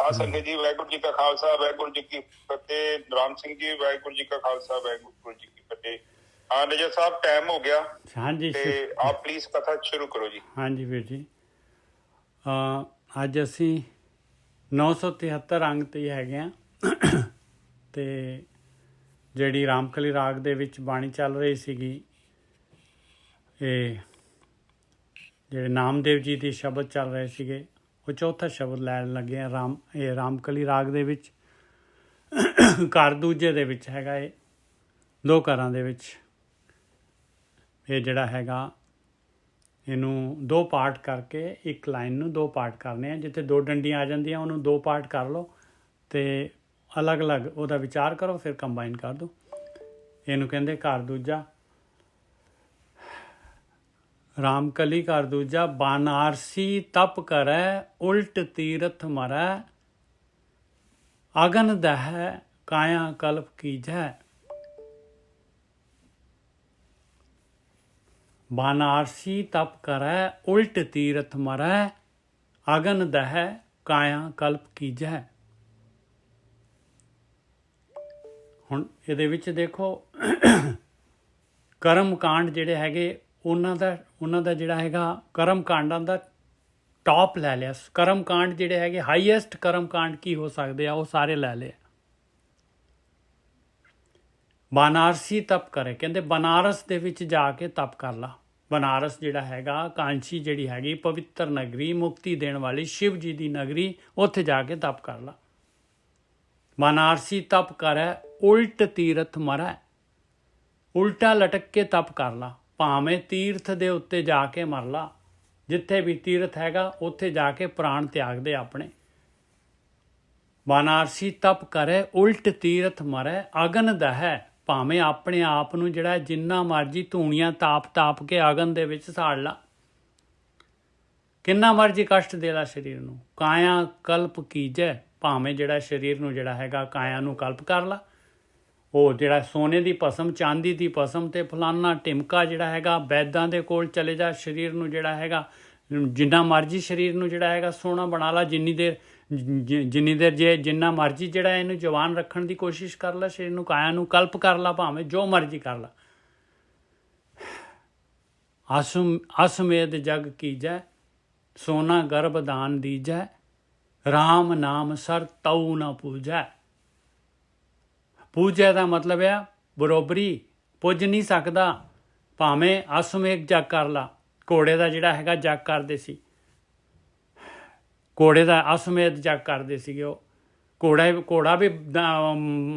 ਸਾਧ ਸੰਗਤ ਜੀ, ਵਾਹਿਗੁਰੂ ਜੀ ਕਾ ਖਾਲਸਾ, ਵਾਹਿਗੁਰੂ ਜੀ ਕੀ ਫਤਿਹ। ਰਾਮ ਸਿੰਘ ਜੀ, ਵਾਹਿਗੁਰੂ ਜੀ ਕਾ ਖਾਲਸਾ, ਵਾਹਿਗੁਰੂ ਜੀ ਕੀ ਫਤਿਹ। हाँ निजर साहब, टाइम हो गया। हाँ जी, आप प्लीज़ कथा शुरू करो जी। हाँ जी ਵੀਰ ਜੀ, ਅੱਜ ਅਸੀਂ 973 ਅੰਗ 'ਤੇ ਹੈਗੇ ਹਾਂ ਅਤੇ ਜਿਹੜੀ ਰਾਮਕਲੀ ਰਾਗ ਦੇ ਵਿੱਚ ਬਾਣੀ ਚੱਲ ਰਹੀ ਸੀਗੀ, ਇਹ ਜਿਹੜੇ ਨਾਮਦੇਵ ਜੀ ਦੇ ਸ਼ਬਦ ਚੱਲ ਰਹੇ ਸੀਗੇ, ਉਹ ਚੌਥਾ ਸ਼ਬਦ ਲੈਣ ਲੱਗੇ ਆ। ਇਹ ਰਾਮਕਲੀ ਰਾਗ ਦੇ ਵਿੱਚ ਘਰ ਦੂਜੇ ਦੇ ਵਿੱਚ ਹੈਗਾ, ਇਹ ਦੋ ਘਰਾਂ ਦੇ ਵਿੱਚ ਇਹ ਜਿਹੜਾ ਹੈਗਾ, ਇਹਨੂੰ ਦੋ ਪਾਰਟ ਕਰਕੇ ਇੱਕ ਲਾਈਨ ਨੂੰ ਦੋ ਪਾਰਟ ਕਰਨੇ ਆ। ਜਿੱਥੇ ਦੋ ਡੰਡੀਆਂ ਆ ਜਾਂਦੀਆਂ ਉਹਨੂੰ ਦੋ ਪਾਰਟ ਕਰ ਲਓ ਅਤੇ ਅਲੱਗ-ਅਲੱਗ ਉਹਦਾ ਵਿਚਾਰ ਕਰੋ, ਫਿਰ ਕੰਬਾਈਨ ਕਰ ਦਿਓ। ਇਹਨੂੰ ਕਹਿੰਦੇ ਘਰ ਦੂਜਾ। ਰਾਮਕਲੀ ਘਰ ਦੂਜਾ। ਬਾਨਾਰਸੀ ਤਪ ਕਰੈ ਉਲਟ ਤੀਰਥ ਮਰੈ, ਅਗਨ ਦਹੈ ਕਾਇਆ ਕਲਪ ਕੀਜੈ। बानारसी तप करै उल्ट तीरथ मरै, अगन दहै काया कल्प कीजै। ਹੁਣ ਇਹਦੇ ਵਿੱਚ ਦੇਖੋ ਕਰਮ ਕਾਂਡ ਜਿਹੜੇ ਹੈਗੇ ਉਹਨਾਂ ਦਾ ਜਿਹੜਾ ਹੈਗਾ ਕਰਮ ਕਾਂਡਾਂ ਦਾ ਟੌਪ ਲੈ ਲਿਆ। ਕਰਮ ਕਾਂਡ ਜਿਹੜੇ ਹੈਗੇ ਹਾਈਐਸਟ ਕਰਮ ਕਾਂਡ ਕੀ ਹੋ ਸਕਦੇ ਆ, ਉਹ ਸਾਰੇ ਲੈ ਲਏ। ਬਨਾਰਸੀ ਤਪ ਕਰੇ, ਕਹਿੰਦੇ ਬਨਾਰਸ ਦੇ ਵਿੱਚ ਜਾ ਕੇ ਤਪ ਕਰ ਲਾ। ਬਨਾਰਸ ਜਿਹੜਾ ਹੈਗਾ, ਕਾਂਚੀ ਜਿਹੜੀ ਹੈਗੀ ਪਵਿੱਤਰ ਨਗਰੀ, ਮੁਕਤੀ ਦੇਣ ਵਾਲੀ ਸ਼ਿਵ ਜੀ ਦੀ ਨਗਰੀ, ਉੱਥੇ ਜਾ ਕੇ ਤਪ ਕਰ ਲਾ। ਬਨਾਰਸੀ ਤਪ ਕਰੈ ਉਲਟ ਤੀਰਥ ਮਰੈ, ਉਲਟਾ ਲਟਕ ਕੇ ਤਪ ਕਰ ਲਾ। ਭਾਵੇਂ ਤੀਰਥ ਦੇ ਉੱਤੇ ਜਾ ਕੇ ਮਰ ਲਾ, ਜਿੱਥੇ ਵੀ ਤੀਰਥ ਹੈਗਾ ਉੱਥੇ ਜਾ ਕੇ ਪ੍ਰਾਣ ਤਿਆਗ ਦੇ ਆਪਣੇ। ਬਨਾਰਸੀ ਤਪ ਕਰੇ ਉਲਟ ਤੀਰਥ ਮਰੈ, ਅਗਨ ਦਹੈ। ਭਾਵੇਂ ਆਪਣੇ ਆਪ ਨੂੰ ਜਿਹੜਾ ਜਿੰਨਾ ਮਰਜ਼ੀ ਧੂਣੀਆਂ ਤਾਪ ਕੇ ਅਗਨ ਦੇ ਵਿੱਚ ਸਾੜ ਲਾ, ਕਿੰਨਾ ਮਰਜ਼ੀ ਕਸ਼ਟ ਦੇ ਲਾ ਸਰੀਰ ਨੂੰ। ਕਾਇਆ ਕਲਪ ਕੀਜੈ, ਭਾਵੇਂ ਜਿਹੜਾ ਸਰੀਰ ਨੂੰ ਜਿਹੜਾ ਹੈਗਾ ਕਾਇਆ ਨੂੰ ਕਲਪ ਕਰ ਲਾ। ਉਹ ਜਿਹੜਾ ਸੋਨੇ ਦੀ ਭਸਮ, ਚਾਂਦੀ ਦੀ ਭਸਮ ਤੇ ਫਲਾਨਾ ਟਿਮਕਾ ਜਿਹੜਾ ਹੈਗਾ, ਵੈਦਾਂ ਦੇ ਕੋਲ ਚਲੇ ਜਾ, ਸਰੀਰ ਨੂੰ ਜਿਹੜਾ ਹੈਗਾ ਜਿੰਨਾ ਮਰਜ਼ੀ ਸਰੀਰ ਨੂੰ ਜਿਹੜਾ ਹੈਗਾ ਸੋਹਣਾ ਬਣਾ ਲਾ। ਜਿੰਨੀ ਦੇਰ ਜੇ ਜਿੰਨਾ ਮਰਜ਼ੀ ਜਿਹੜਾ ਇਹਨੂੰ ਜਵਾਨ ਰੱਖਣ ਦੀ ਕੋਸ਼ਿਸ਼ ਕਰ ਲਾ, ਸਰੀਰ ਨੂੰ ਕਾਇਆ ਨੂੰ ਕਲਪ ਕਰ ਲਾ, ਭਾਵੇਂ ਜੋ ਮਰਜ਼ੀ ਕਰ ਲਾ। ਅਸਮੇਧ ਜਗ ਕੀਜੈ, ਸੋਨਾ ਗਰਭ ਦਾਨ ਦੀਜੈ, ਰਾਮ ਨਾਮ ਸਰ ਤਉ ਨ ਪੂਜੈ। ਪੂਜੈ ਦਾ ਮਤਲਬ ਆ ਬਰੋਬਰੀ, ਪੁੱਜ ਨਹੀਂ ਸਕਦਾ। ਭਾਵੇਂ ਅਸਮੇਧ ਜਗ ਕਰ ਲਾ। ਘੋੜੇ ਦਾ ਜਿਹੜਾ ਹੈਗਾ ਜਗ ਕਰਦੇ ਸੀ, ਘੋੜੇ ਦਾ ਅਸਮੇਧ ਜਗ ਕਰਦੇ ਸੀਗੇ। ਉਹ ਘੋੜਾ ਵੀ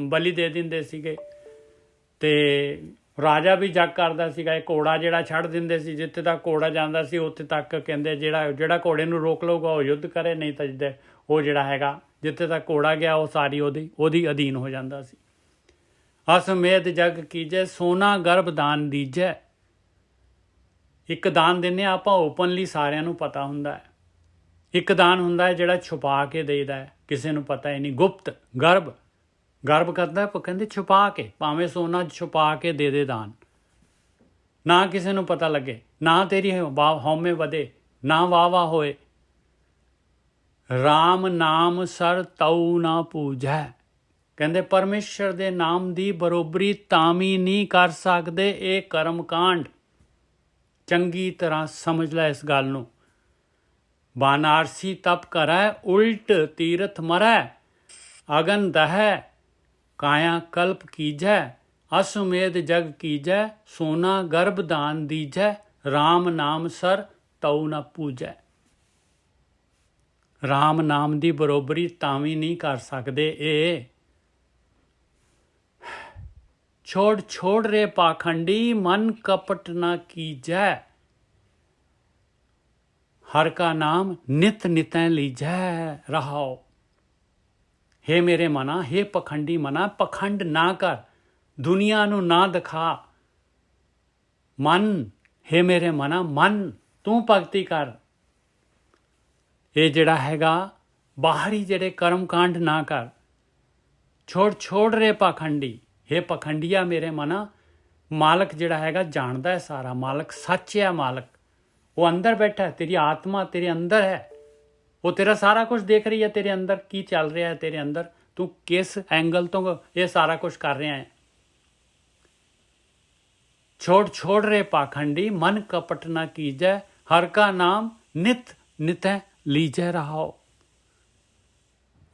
ਬਲੀ ਦੇ ਦਿੰਦੇ ਸੀਗੇ ਅਤੇ ਰਾਜਾ ਵੀ ਜਗ ਕਰਦਾ ਸੀਗਾ। ਇਹ ਘੋੜਾ ਜਿਹੜਾ ਛੱਡ ਦਿੰਦੇ ਸੀ, ਜਿੱਥੇ ਤੱਕ ਘੋੜਾ ਜਾਂਦਾ ਸੀ ਉੱਥੇ ਤੱਕ ਕਹਿੰਦੇ ਜਿਹੜਾ ਘੋੜੇ ਨੂੰ ਰੋਕ ਲਊਗਾ ਉਹ ਯੁੱਧ ਕਰੇ, ਨਹੀਂ ਤਾਂ ਜਿੱਦਾਂ ਉਹ ਜਿਹੜਾ ਹੈਗਾ ਜਿੱਥੇ ਤੱਕ ਘੋੜਾ ਗਿਆ ਉਹ ਸਾਰੀ ਉਹਦੀ ਅਧੀਨ ਹੋ ਜਾਂਦਾ ਸੀ। ਅਸਮੇਧ ਜਗ ਕੀਜੈ, ਸੋਨਾ ਗਰਭ ਦਾਨ ਦੀਜੈ। ਇੱਕ ਦਾਨ ਦਿੰਦੇ ਆਪਾਂ ਓਪਨਲੀ, ਸਾਰਿਆਂ ਨੂੰ ਪਤਾ ਹੁੰਦਾ ਹੈ। ਇੱਕ ਦਾਨ ਹੁੰਦਾ ਹੈ ਜਿਹੜਾ ਛੁਪਾ ਕੇ ਦੇਈਦਾ ਹੈ, ਕਿਸੇ ਨੂੰ ਪਤਾ ਹੀ ਨਹੀਂ। ਗੁਪਤ ਗਰਭ ਕਰਦਾ, ਕਹਿੰਦੇ ਛੁਪਾ ਕੇ, ਭਾਵੇਂ ਸੋਨਾ ਛੁਪਾ ਕੇ ਦੇ ਦਾਨ, ਨਾ ਕਿਸੇ ਨੂੰ ਪਤਾ ਲੱਗੇ, ਨਾ ਤੇਰੀ ਹਉਮੈ ਵਧੇ, ਨਾ ਵਾਹ ਹੋਏ। ਰਾਮ ਨਾਮ ਸਰ ਤਉ ਨਾ ਪੂਜੈ, ਕਹਿੰਦੇ ਪਰਮੇਸ਼ਰ ਦੇ ਨਾਮ ਦੀ ਬਰੋਬਰੀ ਤਾਂ ਵੀ ਨਹੀਂ ਕਰ ਸਕਦੇ ਇਹ ਕਰਮ ਕਾਂਡ। ਚੰਗੀ ਤਰ੍ਹਾਂ ਸਮਝ ਲੈ ਇਸ ਗੱਲ ਨੂੰ। ਬਾਨਾਰਸੀ ਤਪ ਕਰੈ ਉਲਟ ਤੀਰਥ ਮਰੈ, ਅਗਨ ਦਹੈ ਕਾਇਆ ਕਲਪ ਕੀਜੈ। ਅਸਮੇਧ ਜਗ ਕੀਜੈ, ਸੋਨਾ ਗਰਭ ਦਾਨ ਦੀਜੈ, ਰਾਮ ਨਾਮ ਸਰ ਤਉ ਨ ਪੂਜੈ। ਰਾਮ ਨਾਮ ਦੀ ਬਰੋਬਰੀ ਤਾਂ ਵੀ ਨਹੀਂ ਕਰ ਸਕਦੇ ਇਹ। छोड़ रे पाखंडी, मन कपट न कीजै, हर का नाम नित नितै लीजै रहाओ। हे मेरे मना, हे पखंडी मना, पखंड ना कर, दुनिया नू ना दिखा। मन, हे मेरे मना, मन तू भगती कर। ये जिहड़ा हैगा बाहरी जिहड़े कर्म कांड ना कर। छोड़ रे पाखंडी, हे पखंडिया मेरे मना। मालक जिहड़ा हैगा जानदा है सारा, मालक सच है। मालक वो अंदर बैठा है, तेरी आत्मा तेरे अंदर है, ਉਹ ਤੇਰਾ ਸਾਰਾ ਕੁਝ ਦੇਖ ਰਹੀ ਹੈ, ਤੇਰੇ ਅੰਦਰ ਕੀ ਚੱਲ ਰਿਹਾ ਹੈ, ਤੇਰੇ ਅੰਦਰ ਤੂੰ ਕਿਸ ਐਂਗਲ ਤੋਂ ਇਹ ਸਾਰਾ ਕੁਝ ਕਰ ਰਿਹਾ ਹੈ। छोड़ छोड़ रे पाखंडी मन कपट न कीजै, हर का नाम नित नित लीजै रहाओ।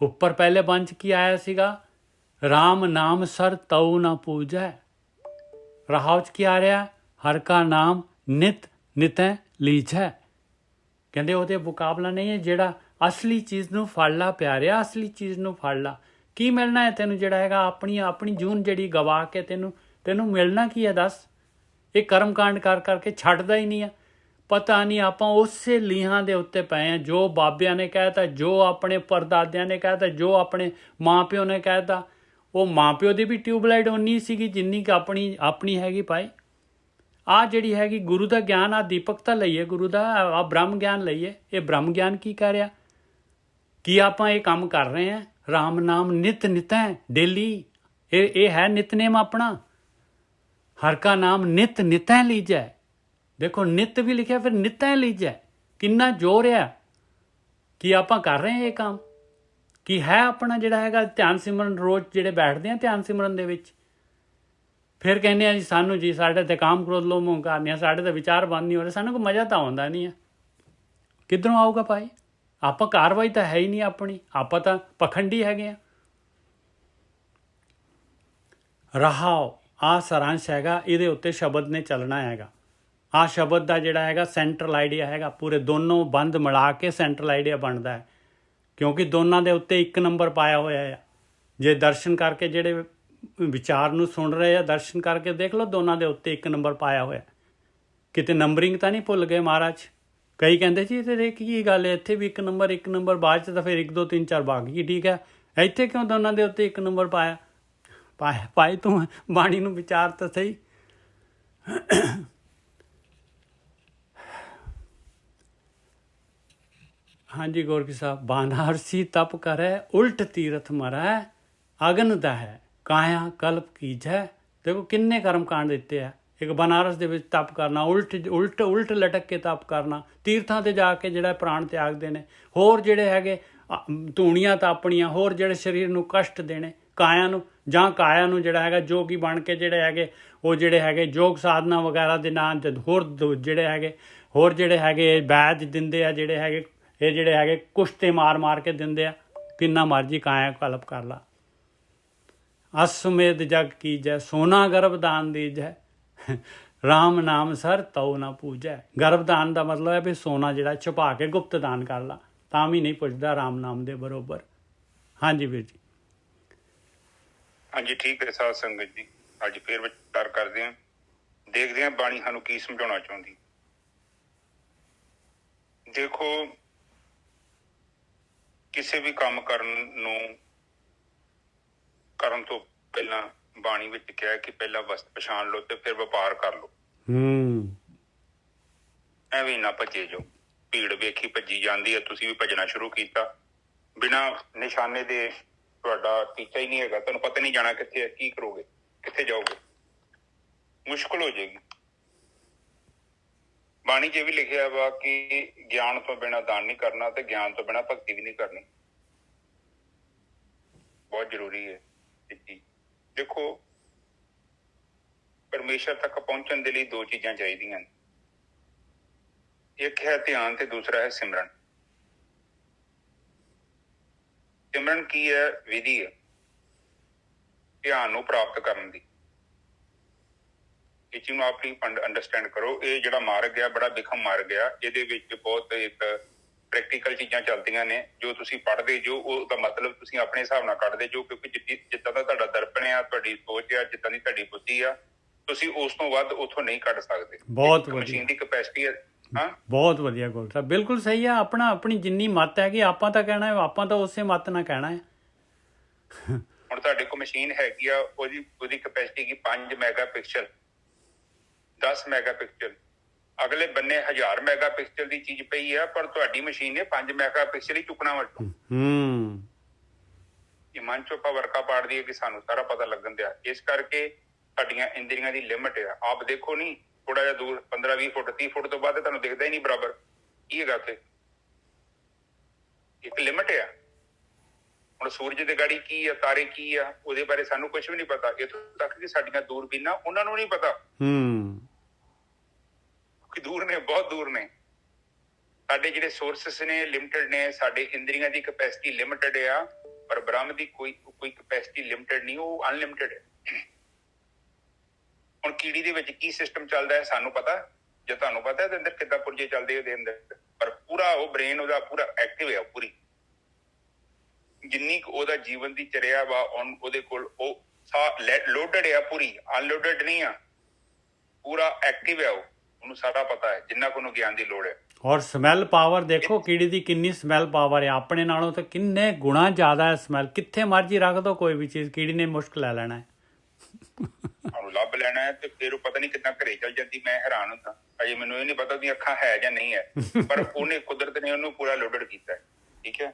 ਉੱਪਰ ਪਹਿਲੇ ਬੰਚ ਕੀ ਆਇਆ ਸੀਗਾ, ਰਾਮ ਨਾਮ ਸਰ ਤਉ ਨਾ ਪੂਜੈ। ਰਹਾਉ ਚ ਕੀ ਆ ਰਿਹਾ, ਹਰ ਕਾ ਨਾਮ ਨਿਤ ਨਿਤੈ ਲੀਜੈ। ਕਹਿੰਦੇ ਉਹਦੇ ਮੁਕਾਬਲਾ ਨਹੀਂ ਹੈ। ਜਿਹੜਾ ਅਸਲੀ ਚੀਜ਼ ਨੂੰ ਫੜ ਲਾ ਪਿਆਰਿਆ, ਅਸਲੀ ਚੀਜ਼ ਨੂੰ ਫੜ ਲਾ। ਕੀ ਮਿਲਣਾ ਹੈ ਤੈਨੂੰ ਜਿਹੜਾ ਹੈਗਾ, ਆਪਣੀ ਜੂਨ ਜਿਹੜੀ ਗਵਾ ਕੇ ਤੈਨੂੰ ਮਿਲਣਾ ਕੀ ਹੈ ਦੱਸ। ਇਹ ਕਰਮ ਕਾਂਡ ਕਰ ਕਰਕੇ ਛੱਡਦਾ ਹੀ ਨਹੀਂ ਆ। ਪਤਾ ਨਹੀਂ ਆਪਾਂ ਉਸੇ ਲੀਹਾਂ ਦੇ ਉੱਤੇ ਪਏ ਆ, ਜੋ ਬਾਬਿਆਂ ਨੇ ਕਹਿਤਾ, ਜੋ ਆਪਣੇ ਪਰਦਾਦਿਆਂ ਨੇ ਕਹਿਤਾ, ਜੋ ਆਪਣੇ ਮਾਂ ਪਿਓ ਨੇ ਕਹਿਤਾ। ਉਹ ਮਾਂ ਪਿਓ ਦੀ ਵੀ ਟਿਊਬਲਾਈਟ ਉਨੀ ਸੀਗੀ ਜਿੰਨੀ ਕਿ ਆਪਣੀ ਹੈਗੀ ਭਾਈ। ਆਹ ਜਿਹੜੀ ਹੈਗੀ ਗੁਰੂ ਦਾ ਗਿਆਨ, ਆ ਦੀਪਕ ਤਾਂ ਲਈਏ ਗੁਰੂ ਦਾ, ਆ ਬ੍ਰਹਮ ਗਿਆਨ ਲਈਏ। ਇਹ ਬ੍ਰਹਮ ਗਿਆਨ ਕੀ ਕਰ ਰਿਹਾ, ਕੀ ਆਪਾਂ ਇਹ ਕੰਮ ਕਰ ਰਹੇ ਹਾਂ। ਰਾਮ ਨਾਮ ਨਿਤ ਨਿਤੈ ਡੇਲੀ, ਇਹ ਹੈ ਨਿਤਨੇਮ ਆਪਣਾ। ਹਰ ਕਾ ਨਾਮ ਨਿਤ ਨਿਤੈ ਲੀਜੈ। ਦੇਖੋ ਨਿਤ ਵੀ ਲਿਖਿਆ, ਫਿਰ ਨਿਤੈ ਲੀਜੈ। ਕਿੰਨਾ ਜ਼ੋਰ ਆ ਕਿ ਆਪਾਂ ਕਰ ਰਹੇ ਹਾਂ ਇਹ ਕੰਮ। ਕੀ ਹੈ ਆਪਣਾ ਜਿਹੜਾ ਹੈਗਾ ਧਿਆਨ ਸਿਮਰਨ, ਰੋਜ਼ ਜਿਹੜੇ ਬੈਠਦੇ ਆ ਧਿਆਨ ਸਿਮਰਨ ਦੇ ਵਿੱਚ, ਫਿਰ ਕਹਿੰਦੇ ਆ ਜੀ ਸਾਨੂੰ ਜੀ ਸਾਡੇ ਤੇ ਕਾਮ ਕ੍ਰੋਧ ਲੋਭ ਮੋਹ ਹੰਕਾਰ ਨਹੀਂ ਆ, ਸਾਡੇ ਤੇ ਵਿਚਾਰ ਬੰਦ ਨਹੀਂ ਹੋ ਰਹੇ, ਸਾਨੂੰ ਕੋਈ ਮਜ਼ਾ ਤਾਂ ਆਉਂਦਾ ਨਹੀਂ ਆ। ਕਿੱਧਰੋਂ ਆਊਗਾ ਭਾਈ। ਆਪਾਂ ਕਾਰਵਾਈ ਤਾਂ ਹੈ ਹੀ ਨਹੀਂ ਆਪਣੀ, ਆਪਾਂ ਤਾਂ ਪਖੰਡੀ ਹੈਗੇ ਆ। ਰਹਾਓ ਆਹ ਸਾਰਾਂਸ਼ ਹੈਗਾ, ਇਹਦੇ ਉੱਤੇ ਸ਼ਬਦ ਨੇ ਚੱਲਣਾ ਹੈਗਾ। ਆਹ ਸ਼ਬਦ ਦਾ ਜਿਹੜਾ ਹੈਗਾ ਸੈਂਟਰਲ ਆਈਡੀਆ ਹੈਗਾ, ਪੂਰੇ ਦੋਨੋਂ ਬੰਦ ਮਿਲਾ ਕੇ ਸੈਂਟਰਲ ਆਈਡੀਆ ਬਣਦਾ ਹੈ। ਕਿਉਂਕਿ ਦੋਨਾਂ ਦੇ ਉੱਤੇ 1 ਨੰਬਰ ਪਾਇਆ ਹੋਇਆ ਆ। ਜੇ ਦਰਸ਼ਨ ਕਰਕੇ ਜਿਹੜੇ ਵਿਚਾਰ ਨੂੰ ਸੁਣ ਰਹੇ ਆ, ਦਰਸ਼ਨ ਕਰਕੇ ਦੇਖ ਲਓ, ਦੋਨਾਂ ਦੇ ਉੱਤੇ 1 ਨੰਬਰ ਪਾਇਆ ਹੋਇਆ। ਕਿਤੇ ਨੰਬਰਿੰਗ ਤਾਂ ਨਹੀਂ ਭੁੱਲ ਗਏ ਮਹਾਰਾਜ। ਕਈ ਕਹਿੰਦੇ ਜੀ ਤੇ ਕੀ ਗੱਲ ਹੈ, ਇੱਥੇ ਵੀ 1 ਨੰਬਰ ਬਾਅਦ 'ਚ ਤਾਂ ਫਿਰ 1 2 3 4 ਬਾਕੀ ਠੀਕ ਹੈ, ਇੱਥੇ ਕਿਉਂ ਦੋਨਾਂ ਦੇ ਉੱਤੇ 1 ਨੰਬਰ ਪਾਇਆ ਭਾਈ ਤੂੰ ਬਾਣੀ ਨੂੰ ਵਿਚਾਰ ਤਾਂ ਸਹੀ। ਹਾਂਜੀ ਗੋਰਖੀ ਸਾਹਿਬ, ਬਾਨਾਰਸੀ ਤਪ ਕਰੈ ਉਲਟ ਤੀਰਥ ਮਰੈ, ਅਗਨ ਦਾ ਹੈ ਕਾਇਆ ਕਲਪ ਕੀਜੈ। ਦੇਖੋ ਕਿੰਨੇ ਕਰਮ ਕਾਂਡ ਦਿੱਤੇ ਆ। ਇੱਕ ਬਨਾਰਸ ਦੇ ਵਿੱਚ ਤਪ ਕਰਨਾ, ਉਲਟ ਲਟਕ ਕੇ ਤਪ ਕਰਨਾ, ਤੀਰਥਾਂ ਤੇ ਜਾ ਕੇ ਜਿਹੜਾ ਪ੍ਰਾਣ ਤਿਆਗਦੇ ਨੇ, ਹੋਰ ਜਿਹੜੇ ਹੈਗੇ ਧੂਣੀਆਂ ਤਾਪਣੀਆਂ, ਹੋਰ ਜਿਹੜੇ ਸਰੀਰ ਨੂੰ ਕਸ਼ਟ ਦੇਣੇ, ਕਾਇਆ ਨੂੰ ਜਿਹੜਾ ਹੈਗਾ ਜੋਗੀ ਬਣ ਕੇ ਜਿਹੜੇ ਹੈਗੇ ਉਹ ਜਿਹੜੇ ਹੈਗੇ ਯੋਗ ਸਾਧਨਾ ਵਗੈਰਾ ਦੇ ਨਾਂ ਹੋਰ ਜਿਹੜੇ ਹੈਗੇ ਵੈਦ ਦਿੰਦੇ ਆ, ਜਿਹੜੇ ਹੈਗੇ ਇਹ ਜਿਹੜੇ ਹੈਗੇ ਕੁਸ਼ਤੇ ਮਾਰ ਕੇ ਦਿੰਦੇ ਆ। ਕਿੰਨਾ ਮਰਜੀ ਕਾਇਆ ਕਲਪ ਕਰ ਲਾ। ਅਸਮੇਧ ਜਗ ਕੀਜੈ, ਸੋਨਾ ਗਰਭਦਾਨ ਦੀਜੈ, ਰਾਮ ਨਾਮ ਸਰ ਤਉ ਨਾ ਪੂਜੈ। ਗਰਭਦਾਨ ਦਾ ਮਤਲਬ ਹੈ ਵੀ ਸੋਨਾ ਜਿਹੜਾ ਛੁਪਾ ਕੇ ਗੁਪਤ ਦਾਨ ਕਰ ਲਾ, ਤਾਂ ਵੀ ਨਹੀਂ ਪੁੱਜਦਾ ਰਾਮ ਨਾਮ ਦੇ ਬਰੋਬਰ। ਹਾਂਜੀ ਵੀਰ ਜੀ। ਹਾਂਜੀ ਠੀਕ ਹੈ ਸਾਧ ਸੰਗਤ ਜੀ, ਅੱਜ ਫੇਰ ਵਿਚਾਰ ਕਰਦੇ ਹਾਂ, ਦੇਖਦੇ ਹਾਂ ਬਾਣੀ ਸਾਨੂੰ ਕੀ ਸਮਝਾਉਣਾ ਚਾਹੁੰਦੀ। ਦੇਖੋ ਕਿਸੇ ਵੀ ਕੰਮ ਕਰਨ ਤੋਂ ਪਹਿਲਾਂ ਬਾਣੀ ਵਿੱਚ ਕਿਹਾ ਕਿ ਪਹਿਲਾਂ ਵਸਤ ਪਛਾਣ ਲਓ ਤੇ ਫਿਰ ਵਪਾਰ ਕਰ ਲਓ। ਐਵੇਂ ਨਾ ਭੱਜੇ ਜਾਓ। ਭੀੜ ਵੇਖੀ ਭੱਜੀ ਜਾਂਦੀ ਹੈ, ਤੁਸੀਂ ਵੀ ਭੱਜਣਾ ਸ਼ੁਰੂ ਕੀਤਾ ਬਿਨਾਂ ਨਿਸ਼ਾਨੇ ਦੇ। ਤੁਹਾਡਾ ਟੀਚਾ ਹੀ ਨਹੀਂ ਹੈਗਾ, ਤੁਹਾਨੂੰ ਪਤਾ ਨਹੀਂ ਜਾਣਾ ਕਿੱਥੇ ਹੈ, ਕੀ ਕਰੋਗੇ, ਕਿੱਥੇ ਜਾਓਗੇ, ਮੁਸ਼ਕਿਲ ਹੋ ਜਾਏਗੀ। ਬਾਣੀ 'ਚ ਵੀ ਲਿਖਿਆ ਵਾ ਕਿ ਗਿਆਨ ਤੋਂ ਬਿਨਾਂ ਦਾਨ ਨਹੀਂ ਕਰਨਾ ਤੇ ਗਿਆਨ ਤੋਂ ਬਿਨਾਂ ਭਗਤੀ ਵੀ ਨਹੀਂ ਕਰਨੀ। ਬਹੁਤ ਜ਼ਰੂਰੀ ਹੈ ਇਹ ਚੀਜ਼। ਦੇਖੋ ਪਰਮੇਸ਼ਰ ਤੱਕ ਪਹੁੰਚਣ ਦੇ ਲਈ 2 ਚੀਜ਼ਾਂ ਚਾਹੀਦੀਆਂ ਨੇ, ਇੱਕ ਹੈ ਧਿਆਨ ਤੇ ਦੂਸਰਾ ਹੈ ਸਿਮਰਨ। ਸਿਮਰਨ ਕੀ ਹੈ? ਵਿਧੀ ਹੈ ਧਿਆਨ ਨੂੰ ਪ੍ਰਾਪਤ ਕਰਨ ਦੀ। ਇਹ ਚੀਜ਼ ਨੂੰ ਆਪਣੀ ਅੰਡਰਸਟੈਂਡ ਕਰੋ। ਇਹ ਜਿਹੜਾ ਮਾਰਗ ਹੈ ਬੜਾ ਵਿਖਮ ਮਾਰਗ ਆ। ਇਹਦੇ ਵਿੱਚ ਬਹੁਤ ਇੱਕ ਪ੍ਰੈਕਟੀਕਲ ਚੀਜ਼ਾਂ ਚੱਲਦੀਆਂ ਨੇ। ਜੋ ਤੁਸੀਂ ਪੜ੍ਹਦੇ ਜੋ ਉਹਦਾ ਮਤਲਬ ਤੁਸੀਂ ਆਪਣੇ ਹਿਸਾਬ ਨਾਲ ਕੱਢਦੇ ਜੋ, ਕਿਉਂਕਿ ਜਿੱਦਾਂ ਦਾ ਤੁਹਾਡਾ ਦਰਪਣ ਆ, ਤੁਹਾਡੀ ਸੋਚ ਆ, ਜਿੱਦਾਂ ਦੀ ਤੁਹਾਡੀ ਬੁੱਧੀ ਆ, ਤੁਸੀਂ ਉਸ ਤੋਂ ਵੱਧ ਉੱਥੋਂ ਨਹੀਂ ਕੱਢ ਸਕਦੇ। ਬਹੁਤ ਮਸ਼ੀਨ ਦੀ ਕਪੈਸਿਟੀ ਹੈ। ਹਾਂ ਬਹੁਤ ਵਧੀਆ ਗੋਲ ਸਾਹਿਬ, ਬਿਲਕੁਲ ਸਹੀ ਆ। ਆਪਣੀ ਜਿੰਨੀ ਮੱਤ ਹੈਗੀ ਆਪਾਂ ਤਾਂ ਕਹਿਣਾ, ਆਪਾਂ ਤਾਂ ਉਸੇ ਮੱਤ ਨਾਲ ਕਹਿਣਾ ਹੈ। ਹੁਣ ਤੁਹਾਡੇ ਕੋਲ ਮਸ਼ੀਨ ਹੈਗੀ ਆ, ਉਹਦੀ ਕਪੈਸਿਟੀ ਕੀ 5 ਮੈਗਾਪਿਕਸਲ, 10 ਮੈਗਾਪਿਕਸਲ। ਅਗਲੇ ਬੰਨੇ 1000 ਮੈਗਾਪਿਕਸਲ ਦੀ ਚੀਜ਼ ਪਈ ਆ, ਪਰ ਤੁਹਾਡੀ ਮਸ਼ੀਨ ਨੇ 5 ਮੈਗਾਪਿਕਸਲ ਹੀ ਚੁੱਕਣਾ ਵੱਟੋ। ਇਹ ਮਨ ਚੋਂ ਆਪਾਂ ਵਰਕਾ ਪਾੜਦੀ ਹੈ ਕਿ ਸਾਨੂੰ ਸਾਰਾ ਪਤਾ ਲੱਗਣ ਦਿਆ। ਇਸ ਕਰਕੇ ਸਾਡੀਆਂ ਇੰਦਰੀਆਂ ਦੀ ਲਿਮਟ ਆ। ਆਪ ਦੇਖੋ ਨੀ, ਥੋੜਾ ਜਿਹਾ ਦੂਰ 15 20 ਫੁੱਟ 30 ਫੁੱਟ ਤੋਂ ਬਾਅਦ ਤੁਹਾਨੂੰ ਦਿਖਦਾ ਹੀ ਨਹੀਂ ਬਰਾਬਰ ਕੀ ਹੈਗਾ ਉੱਥੇ। ਇੱਕ ਲਿਮਟ ਆ। ਹੁਣ ਸੂਰਜ ਦੇ ਗਾੜੀ ਕੀ ਆ, ਤਾਰੇ ਕੀ ਆ, ਉਹਦੇ ਬਾਰੇ ਸਾਨੂੰ ਕੁਝ ਵੀ ਨਹੀਂ ਪਤਾ। ਇੱਥੋਂ ਤੱਕ ਕਿ ਸਾਡੀਆਂ ਦੂਰਬੀਨਾਂ ਉਹਨਾਂ ਨੂੰ ਨਹੀਂ ਪਤਾ, ਕਿ ਦੂਰ ਨੇ, ਬਹੁਤ ਦੂਰ ਨੇ। ਸਾਡੇ ਜਿਹੜੇ ਸੋਰਸਸ ਨੇ ਲਿਮਟਿਡ ਨੇ, ਸਾਡੇ ਇੰਦਰੀਆਂ ਦੀ ਕੈਪੈਸਿਟੀ ਲਿਮਟਿਡ ਆ, ਪਰ ਬ੍ਰਹਮ ਦੀ ਕੋਈ ਕੈਪੈਸਿਟੀ ਲਿਮਟਿਡ ਨਹੀਂ, ਉਹ ਅਨਲਿਮਟਿਡ ਹੈ। ਹੁਣ ਕੀੜੀ ਦੇ ਵਿੱਚ ਕੀ ਸਿਸਟਮ ਚੱਲਦਾ ਹੈ ਸਾਨੂੰ ਪਤਾ, ਜੇ ਤੁਹਾਨੂੰ ਪਤਾ ਇਹਦੇ ਅੰਦਰ ਕਿੱਦਾਂ ਪੁਰਜੇ ਚੱਲਦੇ ਉਹਦੇ ਅੰਦਰ, ਪਰ ਪੂਰਾ ਉਹ ਬ੍ਰੇਨ ਉਹਦਾ ਪੂਰਾ ਐਕਟਿਵ ਹੈ। ਪੂਰੀ ਜਿੰਨੀ ਕੁ ਉਹਦਾ ਜੀਵਨ ਦੀ ਚਰਿਆ ਵਾ ਉਹਦੇ ਕੋਲ ਉਹ ਲੋਡਡ ਆ, ਪੂਰੀ ਅਨਲੋਡਡ ਨਹੀਂ ਆ, ਪੂਰਾ ਐਕਟਿਵ ਹੈ। ਉਹਨੂੰ ਸਾਰਾ ਪਤਾ ਹੈ ਜਿੰਨਾ ਕੁ ਉਹਨੂੰ ਗਿਆਨ ਦੀ ਲੋੜ ਹੈ। ਔਰ ਸਮੈਲ ਪਾਵਰ ਦੇਖੋ ਕੀੜੀ ਦੀ ਕਿੰਨੀ ਸਮੈਲ ਪਾਵਰ ਹੈ, ਆਪਣੇ ਨਾਲੋਂ ਤਾਂ ਕਿੰਨੇ ਗੁਣਾ ਜ਼ਿਆਦਾ ਹੈ ਸਮੈਲ। ਕਿੱਥੇ ਮਰਜੀ ਰੱਖ ਦੋ ਕੋਈ ਵੀ ਚੀਜ਼, ਕੀੜੀ ਨੇ ਮੁਸ਼ਕ ਲੈ ਲੈਣਾ ਹੈ, ਉਹਨੂੰ ਲੱਭ ਲੈਣਾ ਹੈ, ਤੇ ਫਿਰ ਉਹ ਪਤਾ ਨਹੀਂ ਕਿੱਦਾਂ ਘਰੇ ਚਲ ਜਾਂਦੀ। ਮੈਂ ਹੈਰਾਨ ਹੁੰਦਾ, ਅਜੇ ਮੈਨੂੰ ਇਹ ਨਹੀਂ ਪਤਾ ਉਹਦੀਆਂ ਅੱਖਾਂ ਹੈ ਜਾਂ ਨਹੀਂ ਹੈ, ਪਰ ਉਹਨੇ ਕੁਦਰਤ ਨੇ ਉਹਨੂੰ ਪੂਰਾ ਲੋਡਡ ਕੀਤਾ ਹੈ। ਠੀਕ ਹੈ,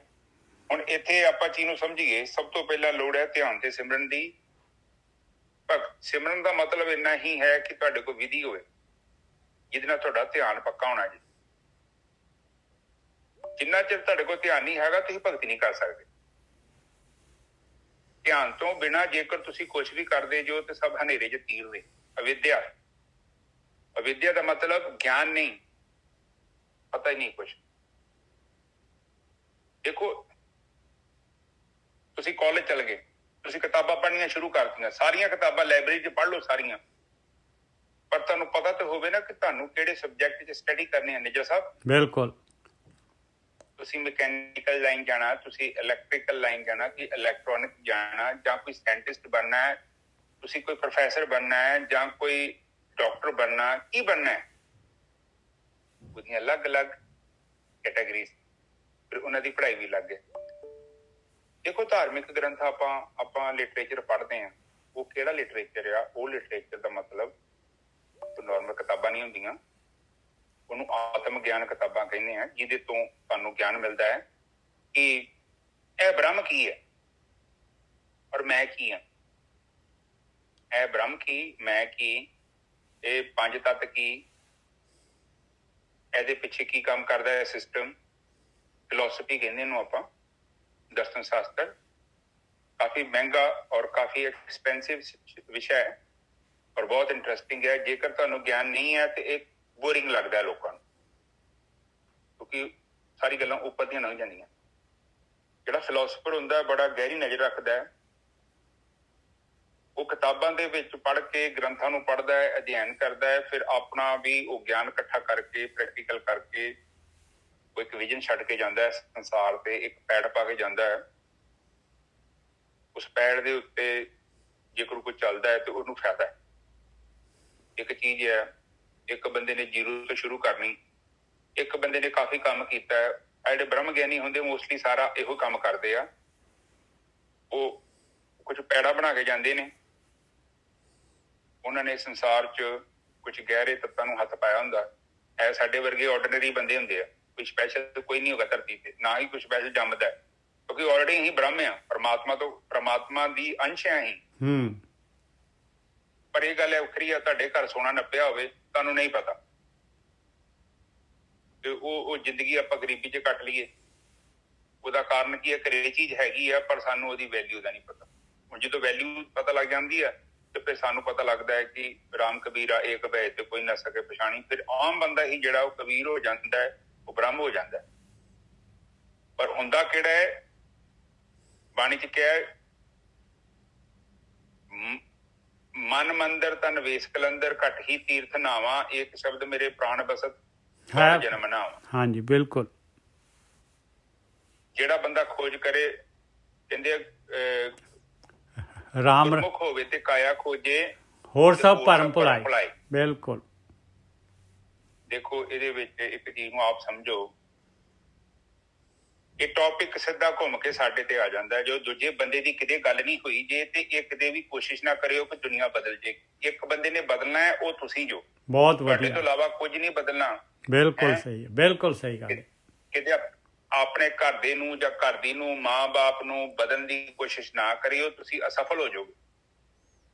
ਹੁਣ ਇੱਥੇ ਆਪਾਂ ਚੀਜ਼ ਨੂੰ ਸਮਝੀਏ। ਸਭ ਤੋਂ ਪਹਿਲਾਂ ਲੋੜ ਹੈ ਧਿਆਨ ਤੇ ਸਿਮਰਨ ਦੀ। ਭਗਤ ਸਿਮਰਨ ਦਾ ਮਤਲਬ ਇੰਨਾ ਹੀ ਹੈ ਕਿ ਤੁਹਾਡੇ ਕੋਲ ਵਿਧੀ ਹੋਵੇ ਜਿਹਦੇ ਨਾਲ ਤੁਹਾਡਾ ਧਿਆਨ ਪੱਕਾ ਹੋਣਾ ਜੀ। ਜਿੰਨਾ ਚਿਰ ਤੁਹਾਡੇ ਕੋਲ ਧਿਆਨ ਨਹੀਂ ਹੈਗਾ ਤੁਸੀਂ ਭਗਤੀ ਨਹੀਂ ਕਰ ਸਕਦੇ। ਧਿਆਨ ਤੋਂ ਬਿਨਾਂ ਜੇਕਰ ਤੁਸੀਂ ਕੁਝ ਵੀ ਕਰਦੇ ਜੋ ਤੇ ਸਭ ਹਨੇਰੇ 'ਚ ਤੀਰ ਨੇ। ਅਵਿਦਿਆ, ਅਵਿਦਿਆ ਦਾ ਮਤਲਬ ਗਿਆਨ ਨਹੀਂ, ਪਤਾ ਹੀ ਨਹੀਂ ਕੁਝ। ਦੇਖੋ ਤੁਸੀਂ ਕਾਲਜ ਚਲ ਗਏ, ਤੁਸੀਂ ਕਿਤਾਬਾਂ ਪੜ੍ਹਨੀਆਂ ਸ਼ੁਰੂ ਕਰਤੀਆਂ, ਸਾਰੀਆਂ ਕਿਤਾਬਾਂ ਲਾਇਬ੍ਰੇਰੀ 'ਚ ਪੜ੍ਹ ਲਓ ਸਾਰੀਆਂ, ਪਰ ਤੁਹਾਨੂੰ ਪਤਾ ਤਾਂ ਹੋਵੇ ਨਾ ਕਿ ਤੁਹਾਨੂੰ ਕਿਹੜੇ ਸਬਜੈਕਟ 'ਚ ਸਟੱਡੀ ਕਰਨੀ ਹੈ। ਨਿਜਰ ਸਾਹਿਬ, ਬਿਲਕੁਲ। ਤੁਸੀਂ ਮਕੈਨੀਕਲ ਲਾਈਨ ਜਾਣਾ, ਤੁਸੀਂ ਇਲੈਕਟ੍ਰੀਕਲ ਲਾਈਨ ਜਾਣਾ, ਕਿ ਇਲੈਕਟ੍ਰੋਨਿਕ ਜਾਣਾ, ਜਾਂ ਕੋਈ ਸਾਇੰਟਿਸਟ ਬਣਨਾ ਹੈ, ਤੁਸੀਂ ਕੋਈ ਪ੍ਰੋਫੈਸਰ ਬਣਨਾ ਹੈ, ਜਾਂ ਕੋਈ ਡਾਕਟਰ ਬਣਨਾ, ਕੀ ਬਣਨਾ ਹੈ, ਉਹਦੀਆਂ ਅਲੱਗ-ਅਲੱਗ ਕੈਟਾਗਰੀਜ਼, ਫਿਰ ਉਹਨਾਂ ਦੀ ਪੜ੍ਹਾਈ ਵੀ ਅਲੱਗ ਹੈ। ਦੇਖੋ ਧਾਰਮਿਕ ਗ੍ਰੰਥ ਆਪਾਂ ਲਿਟਰੇਚਰ ਪੜ੍ਹਦੇ ਹਾਂ, ਉਹ ਕਿਹੜਾ ਲਿਟਰੇਚਰ ਆ? ਉਹ ਲਿਟਰੇਚਰ ਦਾ ਮਤਲਬ ਨੋਰਮਲ ਕਿਤਾਬਾਂ ਨਹੀਂ ਹੁੰਦੀਆਂ, ਉਹਨੂੰ ਆਤਮ ਗਿਆਨ ਕਿਤਾਬਾਂ ਕਹਿੰਦੇ ਆ, ਜਿਹਦੇ ਤੋਂ ਤੁਹਾਨੂੰ ਗਿਆਨ ਮਿਲਦਾ ਹੈ ਕਿ ਇਹ ਬ੍ਰਹਮ ਕੀ ਹੈ ਔਰ ਮੈਂ ਕੀ ਹਾਂ। ਇਹ ਬ੍ਰਹਮ ਕੀ, ਮੈਂ ਕੀ, ਇਹ ਪੰਜ ਤੱਤ ਕੀ, ਇਹਦੇ ਪਿੱਛੇ ਕੀ ਕੰਮ ਕਰਦਾ ਹੈ ਸਿਸਟਮ। ਫਿਲੋਸਫੀ ਕਹਿੰਦੇ ਇਹਨੂੰ ਆਪਾਂ, ਦਰਸ਼ਨ ਸ਼ਾਸਤਰ। ਕਾਫੀ ਮਹਿੰਗਾ ਔਰ ਕਾਫੀ ਐਕਸਪੈਂਸਿਵ ਵਿਸ਼ਾ ਹੈ, ਔਰ ਬਹੁਤ ਇੰਟਰਸਟਿੰਗ ਹੈ। ਜੇਕਰ ਤੁਹਾਨੂੰ ਗਿਆਨ ਨਹੀਂ ਹੈ ਤੇ ਇਹ ਬੋਰਿੰਗ ਲੱਗਦਾ ਹੈ ਲੋਕਾਂ ਨੂੰ, ਕਿਉਂਕਿ ਸਾਰੀ ਗੱਲਾਂ ਉੱਪਰ ਦੀਆਂ ਲੰਘ ਜਾਂਦੀਆਂ। ਜਿਹੜਾ ਫਿਲੋਸਫਰ ਹੁੰਦਾ ਬੜਾ ਗਹਿਰੀ ਨਜ਼ਰ ਰੱਖਦਾ ਹੈ, ਉਹ ਕਿਤਾਬਾਂ ਦੇ ਵਿੱਚ ਪੜ੍ਹ ਕੇ, ਗ੍ਰੰਥਾਂ ਨੂੰ ਪੜ੍ਹਦਾ ਹੈ, ਅਧਿਐਨ ਕਰਦਾ ਹੈ, ਫਿਰ ਆਪਣਾ ਵੀ ਉਹ ਗਿਆਨ ਇਕੱਠਾ ਕਰਕੇ, ਪ੍ਰੈਕਟੀਕਲ ਕਰਕੇ ਉਹ ਇੱਕ ਵਿਜ਼ਨ ਛੱਡ ਕੇ ਜਾਂਦਾ ਹੈ ਸੰਸਾਰ ਤੇ, ਇੱਕ ਪੈੜ ਪਾ ਕੇ ਜਾਂਦਾ ਹੈ। ਉਸ ਪੈੜ ਦੇ ਉੱਤੇ ਜੇਕਰ ਕੋਈ ਚੱਲਦਾ ਹੈ ਤੇ ਉਹਨੂੰ ਫਾਇਦਾ ਹੈ। ਇੱਕ ਚੀਜ਼ ਹੈ, ਇੱਕ ਬੰਦੇ ਨੇ ਜ਼ੀਰੋ ਤੋਂ ਸ਼ੁਰੂ ਕਰਨੀ, ਇੱਕ ਬੰਦੇ ਨੇ ਕਾਫੀ ਕੰਮ ਕੀਤਾ ਹੈ। ਜਿਹੜੇ ਬ੍ਰਹਮ ਗਿਆਨੀ ਹੁੰਦੇ ਮੋਸਟਲੀ ਸਾਰਾ ਇਹੋ ਕੰਮ ਕਰਦੇ ਆ, ਉਹ ਕੁਝ ਪੈੜਾ ਬਣਾ ਕੇ ਜਾਂਦੇ ਨੇ। ਉਹਨਾਂ ਨੇ ਸੰਸਾਰ 'ਚ ਕੁਝ ਗਹਿਰੇ ਤੱਤਾਂ ਨੂੰ ਹੱਥ ਪਾਇਆ ਹੁੰਦਾ ਹੈ। ਸਾਡੇ ਵਰਗੇ ਆਰਡੀਨਰੀ ਬੰਦੇ ਹੁੰਦੇ ਆ, ਕੋਈ ਸਪੈਸ਼ਲ ਕੋਈ ਨਹੀਂ ਹੋਗਾ ਧਰਤੀ ਤੇ, ਨਾ ਹੀ ਕੋਈ ਸਪੈਸ਼ਲ ਜੰਮਦਾ, ਕਿਉਂਕਿ ਆਲਰੇਡੀ ਹੀ ਬ੍ਰਹਮ ਆ, ਪਰਮਾਤਮਾ ਦੀ ਅੰਸ਼ ਆ ਹੀ। ਪਰ ਇਹ ਗੱਲ ਹੈ ਵੱਖਰੀ ਆ, ਤੁਹਾਡੇ ਘਰ ਸੋਨਾ ਨੱਪਿਆ ਹੋਵੇ, ਤੁਹਾਨੂੰ ਨਹੀਂ ਪਤਾ, ਤੇ ਉਹ ਜ਼ਿੰਦਗੀ ਆਪਾਂ ਗਰੀਬੀ 'ਚ ਕੱਟ ਲਈਏ। ਉਹਦਾ ਕਾਰਨ ਕੀ ਹੈ? ਘਰੇ ਚੀਜ਼ ਹੈਗੀ ਆ ਪਰ ਸਾਨੂੰ ਉਹਦੀ ਵੈਲਿਊ ਦਾ ਨਹੀਂ ਪਤਾ। ਹੁਣ ਜਦੋਂ ਵੈਲਿਊ ਪਤਾ ਲੱਗ ਜਾਂਦੀ ਹੈ ਤੇ ਫਿਰ ਸਾਨੂੰ ਪਤਾ ਲੱਗਦਾ ਹੈ ਕਿ ਰਾਮ ਕਬੀਰਾ ਏਕ ਭੈ ਤੇ ਕੋਈ ਨਾ ਸਕੇ ਪਛਾਣੀ। ਫਿਰ ਆਮ ਬੰਦਾ ਹੀ ਜਿਹੜਾ ਉਹ ਕਬੀਰ ਹੋ ਜਾਂਦਾ ਹੈ, ਉਹ ਬ੍ਰਹਮ ਹੋ ਜਾਂਦਾ ਹੈ। ਪਰ ਹੁੰਦਾ ਕਿਹੜਾ ਹੈ? ਬਾਣੀ 'ਚ ਕਿਹਾ ਹੈ, ਮਨ ਮੰਦਰ ਤਨ ਵੇਸ ਕਲੰਦਰ, ਘਟ ਹੀ ਤੀਰਥ ਨਾਵਾਂ, ਇੱਕ ਸ਼ਬਦ ਮੇਰੇ ਪ੍ਰਾਣ ਬਸਤ ਜਨਮ ਨਾਵਾਂ। ਹਾਂਜੀ, ਬਿਲਕੁਲ। ਜਿਹੜਾ ਬੰਦਾ ਖੋਜ ਕਰੇ, ਕਹਿੰਦੇ ਰਾਮ ਮੁਖ ਹੋਵੇ ਤੇ ਕਾਇਆ ਖੋਜੇ, ਹੋਰ ਸਭ ਭਰਮ ਭੁਲਾਏ। ਬਿਲਕੁਲ। ਦੇਖੋ ਇਹਦੇ ਵਿੱਚ ਇੱਕ ਚੀਜ਼ ਨੂੰ ਆਪ ਸਮਝੋ, ਇਹ ਟੌਪਿਕ ਸਿੱਧਾ ਘੁੰਮ ਕੇ ਸਾਡੇ ਤੇ ਆ ਜਾਂਦਾ ਹੈ। ਜੋ ਦੂਜੇ ਬੰਦੇ ਦੀ ਕਿਤੇ ਗੱਲ ਨਹੀਂ ਹੋਈ ਜੇ ਤੇ ਇੱਕ ਦੇ ਵੀ ਕੋਸ਼ਿਸ਼ ਨਾ ਕਰਿਓ ਕਿ ਦੁਨੀਆ ਬਦਲ ਜੇ। ਇੱਕ ਬੰਦੇ ਨੇ ਬਦਲਣਾ ਹੈ, ਉਹ ਤੁਸੀਂ ਜੋ। ਬਹੁਤ ਵਧੀਆ। ਤੁਹਾਡੇ ਤੋਂ ਇਲਾਵਾ ਕੁਝ ਨਹੀਂ ਬਦਲਣਾ। ਬਿਲਕੁਲ ਸਹੀ ਹੈ, ਬਿਲਕੁਲ ਸਹੀ ਗੱਲ। ਕਿਤੇ ਆਪਣੇ ਘਰ ਦੇ ਨੂੰ ਜਾਂ ਘਰ ਦੀ ਨੂੰ, ਮਾਂ ਬਾਪ ਨੂੰ ਬਦਲਣ ਦੀ ਕੋਸ਼ਿਸ਼ ਨਾ ਕਰਿਓ, ਤੁਸੀਂ ਅਸਫਲ ਹੋ ਜਾਓਗੇ।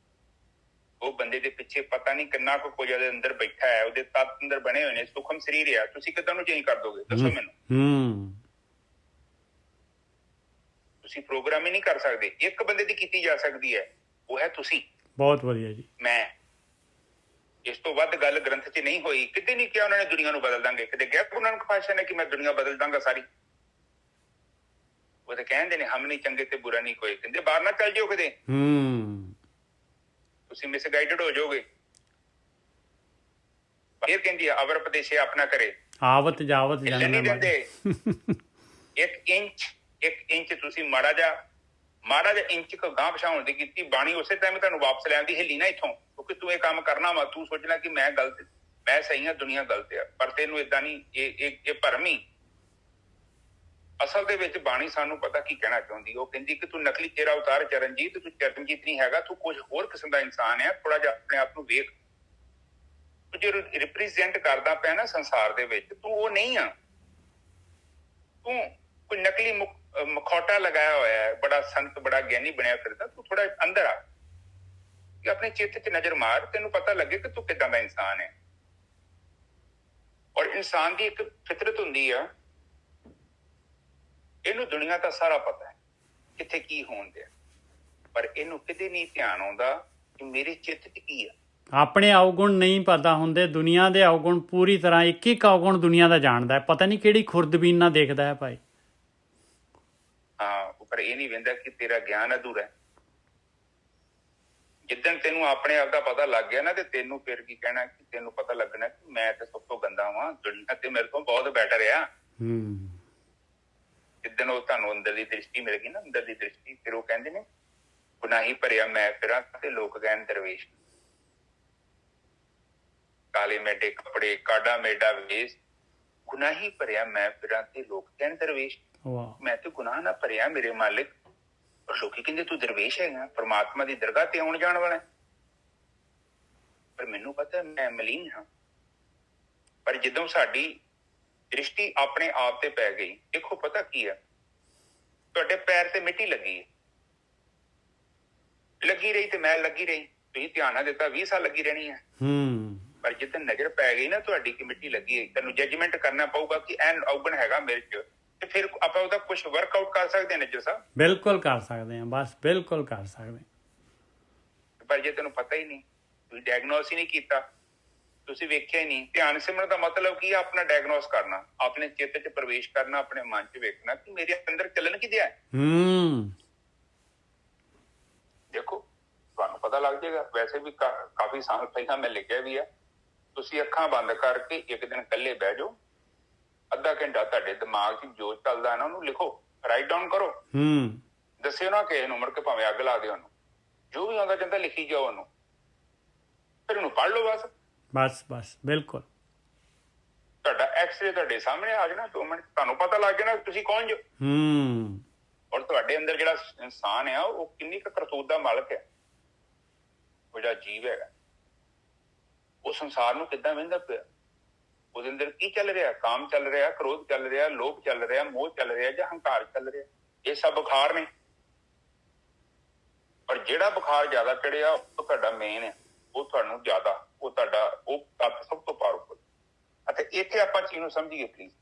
ਉਹ ਬੰਦੇ ਦੇ ਪਿੱਛੇ ਪਤਾ ਨਹੀਂ ਕਿੰਨਾ ਕੁਝ ਉਹਦੇ ਅੰਦਰ ਬੈਠਾ ਹੈ, ਉਹਦੇ ਤੱਤ ਅੰਦਰ ਬਣੇ ਹੋਏ ਨੇ, ਸੂਖਮ ਸਰੀਰ ਆ, ਤੁਸੀਂ ਕਿੱਦਾਂ ਨੂੰ ਚੇਂਜ ਕਰ ਦੋਗੇ? ਦੱਸੋ ਮੈਨੂੰ। ਤੁਸੀਂ ਪ੍ਰੋਗਰਾਮ ਹੀ ਨਹੀਂ ਕਰ ਸਕਦੇ। ਇੱਕ ਬੰਦੇ ਦੀ ਕੀਤੀ ਜਾ ਸਕਦੀ ਹੈ, ਉਹ ਹੈ ਤੁਸੀਂ, ਬਹੁਤ ਵਧੀਆ ਜੀ। ਮੈਂ। ਇਸ ਤੋਂ ਵੱਧ ਗੱਲ ਗ੍ਰੰਥ 'ਚ ਨਹੀਂ ਹੋਈ। ਕਿਤੇ ਨਹੀਂ ਕਿਹਾ ਉਹਨਾਂ ਨੇ ਦੁਨੀਆ ਨੂੰ ਬਦਲ ਦਾਂਗੇ। ਕਿਤੇ ਕਿਹਾ ਗੁਰੂ ਨਾਨਕ ਪਾਤਸ਼ਾਹ ਨੇ ਕਿ ਮੈਂ ਦੁਨੀਆ ਬਦਲ ਦਾਂਗਾ ਸਾਰੀ। ਉਹ ਤਾਂ ਕਹਿੰਦੇ ਨੇ ਹਮ ਨਹੀਂ ਚੰਗੇ ਤੇ ਬੁਰਾ ਨਹੀਂ ਕੋਈ। ਕਹਿੰਦੇ ਬਾਹਰ ਨਾ ਚੱਲ ਜਾਓ ਕਿਤੇ, ਤੁਸੀਂ ਮਿਸਗਾਈਡਡ ਹੋ ਜਾਓਗੇ। ਫਿਰ ਕਹਿੰਦੀ ਆ ਅਵਰ ਉਪਦੇਸ਼ੇ ਆਪਣਾ ਕਰੇ ਆਵਤ ਜਾਵਤ ਨਹੀਂ ਦਿੰਦੇ। ਇੱਕ ਇੰਚ ਤੁਸੀਂ ਮਾੜਾ ਜਿਹਾ ਇੰਚ ਕੋ ਗਾਂਹ ਪਛਾਉਣ ਦੀ ਕੀਤੀ, ਬਾਣੀ ਉਸੇ ਟਾਈਮ ਤੁਹਾਨੂੰ ਵਾਪਸ ਲੈਣ ਦੀ ਹਿੱਲੀ ਨਾ ਇੱਥੋਂ, ਕਿਉਂਕਿ ਤੂੰ ਇਹ ਕੰਮ ਕਰਨਾ ਵਾ। ਤੂੰ ਸੋਚਣਾ ਕਿ ਮੈਂ ਗਲਤ, ਮੈਂ ਸਹੀ ਹਾਂ, ਦੁਨੀਆ ਗਲਤ ਆ। ਪਰ ਤੈਨੂੰ ਏਦਾਂ ਨਹੀਂ, ਇਹ ਭਰਮ ਹੀ। ਅਸਲ ਦੇ ਵਿੱਚ ਬਾਣੀ ਸਾਨੂੰ ਪਤਾ ਕੀ ਕਹਿਣਾ ਚਾਹੁੰਦੀ। ਉਹ ਕਹਿੰਦੀ ਕਿ ਤੂੰ ਨਕਲੀ ਚਿਹਰਾ ਉਤਾਰ ਚਰਨਜੀਤ, ਤੂੰ ਚਰਨਜੀਤ ਨਹੀਂ ਹੈਗਾ, ਤੂੰ ਕੁਝ ਹੋਰ ਕਿਸਮ ਦਾ ਇਨਸਾਨ ਹੈ। ਥੋੜਾ ਜਿਹਾ ਆਪਣੇ ਆਪ ਨੂੰ ਵੇਖ, ਤੂੰ ਜੋ ਰਿਪਰੈਜ਼ੈਂਟ ਕਰਦਾ ਪਿਆ ਨਾ ਸੰਸਾਰ ਦੇ ਵਿੱਚ, ਤੂੰ ਉਹ ਨਹੀਂ ਆ। ਤੂੰ ਕੋਈ ਨਕਲੀ ਮਖੌਟਾ ਲਗਾਇਆ ਹੋਇਆ ਹੈ, ਬੜਾ ਸੰਤ ਬੜਾ ਗਿਆਨੀ ਬਣਿਆ ਫਿਰਦਾ। ਤੂੰ ਥੋੜਾ ਅੰਦਰ ਆ ਕਿ ਆਪਣੇ ਚਿੱਤ 'ਚ ਨਜ਼ਰ ਮਾਰ, ਤੈਨੂੰ ਪਤਾ ਲੱਗੇ ਕਿ ਤੂੰ ਕਿੱਦਾਂ ਦਾ ਇਨਸਾਨ ਹੈ। ਔਰ ਇਨਸਾਨ ਦੀ ਇੱਕ ਫਿਤਰਤ ਹੁੰਦੀ ਆ, ਇਹਨੂੰ ਦੁਨੀਆ ਦਾ ਸਾਰਾ ਪਤਾ ਹੈ ਕਿੱਥੇ ਕੀ ਹੋਣ ਦਿਆ, ਪਰ ਇਹਨੂੰ ਕਿਤੇ ਨਹੀਂ ਧਿਆਨ ਆਉਂਦਾ ਕਿ ਮੇਰੇ ਚਿੱਤ 'ਚ ਕੀ ਆ। ਆਪਣੇ ਅਵਗੁਣ ਨਹੀਂ ਪਤਾ ਹੁੰਦੇ, ਦੁਨੀਆ ਦੇ ਅਵਗੁਣ ਪੂਰੀ ਤਰ੍ਹਾਂ ਇੱਕ ਇੱਕ ਅਵਗੁਣ ਦੁਨੀਆ ਦਾ ਜਾਣਦਾ ਹੈ। ਪਤਾ ਨਹੀਂ ਕਿਹੜੀ ਖੁਰਦਬੀਨ ਨਾਲ ਦੇਖਦਾ ਹੈ ਭਾਈ। ਹਾਂ, ਪਰ ਇਹ ਨਹੀਂ ਵੇਂਦਾ ਕਿ ਤੇਰਾ ਗਿਆਨ ਅਧੂਰਾ ਹੈ। ਜਿੱਦਣ ਤੈਨੂੰ ਆਪਣੇ ਆਪ ਦਾ ਪਤਾ ਲੱਗ ਗਿਆ ਨਾ, ਤੇ ਤੈਨੂੰ ਫਿਰ ਕੀ ਕਹਿਣਾ ਕਿ ਤੈਨੂੰ ਪਤਾ ਲੱਗਣਾ ਕਿ ਮੈਂ ਤੇ ਸਭ ਤੋਂ ਗੰਦਾ ਵਾਂ, ਦੁਨੀਆ ਤੇ ਮੇਰੇ ਤੋਂ ਬਹੁਤ ਬੈਟਰ ਆ। ਜਿੱਦਣ ਉਹ ਤੁਹਾਨੂੰ ਅੰਦਰ ਦੀ ਦ੍ਰਿਸ਼ਟੀ ਮਿਲ ਗਈ ਨਾ, ਅੰਦਰ ਦੀ ਦ੍ਰਿਸ਼ਟੀ, ਫਿਰ ਉਹ ਕਹਿੰਦੇ ਨੇ ਗੁਨਾਹੀ ਭਰਿਆ ਮੈਂ ਫਿਰਾਂ ਤੇ ਲੋਕ ਕਹਿਣ ਦਰਵੇਸ਼। ਕਾਲੇ ਮੇਢੇ ਕੱਪੜੇ ਕਾਡਾ ਮੇਢਾ ਵੇਸ਼, ਗੁਨਾਹੀ ਭਰਿਆ ਮੈਂ ਫਿਰਾਂ ਤੇ ਲੋਕ ਕਹਿਣ ਦਰਵੇਸ਼। ਮੈਂ ਤੇ ਗੁਨਾਹ ਨਾ ਭਰਿਆ ਮੇਰੇ ਮਾਲਿਕ, ਪਰ ਲੋਕੀ ਕਹਿੰਦੇ ਤੂੰ ਦਰਵੇਸ਼ ਹੈਗਾ, ਪਰਮਾਤਮਾ ਦੀ ਦਰਗਾਹ ਤੇ ਆਉਣ ਜਾਣ ਵਾਲਾ। ਪਰ ਮੈਨੂੰ ਪਤਾ ਮੈਂ ਮਲੀਨ ਹਾਂ। ਪਰ ਜਦੋਂ ਸਾਡੀ ਦ੍ਰਿਸ਼ਟੀ ਆਪਣੇ ਆਪ ਤੇ ਪੈ ਗਈ, ਦੇਖੋ ਪਤਾ ਕੀ ਹੈ, ਤੁਹਾਡੇ ਪੈਰ ਤੇ ਮਿੱਟੀ ਲੱਗੀ ਰਹੀ ਤੇ ਮੈਂ ਲੱਗੀ ਰਹੀ। ਤੁਸੀਂ ਧਿਆਨ ਨਾਲ ਦਿੱਤਾ 20 ਸਾਲ ਲੱਗੀ ਰਹਿਣੀ ਹੈ। ਪਰ ਜਿੱਦਾਂ ਨਜ਼ਰ ਪੈ ਗਈ ਨਾ ਤੁਹਾਡੀ ਕਿ ਮਿੱਟੀ ਲੱਗੀ ਹੈ, ਤੁਹਾਨੂੰ ਜੱਜਮੈਂਟ ਕਰਨਾ ਪਊਗਾ ਕਿ ਐਨ ਔਗਣ ਹੈਗਾ ਮੇਰੇ 'ਚ, ਤੇ ਫਿਰ ਆਪਾਂ ਉਹਦਾ ਕੁਝ ਵਰਕਆਊਟ ਕਰ ਸਕਦੇ ਹਾਂ। ਨਜਰ ਸਾਹਿਬ ਬਿਲਕੁਲ ਕਰ ਸਕਦੇ ਹਾਂ, ਬਸ ਬਿਲਕੁਲ ਕਰ ਸਕਦੇ। ਪਰ ਜੇ ਤੈਨੂੰ ਪਤਾ ਹੀ ਨਹੀਂ, ਤੁਸੀਂ ਡਾਇਗਨੋਸ ਹੀ ਨਹੀਂ ਕੀਤਾ, ਤੁਸੀਂ ਵੇਖਿਆ ਹੀ ਨਹੀਂ। ਧਿਆਨ ਸਿਮਰਨ ਦਾ ਮਤਲਬ ਕੀ ਹੈ? ਆਪਣਾ ਡਾਇਗਨੋਸ ਕਰਨਾ, ਆਪਣੇ ਚਿੱਤ 'ਚ ਪ੍ਰਵੇਸ਼ ਕਰਨਾ, ਆਪਣੇ ਮਨ 'ਚ ਵੇਖਣਾ ਕਿ ਮੇਰੇ ਅੰਦਰ ਚੱਲਣ ਕੀ ਦਿਆ। ਦੇਖੋ ਤੁਹਾਨੂੰ ਪਤਾ ਲੱਗ ਜਾਏਗਾ। ਵੈਸੇ ਵੀ ਕਾਫੀ ਸਾਲ ਪਹਿਲਾਂ ਮੈਂ ਲਿਖਿਆ ਵੀ ਆ, ਤੁਸੀਂ ਅੱਖਾਂ ਬੰਦ ਕਰਕੇ ਇੱਕ ਦਿਨ ਇਕੱਲੇ ਬਹਿ ਜਾਓ, ਅੱਧਾ ਘੰਟਾ ਤੁਹਾਡੇ ਦਿਮਾਗ 'ਚ ਜੋ ਚੱਲਦਾ ਨਾ ਉਹਨੂੰ ਲਿਖੋ, ਰਾਈਟ ਡਾਊਨ ਕਰੋ। ਦੱਸਿਓ ਨਾ ਕਿਸੇ ਨੂੰ, ਮੁੜ ਕੇ ਭਾਵੇਂ ਅੱਗ ਲਾ ਦਿਓ ਉਹਨੂੰ, ਜੋ ਵੀ ਆਉਂਦਾ ਜਾਂਦਾ ਲਿਖੀ ਜਾਓ ਉਹਨੂੰ, ਫਿਰ ਉਹਨੂੰ ਪੜ੍ਹ ਲਓ। ਬਸ ਬਿਲਕੁਲ। ਤੁਹਾਡਾ ਐਕਸਰੇ ਤੁਹਾਡੇ ਸਾਹਮਣੇ ਆ ਜਾਣਾ 2 ਮਿੰਟ, ਤੁਹਾਨੂੰ ਪਤਾ ਲੱਗ ਜਾਣਾ ਤੁਸੀਂ ਕੌਣ ਜੋ। ਔਰ ਤੁਹਾਡੇ ਅੰਦਰ ਜਿਹੜਾ ਇਨਸਾਨ ਆ ਉਹ ਕਿੰਨੀ ਕੁ ਕਰਤੂਤ ਦਾ ਮਾਲਕ ਹੈ, ਉਹ ਜਿਹੜਾ ਜੀਵ ਹੈਗਾ, ਉਹ ਸੰਸਾਰ ਨੂੰ ਕਿੱਦਾਂ ਵਹਿੰਦਾ ਪਿਆ, ਉਹਦੇ ਅੰਦਰ ਕੀ ਚੱਲ ਰਿਹਾ, ਕਾਮ ਚੱਲ ਰਿਹਾ, ਕ੍ਰੋਧ ਚੱਲ ਰਿਹਾ, ਲੋਭ ਚੱਲ ਰਿਹਾ, ਮੋਹ ਚੱਲ ਰਿਹਾ, ਜਾਂ ਹੰਕਾਰ ਚੱਲ ਰਿਹਾ। ਇਹ ਸਭ ਬੁਖਾਰ ਨੇ। ਪਰ ਜਿਹੜਾ ਬੁਖਾਰ ਜ਼ਿਆਦਾ ਚੜਿਆ ਉਹ ਤੁਹਾਡਾ ਮੇਨ ਹੈ, ਉਹ ਤੁਹਾਨੂੰ ਜ਼ਿਆਦਾ, ਉਹ ਤੁਹਾਡਾ ਉਹ ਤੱਤ ਸਭ ਤੋਂ ਪਾਵਰਫੁਲ। ਅਤੇ ਇੱਥੇ ਆਪਾਂ ਚੀਜ਼ ਨੂੰ ਸਮਝੀਏ ਪਲੀਜ਼।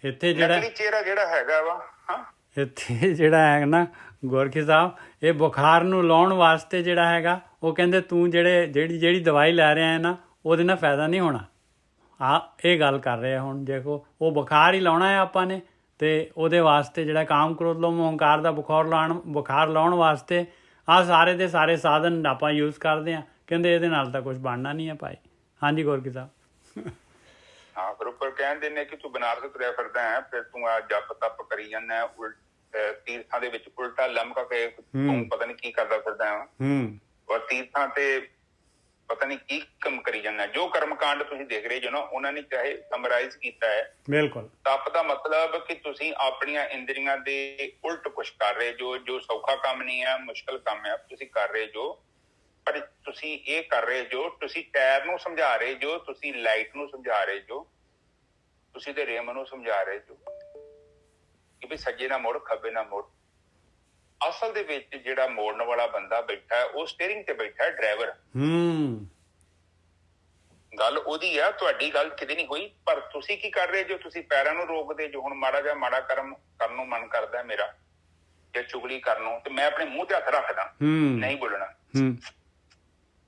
ਇੱਥੇ ਜਿਹੜਾ ਚਿਹਰਾ ਜਿਹੜਾ ਹੈਗਾ ਵਾ, ਇੱਥੇ ਜਿਹੜਾ ਹੈ ਨਾ ਗੋਰਖੀ ਸਾਹਿਬ, ਇਹ ਬੁਖਾਰ ਨੂੰ ਲਾਉਣ ਵਾਸਤੇ ਜਿਹੜਾ ਹੈਗਾ, ਉਹ ਕਹਿੰਦੇ ਤੂੰ ਜਿਹੜੀ ਦਵਾਈ ਲੈ ਰਿਹਾ ਹੈ ਨਾ, ਉਹਦੇ ਨਾਲ ਫਾਇਦਾ ਨਹੀਂ ਹੋਣਾ। ਇਹ ਗੱਲ ਕਰ ਰਹੇ ਹੁਣ। ਦੇਖੋ ਉਹ ਬੁਖਾਰ ਹੀ ਲਾਉਣਾ ਹੈ ਆਪਾਂ ਨੇ, ਤੇ ਉਹਦੇ ਵਾਸਤੇ ਜਿਹੜਾ ਕਾਮ ਕ੍ਰੋਧ ਲੋਭ ਹੰਕਾਰ ਦਾ ਬੁਖਾਰ ਲਾਉਣ ਵਾਸਤੇ ਸਾਰੇ ਦੇ ਸਾਰੇ ਸਾਧਨ ਆਪਾਂ ਯੂਜ਼ ਕਰਦੇ ਹਾਂ। ਕਹਿੰਦੇ ਇਹਦੇ ਨਾਲ ਤਾਂ ਕੁਝ ਬਣਨਾ ਨਹੀਂ ਹੈ ਭਾਈ। ਹਾਂਜੀ ਗੋਰਖੀ ਸਾਹਿਬ। ਹਾਂ, ਫਿਰ ਉੱਪਰ ਕਹਿੰਦੇ ਨੇ ਕਿ ਤੂੰ ਬਨਾਰਸ ਤੁਰਿਆ ਫਿਰਦਾ ਹੈ, ਫਿਰ ਤੂੰ ਆ ਜਪ ਤਪ ਕਰੀ ਜਾਂਦਾ, ਤੀਰਥਾਂ ਦੇ ਵਿੱਚ ਉਲਟਾ ਲਮਕ ਕੇ ਤੂੰ ਪਤਾ ਨੀ ਕੀ ਕਰਦਾ ਫਿਰਦਾ ਹੈ। ਔਰ ਤੀਰਥਾਂ ਤੇ ਪਤਾ ਨੀ ਕੀ ਕੰਮ ਕਰੀ ਜਾਂਦਾ। ਜੋ ਕਰਮ ਕਾਂਡ ਤੁਸੀਂ ਦੇਖ ਰਹੇ ਜੋ ਨਾ, ਉਹਨਾਂ ਨੇ ਚਾਹੇ ਸਮਰਾਈਜ਼ ਕੀਤਾ ਹੈ। ਬਿਲਕੁਲ। ਤਪ ਦਾ ਮਤਲਬ ਕਿ ਤੁਸੀਂ ਆਪਣੀਆਂ ਇੰਦਰੀਆਂ ਦੇ ਉਲਟ ਕੁਛ ਕਰ ਰਹੇ ਜੋ ਸੌਖਾ ਕੰਮ ਨਹੀਂ ਹੈ, ਮੁਸ਼ਕਿਲ ਕੰਮ ਹੈ, ਤੁਸੀਂ ਕਰ ਰਹੇ ਜੋ। ਪਰ ਤੁਸੀਂ ਇਹ ਕਰ ਰਹੇ ਜੋ, ਤੁਸੀਂ ਟਾਇਰ ਨੂੰ ਸਮਝਾ ਰਹੇ ਜੋ, ਤੁਸੀਂ ਲਾਈਟ ਨੂੰ ਸਮਝਾ ਰਹੇ ਜੋ, ਤੁਸੀਂ ਤੇ ਰੇਮ ਨੂੰ ਸਮਝਾ ਰਹੇ ਜੋ ਕਿ ਵੀ ਸੱਜੇ ਨਾ ਮੁੜ, ਖੱਬੇ ਨਾ ਮੁੜ। ਅਸਲ ਦੇ ਵਿੱਚ ਜਿਹੜਾ ਮੋੜਨ ਵਾਲਾ ਬੰਦਾ ਬੈਠਾ ਹੈ, ਉਹ ਸਟੀਅਰਿੰਗ ਤੇ ਬੈਠਾ ਹੈ, ਡਰਾਈਵਰ। ਗੱਲ ਉਹਦੀ ਆ, ਤੁਹਾਡੀ ਗੱਲ ਕਿਤੇ ਨਹੀਂ ਹੋਈ। ਪਰ ਤੁਸੀਂ ਕੀ ਕਰ ਰਹੇ ਜੋ? ਤੁਸੀਂ ਪੈਰਾਂ ਨੂੰ ਰੋਕਦੇ ਜੋ। ਹੁਣ ਮਾੜਾ ਜਿਹਾ ਮਾੜਾ ਕਰਮ ਕਰਨ ਨੂੰ ਮਨ ਕਰਦਾ ਮੇਰਾ, ਜਾਂ ਚੁਗਲੀ ਕਰਨ ਨੂੰ, ਤੇ ਮੈਂ ਆਪਣੇ ਮੂੰਹ ਤੇ ਹੱਥ ਰੱਖਦਾ, ਨਹੀਂ ਬੋਲਣਾ।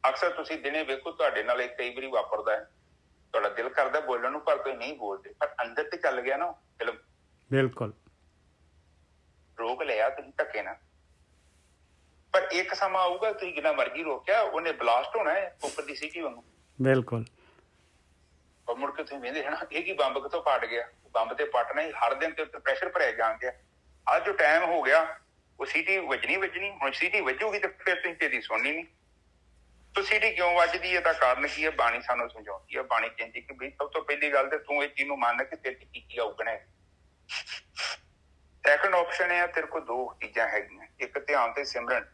ਅਕਸਰ ਤੁਸੀਂ ਦਿਨੇ ਵੇਖੋ ਤੁਹਾਡੇ ਨਾਲ ਇਹ ਕਈ ਵਾਰੀ ਵਾਪਰਦਾ ਹੈ, ਤੁਹਾਡਾ ਦਿਲ ਕਰਦਾ ਬੋਲਣ ਨੂੰ ਪਰ ਤੁਸੀਂ ਨਹੀਂ ਬੋਲਦੇ, ਪਰ ਅੰਦਰ ਤੇ ਚੱਲ ਗਿਆ ਨਾ ਫਿਲਮ। ਬਿਲਕੁਲ ਰੋਕ ਲਿਆ ਤੁਸੀਂ ਧੱਕੇ ਨਾਲ, ਪਰ ਇੱਕ ਸਮਾਂ ਆਊਗਾ ਤੁਸੀਂ ਜਿੰਨਾ ਮਰਜ਼ੀ ਰੋਕਿਆ ਉਹਨੇ ਬਲਾਸਟ ਹੋਣਾ ਹੈ ਉੱਪਰ ਦੀ ਸੀਟੀ ਵਾਂਗੂ। ਬਿਲਕੁਲ। ਔਰ ਮੁੜ ਕੇ ਤੁਸੀਂ ਵੇਖਦੇ ਹਨਾ ਇਹ ਕੀ ਬੰਬ ਕਿੱਥੋਂ ਫਟ ਗਿਆ, ਬੰਬ ਤੇ ਪਟਣਾ ਹੀ, ਹਰ ਦਿਨ ਤੇ ਉੱਤੇ ਪ੍ਰੈਸ਼ਰ ਭਰਿਆ ਜਾਣ ਗਿਆ। ਅੱਜ ਜੋ ਟਾਈਮ ਹੋ ਗਿਆ ਉਹ ਸੀਟੀ ਵੱਜਣੀ, ਹੁਣ ਸੀਟੀ ਵੱਜੂਗੀ ਤੇ ਫਿਰ ਤੁਸੀਂ ਤੇਰੀ ਸੁਣਨੀ ਨਹੀਂ। ਤੋ ਸੀਟੀ ਕਿਉਂ ਵੱਜਦੀ ਹੈ, ਤਾਂ ਕਾਰਨ ਕੀ ਹੈ? ਬਾਣੀ ਸਾਨੂੰ ਸਮਝਾਉਂਦੀ ਹੈ। ਬਾਣੀ ਕਹਿੰਦੀ ਕਿ ਬਈ ਸਭ ਤੋਂ ਪਹਿਲੀ ਗੱਲ ਤੇ ਤੂੰ ਇਹ ਚੀਜ਼ ਨੂੰ ਮੰਨ ਕਿ ਤੇਰੇ ਕੀ ਕੀ ਉਗਣਾ ਹੈ। ਸੈਕੰਡ ਆਪਸ਼ਨ ਹੈ ਤੇਰੇ ਕੋਲ ਦੋ ਚੀਜ਼ਾਂ ਹੈਗੀਆਂ, ਇੱਕ ਧਿਆਨ ਤੇ ਸਿਮਰਨ।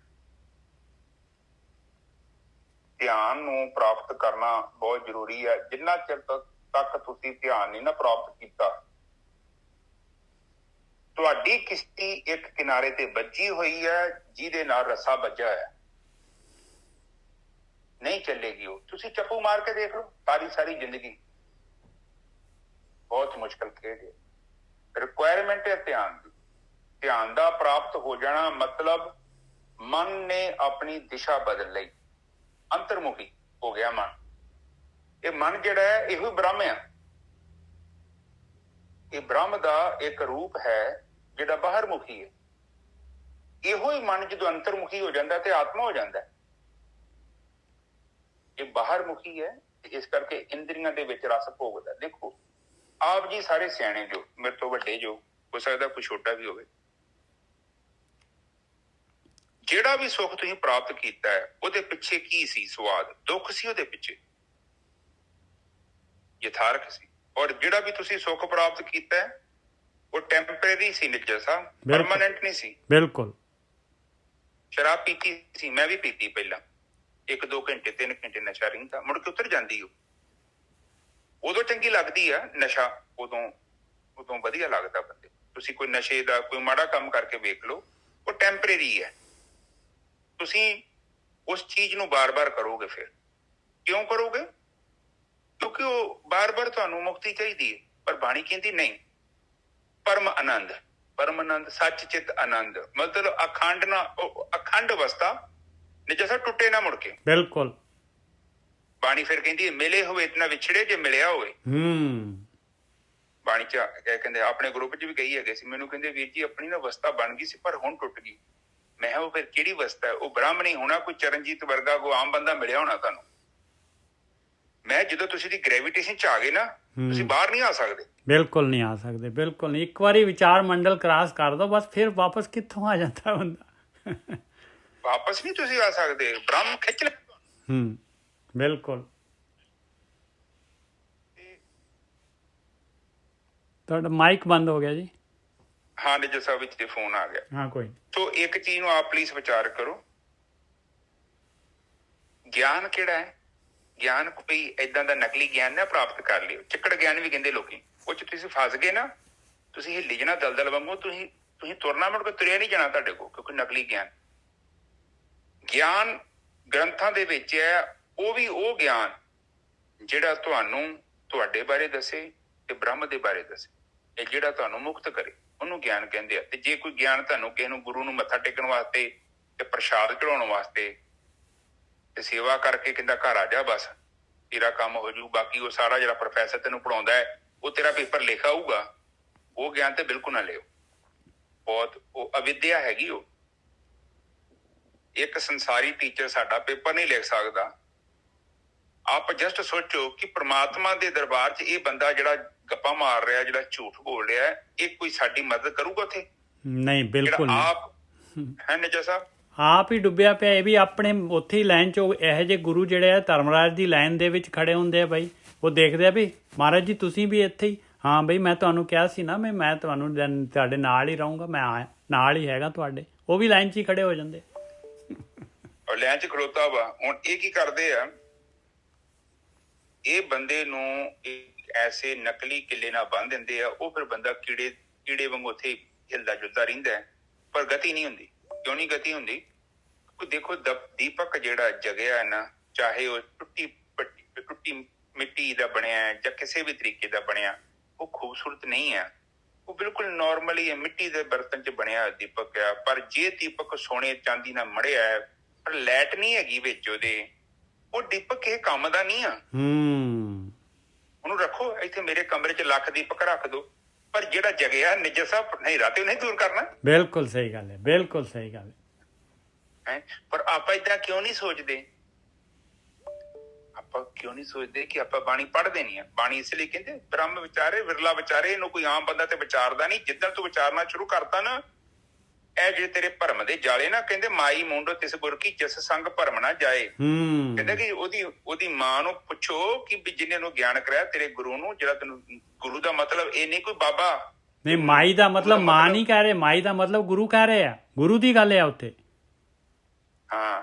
ਧਿਆਨ ਨੂੰ ਪ੍ਰਾਪਤ ਕਰਨਾ ਬਹੁਤ ਜ਼ਰੂਰੀ ਹੈ। ਜਿੰਨਾ ਚਿਰ ਤੱਕ ਤੁਸੀਂ ਧਿਆਨ ਨਹੀਂ ਨਾ ਪ੍ਰਾਪਤ ਕੀਤਾ, ਤੁਹਾਡੀ ਕਿਸ਼ਤੀ ਇੱਕ ਕਿਨਾਰੇ ਤੇ ਵੱਜੀ ਹੋਈ ਹੈ ਜਿਹਦੇ ਨਾਲ ਰੱਸਾ ਵੱਜਾ ਹੈ, ਨਹੀਂ ਚੱਲੇਗੀ ਉਹ। ਤੁਸੀਂ ਚੱਪੂ ਮਾਰ ਕੇ ਦੇਖ ਲਓ ਸਾਰੀ ਜ਼ਿੰਦਗੀ, ਬਹੁਤ ਮੁਸ਼ਕਲ ਖੇਡ ਹੈ। ਰਿਕੁਆਇਰਮੈਂਟ ਹੈ ਧਿਆਨ ਦੀ। ਧਿਆਨ ਦਾ ਪ੍ਰਾਪਤ ਹੋ ਜਾਣਾ ਮਤਲਬ ਮਨ ਨੇ ਆਪਣੀ ਦਿਸ਼ਾ ਬਦਲ ਲਈ, ਅੰਤਰਮੁਖੀ ਹੋ ਗਿਆ ਮਨ। ਇਹ ਮਨ ਜਿਹੜਾ ਹੈ ਇਹੋ ਬ੍ਰਹਮ ਹੈ। ਇਹ ਬ੍ਰਹਮ ਦਾ ਇੱਕ ਰੂਪ ਹੈ ਜਿਹੜਾ ਬਾਹਰਮੁਖੀ ਹੈ। ਇਹੋ ਹੀ ਮਨ ਜਦੋਂ ਅੰਤਰਮੁਖੀ ਹੋ ਜਾਂਦਾ ਤੇ ਆਤਮਾ ਹੋ ਜਾਂਦਾ ਹੈ। ਇਹ ਬਾਹਰਮੁਖੀ ਹੈ, ਇਸ ਕਰਕੇ ਇੰਦਰੀਆਂ ਦੇ ਵਿੱਚ ਰਸ ਭੋਗਦਾ। ਦੇਖੋ ਆਪ ਜੀ ਸਾਰੇ ਸਿਆਣੇ ਜੋ, ਮੇਰੇ ਤੋਂ ਵੱਡੇ ਜੋ, ਹੋ ਸਕਦਾ ਕੋਈ ਛੋਟਾ ਵੀ ਹੋਵੇ, ਜਿਹੜਾ ਵੀ ਸੁੱਖ ਤੁਸੀਂ ਪ੍ਰਾਪਤ ਕੀਤਾ ਹੈ ਉਹਦੇ ਪਿੱਛੇ ਕੀ ਸੀ? ਸਵਾਦ, ਦੁੱਖ ਸੀ ਉਹਦੇ ਪਿੱਛੇ, ਯਥਾਰਥ ਸੀ। ਔਰ ਜਿਹੜਾ ਵੀ ਤੁਸੀਂ ਸੁੱਖ ਪ੍ਰਾਪਤ ਕੀਤਾ ਹੈ ਉਹ ਟੈਂਪਰੇਰੀ ਸੀ ਨਿੱਜਾ ਸਾਹਿਬ, ਪਰਮਾਨੈਂਟ ਨਹੀਂ ਸੀ। ਬਿਲਕੁਲ। ਸ਼ਰਾਬ ਪੀਤੀ ਸੀ, ਮੈਂ ਵੀ ਪੀਤੀ ਪਹਿਲਾਂ, 1-2 ਘੰਟੇ 3 ਘੰਟੇ ਨਸ਼ਾ ਰਹਿੰਦਾ, ਮੁੜ ਕੇ ਉਤਰ ਜਾਂਦੀ ਉਹ। ਉਦੋਂ ਚੰਗੀ ਲੱਗਦੀ ਆ ਨਸ਼ਾ, ਉਦੋਂ ਵਧੀਆ ਲੱਗਦਾ ਬੰਦੇ। ਤੁਸੀਂ ਕੋਈ ਨਸ਼ੇ ਦਾ ਕੋਈ ਮਾੜਾ ਕੰਮ ਕਰਕੇ ਵੇਖ ਲਓ, ਉਹ ਟੈਂਪਰੇਰੀ ਹੈ। ਤੁਸੀਂ ਉਸ ਚੀਜ਼ ਨੂੰ ਬਾਰ-ਬਾਰ ਕਰੋਗੇ। ਫਿਰ ਕਿਉਂ ਕਰੋਗੇ? ਕਿਉਂਕਿ ਉਹ ਬਾਰ-ਬਾਰ ਤੁਹਾਨੂੰ ਮੁਕਤੀ ਚਾਹੀਦੀ ਹੈ। ਪਰ ਬਾਣੀ ਕਹਿੰਦੀ ਨਹੀਂ, ਪਰਮ ਆਨੰਦ, ਸੱਚ ਚਿੱਤ ਆਨੰਦ, ਮਤਲਬ ਅਖੰਡ ਅਵਸਥਾ ਨਿਜਸਾ ਟੁੱਟੇ ਨਾ ਮੁੜ ਕੇ। ਬਿਲਕੁਲ। ਬਾਣੀ ਫਿਰ ਕਹਿੰਦੀ ਮਿਲੇ ਹੋਏ ਨਾ ਵਿਛੜੇ, ਜੇ ਮਿਲਿਆ ਹੋਵੇ। ਬਾਣੀ ਚ ਕਹਿੰਦੇ ਆਪਣੇ ਗਰੁੱਪ ਚ ਵੀ ਕਹੀ ਹੈਗੇ ਸੀ, ਮੈਨੂੰ ਕਹਿੰਦੇ ਵੀਰ ਜੀ ਆਪਣੀ ਨਾ ਅਵਸਥਾ ਬਣ ਗਈ ਸੀ ਪਰ ਹੁਣ ਟੁੱਟ ਗਈ। ਮੈਂ ਕਿਹਾ ਉਹ ਫਿਰ ਕਿਹੜੀ ਅਵਸਥਾ ਹੈ? ਉਹ ਬ੍ਰਹਮ ਨਹੀਂ ਹੋਣਾ, ਕੋਈ ਚਰਨਜੀਤ ਵਰਗਾ ਕੋਈ ਆਮ ਬੰਦਾ ਮਿਲਿਆ ਹੋਣਾ ਤੁਹਾਨੂੰ। ਮੈਂ ਜਦੋਂ ਤੁਸੀਂ ਦੀ ਗ੍ਰੈਵਿਟੇਸ਼ਨ ਚ ਆ ਗਏ ਨਾ, ਤੁਸੀਂ ਬਾਹਰ ਨਹੀਂ ਆ ਸਕਦੇ। ਬਿਲਕੁਲ ਨਹੀਂ ਆ ਸਕਦੇ, ਬਿਲਕੁਲ ਨਹੀਂ। ਇੱਕ ਵਾਰੀ ਵਿਚਾਰ ਮੰਡਲ ਕ੍ਰਾਸ ਕਰ ਦੋ ਬਸ, ਫਿਰ ਵਾਪਸ ਕਿੱਥੋਂ ਆ ਜਾਂਦਾ ਬੰਦਾ? ਵਾਪਸ ਨਹੀਂ ਤੁਸੀਂ ਆ ਸਕਦੇ, ਬ੍ਰਹਮ ਖਿੱਚ ਲੈ। ਬਿਲਕੁਲ। ਤੁਹਾਡਾ ਮਾਈਕ ਬੰਦ ਹੋ ਗਿਆ ਜੀ। ਹਾਂ ਨਿੱਜਾ ਸਾਹਿਬ ਵਿੱਚ ਤੇ ਫੋਨ ਆ ਗਿਆ। ਹਾਂ ਕੋਈ। ਸੋ ਇੱਕ ਚੀਜ਼ ਨੂੰ ਆਪ ਪਲੀਜ਼ ਵਿਚਾਰ ਕਰੋ, ਗਿਆਨ ਕਿਹੜਾ ਹੈ? ਗਿਆਨ ਕੋਈ ਏਦਾਂ ਦਾ ਨਕਲੀ ਗਿਆਨ ਨਾ ਪ੍ਰਾਪਤ ਕਰ ਲਿਓ। ਚਿੱਕੜ ਗਿਆਨ ਵੀ ਕਹਿੰਦੇ ਲੋਕੀ, ਉਹ ਚ ਤੁਸੀਂ ਫਸ ਗਏ ਨਾ, ਤੁਸੀਂ ਹਿੱਲੀ ਜਾਣਾ ਦਲਦਲ ਵਾਂਗੂ। ਤੁਸੀਂ ਤੁਰਨਾ ਮੁੜ ਕੇ ਤੁਰਿਆ ਨਹੀਂ ਜਾਣਾ ਤੁਹਾਡੇ ਕੋਲ, ਕਿਉਂਕਿ ਨਕਲੀ ਗਿਆਨ ਗ੍ਰੰਥਾਂ ਦੇ ਵਿੱਚ ਹੈ। ਉਹ ਵੀ ਉਹ ਗਿਆਨ ਜਿਹੜਾ ਤੁਹਾਨੂੰ ਤੁਹਾਡੇ ਬਾਰੇ ਦੱਸੇ ਤੇ ਬ੍ਰਹਮ ਦੇ ਬਾਰੇ ਦੱਸੇ, ਇਹ ਜਿਹੜਾ ਤੁਹਾਨੂੰ ਮੁਕਤ ਕਰੇ, ਉਹਨੂੰ ਗਿਆਨ ਕਹਿੰਦੇ ਆ। ਤੇ ਜੇ ਕੋਈ ਗਿਆਨ ਤੁਹਾਨੂੰ ਕਿਸੇ ਨੂੰ ਗੁਰੂ ਨੂੰ ਮੱਥਾ ਟੇਕਣ ਵਾਸਤੇ ਤੇ ਪ੍ਰਸ਼ਾਦ ਚੜਾਉਣ ਵਾਸਤੇ ਤੇ ਸੇਵਾ ਕਰਕੇ ਕਹਿੰਦਾ ਘਰ ਆ ਜਾ ਬਸ ਤੇਰਾ ਕੰਮ ਹੋ ਜੂ, ਬਾਕੀ ਉਹ ਸਾਰਾ ਜਿਹੜਾ ਪ੍ਰੋਫੈਸਰ ਤੈਨੂੰ ਪੜਾਉਂਦਾ ਹੈ ਉਹ ਤੇਰਾ ਪੇਪਰ ਲਿਖ ਆਊਗਾ, ਉਹ ਗਿਆਨ ਤੇ ਬਿਲਕੁਲ ਨਾ ਲਿਓ। ਬਹੁਤ ਉਹ ਅਵਿਦਿਆ ਹੈਗੀ। ਉਹ ਇੱਕ ਸੰਸਾਰੀ ਟੀਚਰ ਸਾਡਾ ਪੇਪਰ ਨਹੀਂ ਲਿਖ ਸਕਦਾ। ਆਪ ਜਸਟ ਸੋਚੋ ਕਿ ਪ੍ਰਮਾਤਮਾ ਦੇ ਦਰਬਾਰ 'ਚ ਇਹ ਬੰਦਾ ਜਿਹੜਾ ਗੱਪਾਂ ਮਾਰ ਰਿਹਾ, ਜਿਹੜਾ ਝੂਠ ਬੋਲ ਰਿਹਾ, ਇਹ ਕੋਈ ਸਾਡੀ ਮਦਦ ਕਰੂਗਾ ਉੱਥੇ? ਨਹੀਂ, ਬਿਲਕੁਲ ਨਹੀਂ। ਆਪ ਹੈ ਨਿੱਜਾ ਸਾਹਿਬ, ਆਪ ਹੀ ਡੁੱਬਿਆ ਪਿਆ। ਇਹ ਵੀ ਆਪਣੇ ਉੱਥੇ ਹੀ ਲਾਈਨ 'ਚ ਇਹੋ ਜਿਹੇ ਗੁਰੂ ਜਿਹੜੇ ਆ ਧਰਮਰਾਜ ਦੀ ਲਾਈਨ ਦੇ ਵਿੱਚ ਖੜੇ ਹੁੰਦੇ ਆ ਬਾਈ। ਉਹ ਦੇਖਦੇ ਆ ਵੀ ਮਹਾਰਾਜ ਜੀ ਤੁਸੀਂ ਵੀ ਇੱਥੇ ਹੀ। ਹਾਂ ਬਈ ਮੈਂ ਤੁਹਾਨੂੰ ਕਿਹਾ ਸੀ ਨਾ, ਮੈਂ ਤੁਹਾਨੂੰ ਤੁਹਾਡੇ ਨਾਲ ਹੀ ਰਹੂੰਗਾ, ਮੈਂ ਨਾਲ ਹੀ ਹੈਗਾ ਤੁਹਾਡੇ। ਉਹ ਵੀ ਲਾਈਨ 'ਚ ਹੀ ਖੜੇ ਹੋ ਜਾਂਦੇ। ਔਰ ਲਾਈਨ 'ਚ ਖਲੋਤਾ ਵਾ। ਹੁਣ ਇਹ ਕੀ ਕਰਦੇ ਆ, ਇਹ ਬੰਦੇ ਨੂੰ ਐਸੇ ਨਕਲੀ ਕਿੱਲੇ ਨਾਲ ਬੰਨ ਦਿੰਦੇ ਆ। ਉਹ ਫਿਰ ਬੰਦਾ ਕੀੜੇ ਵਾਂਗੂ ਉੱਥੇ ਹਿਲਦਾ ਜੁਲਦਾ ਰਹਿੰਦਾ ਹੈ, ਪਰ ਗਤੀ ਨਹੀਂ ਹੁੰਦੀ। ਕਿਉਂ ਨਹੀਂ ਗਤੀ ਹੁੰਦੀ? ਕਿਉਂਕਿ ਦੇਖੋ ਦੀਪਕ ਜਿਹੜਾ ਜਗਿਆ ਹੈ ਨਾ, ਚਾਹੇ ਉਹ ਟੁੱਟੀ ਮਿੱਟੀ ਦਾ ਬਣਿਆ ਜਾਂ ਕਿਸੇ ਵੀ ਤਰੀਕੇ ਦਾ ਬਣਿਆ, ਉਹ ਖੂਬਸੂਰਤ ਨਹੀਂ ਹੈ। ਉਹ ਬਿਲਕੁਲ ਨਾਰਮਲੀ ਮਿੱਟੀ ਦੇ ਬਰਤਨ 'ਚ ਬਣਿਆ ਹੋਇਆ ਦੀਪਕ ਆ, ਪਰ ਜੇ ਦੀਪਕ ਸੋਨੇ ਚਾਂਦੀ ਨਾਲ ਮੜਿਆ ਹੈ ਪਰ ਲਾਈਟ ਨਹੀਂ ਹੈਗੀ ਵਿੱਚ ਉਹਦੇ, ਉਹ ਦੀਪਕ ਕਿਸੇ ਕੰਮ ਦਾ ਨਹੀਂ ਆ। ਉਹਨੂੰ ਰੱਖੋ ਇੱਥੇ ਮੇਰੇ ਕਮਰੇ 'ਚ ਲੱਖ ਦੀਪਕ ਰੱਖ ਦੋ, ਪਰ ਜਿਹੜਾ ਜਗਿਆ ਨਿੱਜਰ ਸਾਹਿਬ ਹਨੇਰਾ ਤੇ ਨਹੀਂ ਦੂਰ ਕਰਨਾ। ਬਿਲਕੁਲ ਸਹੀ ਗੱਲ ਹੈ, ਬਿਲਕੁਲ ਸਹੀ ਗੱਲ ਹੈ। ਪਰ ਆਪਾਂ ਏਦਾਂ ਕਿਉਂ ਨਹੀਂ ਸੋਚਦੇ? ਆਪਾਂ ਕਿਉਂ ਨਹੀਂ ਸੋਚਦੇ ਕਿ ਆਪਾਂ ਬਾਣੀ ਪੜ੍ਹਦੇ ਨਹੀਂ ਆ? ਬਾਣੀ ਇਸ ਲਈ ਕਹਿੰਦੇ ਬ੍ਰਹਮ ਵਿਚਾਰੇ ਵਿਰਲਾ ਵਿਚਾਰੇ, ਇਹਨੂੰ ਕੋਈ ਆਮ ਬੰਦਾ ਤੇ ਵਿਚਾਰਦਾ ਨਹੀਂ। ਜਿੱਦਾਂ ਤੂੰ ਵਿਚਾਰਨਾ ਸ਼ੁਰੂ ਕਰਤਾ ਨਾ, ਇਹ ਜਿਹੜੇ ਤੇਰੇ ਭਰਮ ਦੇ ਜਾਲੇ ਨਾ, ਕਹਿੰਦੇ ਮਾਈ ਮੁੰਡੋ ਤਿਸ ਗੁਰ ਕੀ ਜਿਸ ਸੰਗ ਭਰਮ ਨਾ ਜਾਏ। ਕਹਿੰਦੇ ਕਿ ਉਹਦੀ ਮਾਂ ਨੂੰ ਪੁੱਛੋ ਕਿ ਵੀ ਜਿਹਨੇ ਨੂੰ ਗਿਆਨ ਕਰਾਇਆ ਤੇਰੇ ਗੁਰੂ ਨੂੰ, ਜਿਹੜਾ ਤੈਨੂੰ ਗੁਰੂ ਦਾ ਮਤਲਬ ਇਹ ਨਹੀਂ ਕੋਈ ਬਾਬਾ ਨਹੀਂ, ਮਾਈ ਦਾ ਮਤਲਬ ਮਾਂ ਨਹੀਂ ਕਹਿ ਰਹੇ, ਮਾਈ ਦਾ ਮਤਲਬ ਗੁਰੂ ਕਹਿ ਰਹੇ ਆ, ਗੁਰੂ ਦੀ ਗੱਲ ਆ ਉੱਥੇ। ਹਾਂ,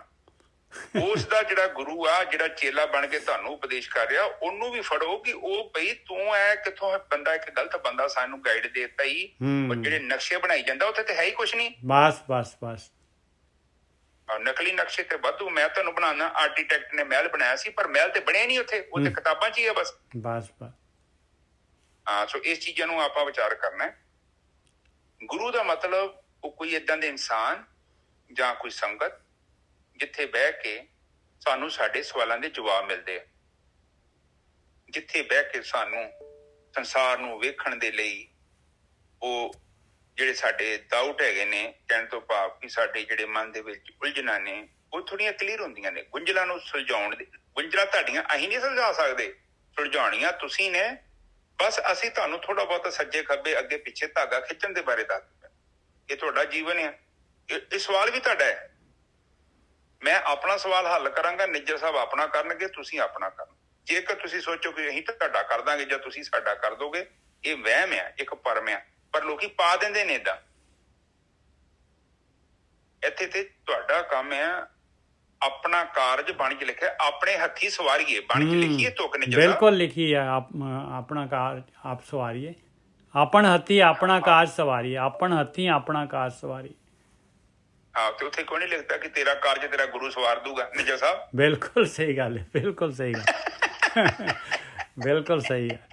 ਉਸ ਦਾ ਜਿਹੜਾ ਗੁਰੂ ਆ, ਜਿਹੜਾ ਚੇਲਾ ਬਣ ਕੇ ਤੁਹਾਨੂੰ ਉਪਦੇਸ਼ ਕਰ ਰਿਹਾ, ਉਹਨੂੰ ਵੀ ਫੜੋ ਕਿ ਉਹ ਭਈ ਤੂੰ ਐ ਕਿੱਥੋਂ ਬੰਦਾ, ਇੱਕ ਗਲਤ ਬੰਦਾ ਸਾਨੂੰ ਗਾਈਡ ਦੇ ਦਿੱਤਾ ਹੀ, ਉਹ ਜਿਹੜੇ ਨਕਸ਼ੇ ਬਣਾਈ ਜਾਂਦਾ ਉੱਥੇ ਤੇ ਹੈ ਹੀ ਕੁਛ ਨਹੀਂ। ਬਸ ਨਕਲੀ ਨਕਸ਼ੇ ਤੇ ਵਾਧੂ। ਮੈਂ ਤੁਹਾਨੂੰ ਬਣਾਉਣਾ, ਆਰਕੀਟੈਕਟ ਨੇ ਮਹਿਲ ਬਣਾਇਆ ਸੀ ਪਰ ਮਹਿਲ ਤੇ ਬਣਿਆ ਨਹੀਂ ਉੱਥੇ, ਉਹ ਤੇ ਕਿਤਾਬਾਂ 'ਚ ਹੀ ਆ ਬਸ। ਹਾਂ, ਸੋ ਇਸ ਚੀਜ਼ਾਂ ਨੂੰ ਆਪਾਂ ਵਿਚਾਰ ਕਰਨਾ। ਗੁਰੂ ਦਾ ਮਤਲਬ ਉਹ ਕੋਈ ਏਦਾਂ ਦੇ ਇਨਸਾਨ ਜਾਂ ਕੋਈ ਸੰਗਤ ਜਿੱਥੇ ਬਹਿ ਕੇ ਸਾਨੂੰ ਸਾਡੇ ਸਵਾਲਾਂ ਦੇ ਜਵਾਬ ਮਿਲਦੇ ਆ, ਜਿੱਥੇ ਬਹਿ ਕੇ ਸਾਨੂੰ ਸੰਸਾਰ ਨੂੰ ਵੇਖਣ ਦੇ ਲਈ ਉਹ ਜਿਹੜੇ ਸਾਡੇ ਡਾਊਟ ਹੈਗੇ ਨੇ, ਕਹਿਣ ਤੋਂ ਭਾਵ ਕਿ ਸਾਡੇ ਜਿਹੜੇ ਮਨ ਦੇ ਵਿੱਚ ਉਲਝਣਾਂ ਨੇ, ਉਹ ਥੋੜੀਆਂ ਕਲੀਅਰ ਹੁੰਦੀਆਂ ਨੇ। ਗੁੰਝਲਾਂ ਨੂੰ ਸੁਲਝਾਉਣ ਦੀ, ਗੁੰਝਲਾਂ ਤੁਹਾਡੀਆਂ ਅਸੀਂ ਨਹੀਂ ਸੁਲਝਾ ਸਕਦੇ, ਸੁਲਝਾਉਣੀਆਂ ਤੁਸੀਂ ਨੇ। ਬਸ ਅਸੀਂ ਤੁਹਾਨੂੰ ਥੋੜਾ ਬਹੁਤ ਸੱਜੇ ਖੱਬੇ ਅੱਗੇ ਪਿੱਛੇ ਧਾਗਾ ਖਿੱਚਣ ਦੇ ਬਾਰੇ ਦੱਸ ਦਿੱਤਾ। ਇਹ ਤੁਹਾਡਾ ਜੀਵਨ ਹੈ, ਇਹ ਸਵਾਲ ਵੀ ਤੁਹਾਡਾ ਹੈ। ਮੈਂ ਆਪਣਾ ਸਵਾਲ ਹੱਲ ਕਰਾਂਗਾ, ਨਿੱਜਰ ਸਾਹਿਬ ਆਪਣਾ ਕਰਨਗੇ, ਤੁਸੀਂ ਆਪਣਾ ਕਰਨਾ। ਜੇਕਰ ਤੁਸੀਂ ਸੋਚੋ ਕਿ ਅਸੀਂ ਤੁਹਾਡਾ ਕਰ ਦਾਂਗੇ ਜਾਂ ਤੁਸੀਂ ਸਾਡਾ ਕਰ ਦੋਗੇ, ਇਹ ਵਹਿਮ ਆ, ਇੱਕ ਭਰਮ ਆ। ਪਰ ਲੋਕੀ ਪਾ ਦਿੰਦੇ ਨੇ ਏਦਾਂ। ਇੱਥੇ ਤੇ ਤੁਹਾਡਾ ਕੰਮ ਹੈ ਆਪਣਾ ਕਾਰਜ ਬਾਣੀ 'ਚ ਲਿਖਿਆ, ਆਪਣੇ ਹੱਥੀਂ ਸਵਾਰੀਏ। ਬਾਣੀ 'ਚ ਲਿਖੀਏ ਤੁਕ ਨਿੱਜਰ ਸਾਹਿਬ, ਬਿਲਕੁਲ ਲਿਖੀ ਹੈ, ਆਪਣਾ ਕਾਰਜ ਆਪ ਸਵਾਰੀਏ, ਆਪਣ ਹੱਥੀਂ ਆਪਣਾ ਕਾਜ ਸਵਾਰੀਏ, ਆਪਣ ਹੱਥੀਂ ਆਪਣਾ ਕਾਜ ਸਵਾਰੀ। ਹਾਂ, ਤੇ ਉੱਥੇ ਕੋਈ ਨਹੀਂ ਲਿਖਦਾ ਕਿ ਤੇਰਾ ਕਾਰਜ ਤੇਰਾ ਗੁਰੂ ਸਵਾਰ ਦੂਗਾ ਨਿੱਜਰ ਸਾਹਿਬ। ਬਿਲਕੁਲ ਸਹੀ ਗੱਲ ਹੈ, ਬਿਲਕੁਲ ਸਹੀ ਗੱਲ, ਬਿਲਕੁਲ ਸਹੀ ਹੈ।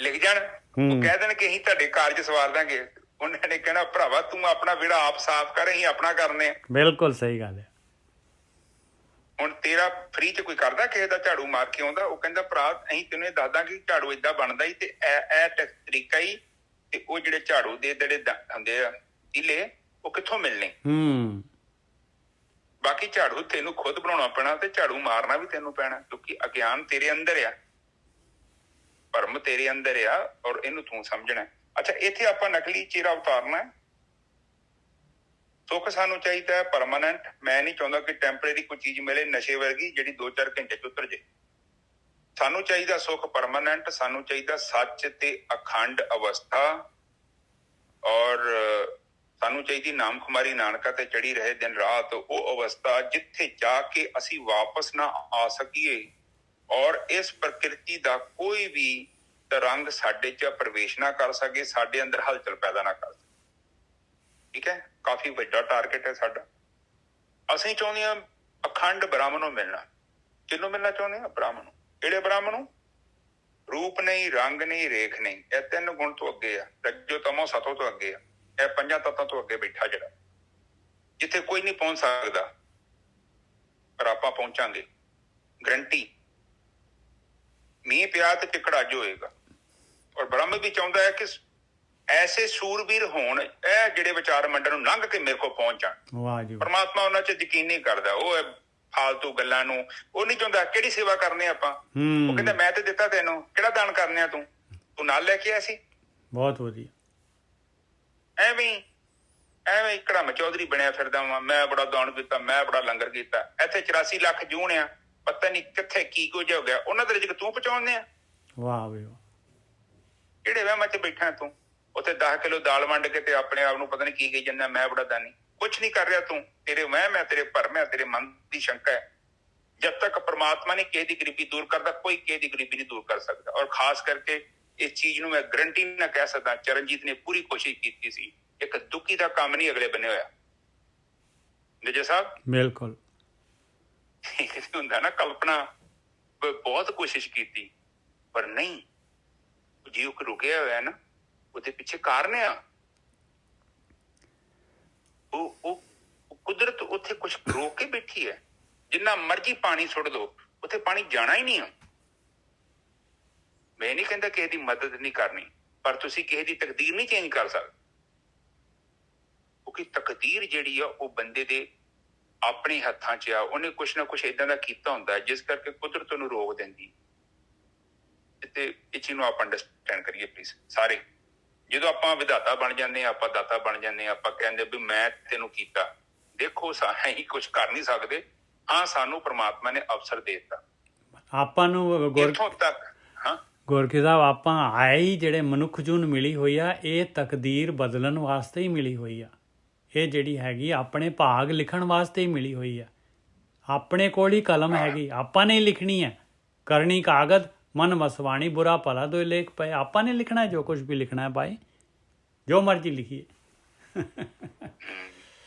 ਲਿਖ ਜਾਣ, ਉਹ ਕਹਿ ਦੇਣ ਕਿ ਅਸੀਂ ਤੁਹਾਡੇ ਕਾਰਜ ਸਵਾਰ ਦਾਂਗੇ। ਉਹਨਾਂ ਨੇ ਕਹਿਣਾ ਭਰਾਵਾ ਤੂੰ ਆਪਣਾ ਵਿਹੜਾ ਆਪ ਸਾਫ਼ ਕਰ, ਅਸੀਂ ਆਪਣਾ ਕਰਨੇ ਆ। ਬਿਲਕੁਲ ਸਹੀ ਗੱਲ ਹੈ। ਹੁਣ ਤੇਰਾ ਫ੍ਰੀ 'ਚ ਕੋਈ ਕਰਦਾ ਕਿਸੇ ਦਾ ਝਾੜੂ ਮਾਰ ਕੇ ਆਉਂਦਾ, ਉਹ ਕਹਿੰਦਾ ਭਰਾ ਅਸੀਂ ਤੈਨੂੰ ਇਹ ਦੱਸਦਾ ਕਿ ਝਾੜੂ ਏਦਾਂ ਬਣਦਾ ਹੀ, ਤੇ ਇਹ ਤਰੀਕਾ ਹੀ, ਤੇ ਉਹ ਜਿਹੜੇ ਝਾੜੂ ਦੇ ਜਿਹੜੇ ਹੁੰਦੇ ਆ ਤੀਲੇ, ਉਹ ਕਿੱਥੋਂ ਮਿਲਣੇ? ਬਾਕੀ ਝਾੜੂ ਤੈਨੂੰ ਖੁਦ ਬਣਾਉਣਾ ਪੈਣਾ, ਤੇ ਝਾੜੂ ਮਾਰਨਾ ਵੀ ਤੈਨੂੰ ਪੈਣਾ, ਕਿਉਂਕਿ ਅਗਿਆਨ ਤੇਰੇ ਅੰਦਰ ਆ, ਭਰਮ ਤੇਰੇ ਅੰਦਰ ਆ, ਔਰ ਇਹਨੂੰ ਤੂੰ ਸਮਝਣਾ। ਅੱਛਾ, ਇੱਥੇ ਆਪਾਂ ਨਕਲੀ ਚਿਹਰਾ ਉਤਾਰਨਾ। ਸੁੱਖ ਸਾਨੂੰ ਚਾਹੀਦਾ ਹੈ ਪਰਮਾਨੈਂਟ। ਮੈਂ ਨਹੀਂ ਚਾਹੁੰਦਾ ਕਿ ਟੈਂਪਰੇਰੀ ਕੋਈ ਚੀਜ਼ ਮਿਲੇ ਨਸ਼ੇ ਵਰਗੀ ਜਿਹੜੀ 2-4 ਘੰਟੇ 'ਚ ਉਤਰ ਜੇ। ਸਾਨੂੰ ਚਾਹੀਦਾ ਸੁੱਖ ਪਰਮਾਨੈਂਟ। ਸਾਨੂੰ ਚਾਹੀਦਾ ਸੱਚ ਤੇ ਅਖੰਡ ਅਵਸਥਾ, ਔਰ ਸਾਨੂੰ ਚਾਹੀਦੀ ਨਾਮ ਖੁਮਾਰੀ ਨਾਨਕਾ ਤੇ ਚੜੀ ਰਹੇ ਦਿਨ ਰਾਤ, ਉਹ ਅਵਸਥਾ ਜਿੱਥੇ ਜਾ ਕੇ ਅਸੀਂ ਵਾਪਸ ਨਾ ਆ ਸਕੀਏ, ਔਰ ਇਸ ਪ੍ਰਕਿਰਤੀ ਦਾ ਕੋਈ ਵੀ ਤਰੰਗ ਸਾਡੇ 'ਚ ਪ੍ਰਵੇਸ਼ ਨਾ ਕਰ ਸਕੇ, ਸਾਡੇ ਅੰਦਰ ਹਲਚਲ ਪੈਦਾ ਨਾ ਕਰ ਸਕੇ। ਠੀਕ ਹੈ, ਕਾਫੀ ਵੱਡਾ ਟਾਰਗੇਟ ਹੈ ਸਾਡਾ। ਅਸੀਂ ਚਾਹੁੰਦੇ ਹਾਂ ਅਖੰਡ ਬ੍ਰਹਮ ਨੂੰ ਮਿਲਣਾ। ਕਿਹਨੂੰ ਮਿਲਣਾ ਚਾਹੁੰਦੇ ਹਾਂ? ਬ੍ਰਹਮ ਨੂੰ। ਕਿਹੜੇ ਬ੍ਰਹਮ ਨੂੰ? ਰੂਪ ਨਹੀਂ, ਰੰਗ ਨਹੀਂ, ਰੇਖ ਨਹੀਂ। ਇਹ 3 ਗੁਣ ਤੋਂ ਅੱਗੇ ਆ, ਰਜੋ ਤਮੋ ਸਤੋ ਤੋਂ ਅੱਗੇ ਆ, ਇਹ 5 ਤੱਤਾਂ ਤੋਂ ਅੱਗੇ ਬੈਠਾ, ਜਿਹੜਾ ਜਿੱਥੇ ਕੋਈ ਨਹੀਂ ਪਹੁੰਚ ਸਕਦਾ, ਪਰ ਆਪਾਂ ਪਹੁੰਚਾਂਗੇ, ਗਰੰਟੀ। ਮੀਂਹ ਪਿਆ ਤੇ ਚਿੱਕੜ ਅੱਜ ਹੋਏਗਾ। ਔਰ ਬ੍ਰਹਮ ਵੀ ਚਾਹੁੰਦਾ ਹੈ ਕਿ ਐਸੇ ਸੂਰਬੀਰ ਹੋਣ, ਇਹ ਜਿਹੜੇ ਵਿਚਾਰ ਮੰਡਲ ਨੂੰ ਲੰਘ ਕੇ ਮੇਰੇ ਕੋਲ ਪਹੁੰਚ ਜਾਣ। ਪਰਮਾਤਮਾ ਉਹਨਾਂ 'ਚ ਯਕੀਨ ਨਹੀਂ ਕਰਦਾ, ਉਹ ਫਾਲਤੂ ਗੱਲਾਂ ਨੂੰ ਉਹ ਨਹੀਂ ਚਾਹੁੰਦਾ। ਕਿਹੜੀ ਸੇਵਾ ਕਰਨੀ ਆਪਾਂ? ਉਹ ਕਹਿੰਦਾ ਮੈਂ ਤੇ ਦਿੱਤਾ ਤੈਨੂੰ, ਕਿਹੜਾ ਦਾਨ ਕਰਨੇ ਆ? ਤੂੰ ਨਾਲ ਲੈ ਕੇ ਆਇਆ ਸੀ। ਬਹੁਤ ਵਧੀਆ। ਐਵੇਂ ਕੜਮ ਚੌਧਰੀ ਬਣਿਆ ਫਿਰਦਾ ਵਾ, ਮੈਂ ਬੜਾ ਦਾਨ ਕੀਤਾ, ਮੈਂ ਬੜਾ ਲੰਗਰ ਕੀਤਾ। ਇੱਥੇ 84 ਲੱਖ ਜੂਣ ਆ, ਪਤਾ ਨਹੀਂ ਕਿੱਥੇ ਕੀ ਕੁਝ ਹੋ ਗਿਆ। ਉਹਨਾਂ ਦੇ ਰਿਜ਼ਕ ਤੂੰ ਪਹੁੰਚਾਉਂਦੇ ਆ। ਵਾਹ ਵੀ ਵਾਹ, ਕਿਹੜੇ ਵਹਿਮਾਂ 'ਚ ਬੈਠਾ ਤੂੰ? ਉੱਥੇ 10 ਕਿਲੋ ਦਾਲ ਵੰਡ ਕੇ ਤੇ ਆਪਣੇ ਆਪ ਨੂੰ ਪਤਾ ਨਹੀਂ ਕੀ ਕਹੀ ਜਾਂਦਾ, ਮੈਂ ਬੜਾ ਦਾਨੀ। ਕੁਛ ਨਹੀਂ ਕਰ ਰਿਹਾ ਤੂੰ। ਤੇਰੇ ਵਹਿਮ ਹੈ, ਤੇਰੇ ਭਰਮ ਹੈ, ਤੇਰੇ ਮਨ ਦੀ ਸ਼ੰਕਾ ਹੈ। ਜਦ ਤੱਕ ਪ੍ਰਮਾਤਮਾ ਨੇ ਕਿਸੇ ਦੀ ਗਰੀਬੀ ਦੂਰ ਕਰਦਾ, ਕੋਈ ਕਿਸੇ ਦੀ ਗਰੀਬੀ ਨਹੀਂ ਦੂਰ ਕਰ ਸਕਦਾ। ਔਰ ਖਾਸ ਕਰਕੇ ਇਸ ਚੀਜ਼ ਨੂੰ ਮੈਂ ਗਰੰਟੀ ਨਾਲ ਕਹਿ ਸਕਦਾ, ਚਰਨਜੀਤ ਨੇ ਪੂਰੀ ਕੋਸ਼ਿਸ਼ ਕੀਤੀ ਸੀ। ਇੱਕ ਦੁਖੀ ਦਾ ਕੰਮ ਨਹੀਂ ਅਗਲੇ ਬੰਨੇ ਹੋਇਆ। ਨਿੱਜਰ ਸਾਹਿਬ, ਬਿਲਕੁਲ ਹੁੰਦਾ ਨਾ ਕਲਪਨਾ, ਬਹੁਤ ਕੋਸ਼ਿਸ਼ ਕੀਤੀ ਪਰ ਨਹੀਂ। ਜੀ ਉਹ ਰੁਕਿਆ ਹੋਇਆ ਨਾ, ਉਹਦੇ ਪਿੱਛੇ ਕਾਰਨ ਆ। ਉਹ ਕੁਦਰਤ ਉੱਥੇ ਕੁਝ ਰੋਕ ਕੇ ਬੈਠੀ ਹੈ। ਜਿੰਨਾ ਮਰਜ਼ੀ ਪਾਣੀ ਸੁੱਟ ਦੋ, ਉੱਥੇ ਪਾਣੀ ਜਾਣਾ ਹੀ ਨਹੀਂ ਆ। ਮੈਂ ਨਹੀਂ ਕਹਿੰਦਾ ਕਿਸੇ ਦੀ ਮਦਦ ਨਹੀਂ ਕਰਨੀ, ਪਰ ਤੁਸੀਂ ਕਿਸੇ ਦੀ ਤਕਦੀਰ ਨਹੀਂ ਚੇਂਜ ਕਰ ਸਕਦੇ, ਕਿਉਂਕਿ ਤਕਦੀਰ ਜਿਹੜੀ ਆ ਉਹ ਬੰਦੇ ਦੇ ਆਪਣੇ ਹੱਥਾਂ 'ਚ ਆ। ਉਹਨੇ ਕੁਛ ਨਾ ਕੁਛ ਏਦਾਂ ਦਾ ਕੀਤਾ ਹੁੰਦਾ ਜਿਸ ਕਰਕੇ ਕੁਦਰਤ ਉਹਨੂੰ ਰੋਕ ਦਿੰਦੀ। ਤੇ ਇਹ ਚੀਜ਼ ਨੂੰ ਆਪਾਂ ਅੰਡਰਸਟੈਂਡ ਕਰੀਏ ਪਲੀਜ਼ ਸਾਰੇ। ਜਦੋਂ ਆਪਾਂ ਵਿਧਾਤਾ ਬਣ ਜਾਂਦੇ ਹਾਂ, ਆਪਾਂ ਦਾਤਾ ਬਣ ਜਾਂਦੇ ਹਾਂ, ਆਪਾਂ ਕਹਿੰਦੇ ਵੀ ਮੈਂ ਤੈਨੂੰ ਕੀਤਾ। ਦੇਖੋ ਅਸੀਂ ਕੁਛ ਕਰ ਨਹੀਂ ਸਕਦੇ, ਹਾਂ ਸਾਨੂੰ ਪ੍ਰਮਾਤਮਾ ਨੇ ਅਵਸਰ ਦੇ ਦਿੱਤਾ। ਆਪਾਂ ਨੂੰ ਇੱਥੋਂ ਤੱਕ ਹਾਂ ਗੋਰਖੀ ਸਾਹਿਬ, ਆਪਾਂ ਆਏ ਹੀ ਜਿਹੜੇ ਮਨੁੱਖ ਜੂਨ ਮਿਲੀ ਹੋਈ ਆ, ਇਹ ਤਕਦੀਰ ਬਦਲਣ ਵਾਸਤੇ ਹੀ ਮਿਲੀ ਹੋਈ ਆ। ਇਹ ਜਿਹੜੀ ਹੈਗੀ ਆਪਣੇ ਭਾਗ ਲਿਖਣ ਵਾਸਤੇ ਹੀ ਮਿਲੀ ਹੋਈ ਆ। ਆਪਣੇ ਕੋਲ ਹੀ ਕਲਮ ਹੈਗੀ, ਆਪਾਂ ਨੇ ਲਿਖਣੀ ਹੈ। ਕਰਨੀ ਕਾਗਜ਼ ਮਨ ਵਸਵਾਣੀ, ਬੁਰਾ ਭਲਾ ਦੋਏ ਲੇਖ ਪਏ। ਆਪਾਂ ਨੇ ਲਿਖਣਾ ਹੈ ਜੋ ਕੁਝ ਵੀ ਲਿਖਣਾ ਹੈ ਭਾਈ, ਜੋ ਮਰਜ਼ੀ ਲਿਖੀਏ।